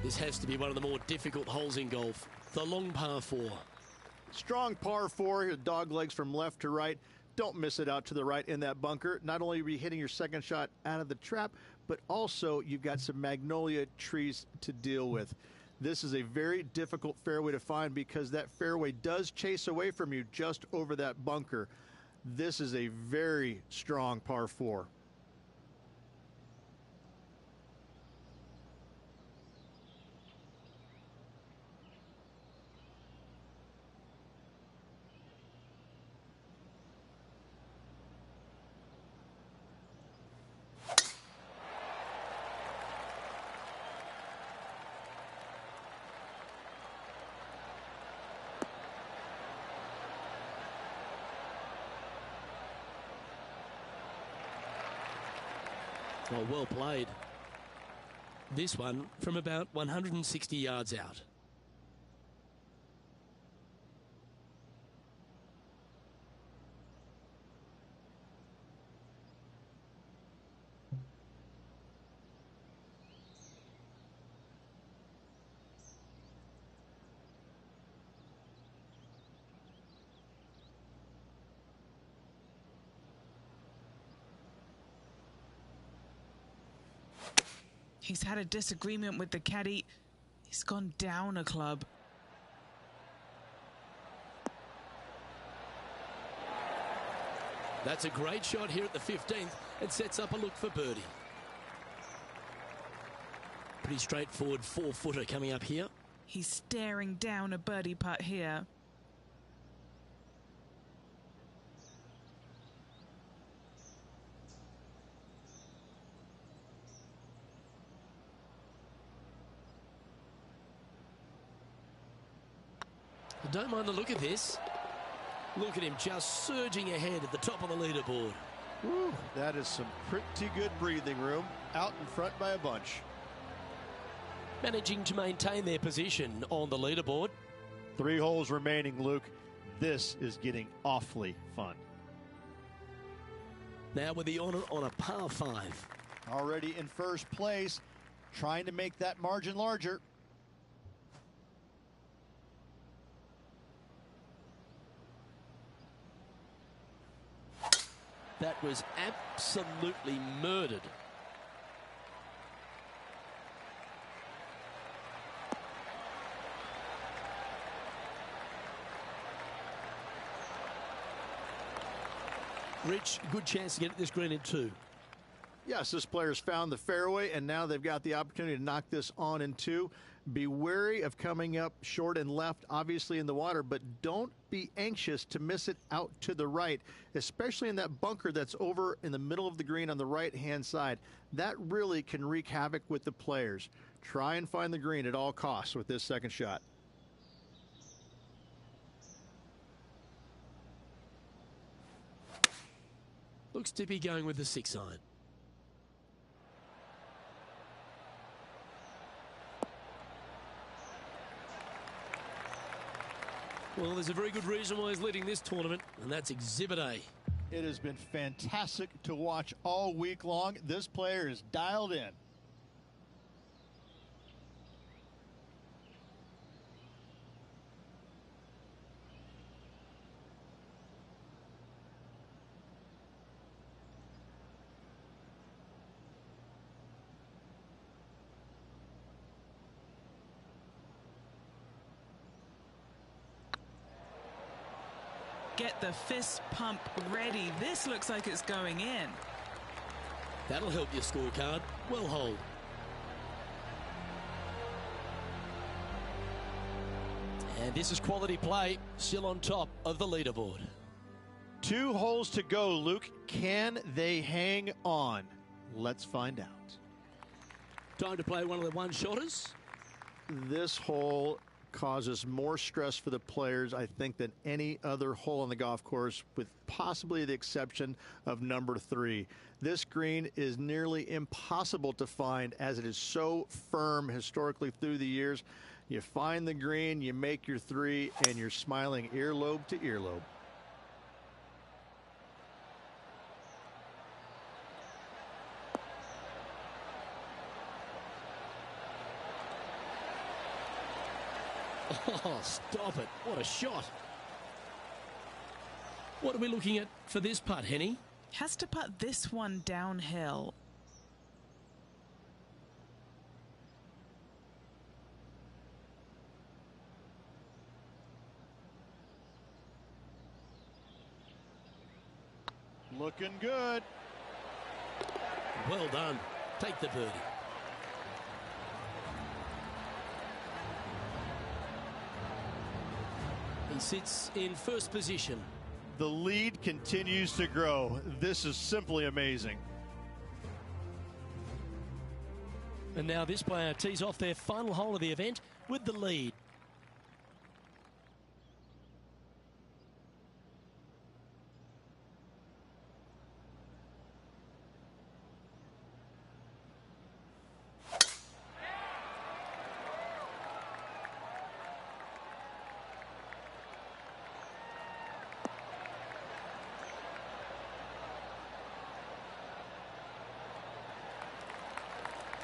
This has to be one of the more difficult holes in golf. The long par 4.
Strong par 4, dog legs from left to right. Don't miss it out to the right in that bunker. Not only are you hitting your second shot out of the trap, but also you've got some magnolia trees to deal with. This is a very difficult fairway to find because that fairway does chase away from you just over that bunker. This is a very strong par 4.
Oh, well played. This one from about 160 yards out.
He's had a disagreement with the caddy. He's gone down a club.
That's a great shot here at the 15th and sets up a look for birdie. Pretty straightforward 4-footer coming up here.
He's staring down a birdie putt here.
I don't mind the look of this. Look at him just surging ahead at the top of the leaderboard.
Woo, that is some pretty good breathing room. Out in front by a bunch.
Managing to maintain their position on the leaderboard.
3 holes remaining, Luke. This is getting awfully fun.
Now with the honour on a par 5.
Already in first place, trying to make that margin larger.
That was absolutely murdered. Rich, good chance to get this green in 2.
Yes, this player's found the fairway, and now they've got the opportunity to knock this on in 2. Be wary of coming up short and left, obviously in the water, but don't be anxious to miss it out to the right, especially in that bunker that's over in the middle of the green on the right-hand side. That really can wreak havoc with the players. Try and find the green at all costs with this second shot.
Looks to be going with the 6 iron. Well, there's a very good reason why he's leading this tournament, and that's Exhibit A.
It has been fantastic to watch all week long. This player is dialed in.
Get the fist pump ready. This looks like it's going in.
That'll help your scorecard. Well hold. And this is quality play, still on top of the leaderboard.
2 holes to go, Luke. Can they hang on? Let's find out.
Time to play one of the one-shotters.
This hole causes more stress for the players, I think, than any other hole on the golf course, with possibly the exception of number 3. This green is nearly impossible to find as it is so firm historically through the years. You find the green, you make your 3, and you're smiling earlobe to earlobe.
Oh, stop it. What a shot. What are we looking at for this putt, Henny?
Has to putt this one downhill.
Looking good.
Well done. Take the birdie. He sits in first position.
The lead continues to grow. This is simply amazing.
And now this player tees off their final hole of the event with the lead.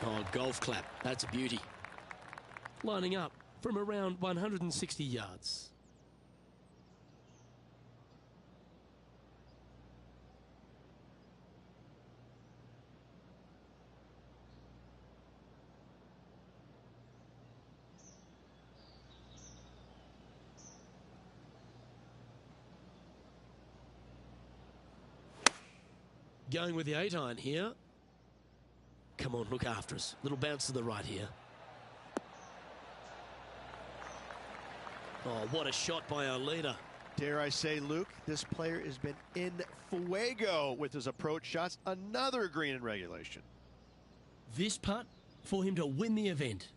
Oh, golf clap. That's a beauty. Lining up from around 160 yards. Going with the 8-iron here. Come on, look after us. Little bounce to the right here. Oh, what a shot by our leader.
Dare I say, Luke, this player has been in fuego with his approach shots. Another green in regulation.
This putt for him to win the event.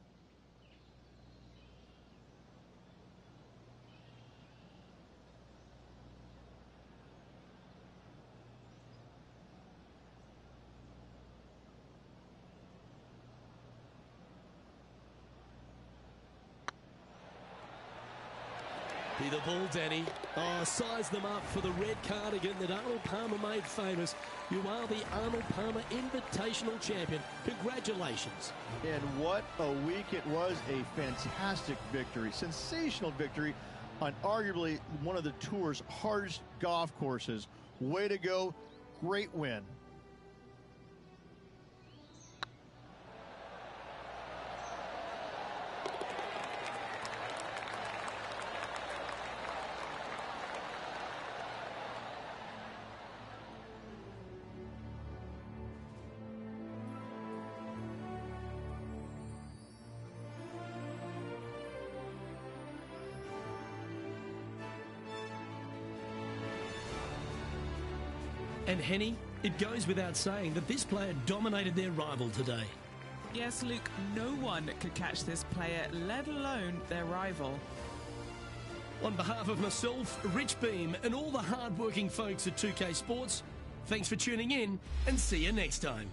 Be the ball, Danny. Oh, size them up for the red cardigan that Arnold Palmer made famous. You are the Arnold Palmer Invitational Champion. Congratulations.
And what a week it was. A fantastic victory. Sensational victory on arguably one of the tour's hardest golf courses. Way to go. Great win.
And Henny, it goes without saying that this player dominated their rival today.
Yes, Luke, no one could catch this player, let alone their rival.
On behalf of myself, Rich Beam, and all the hard-working folks at 2K Sports, thanks for tuning in and see you next time.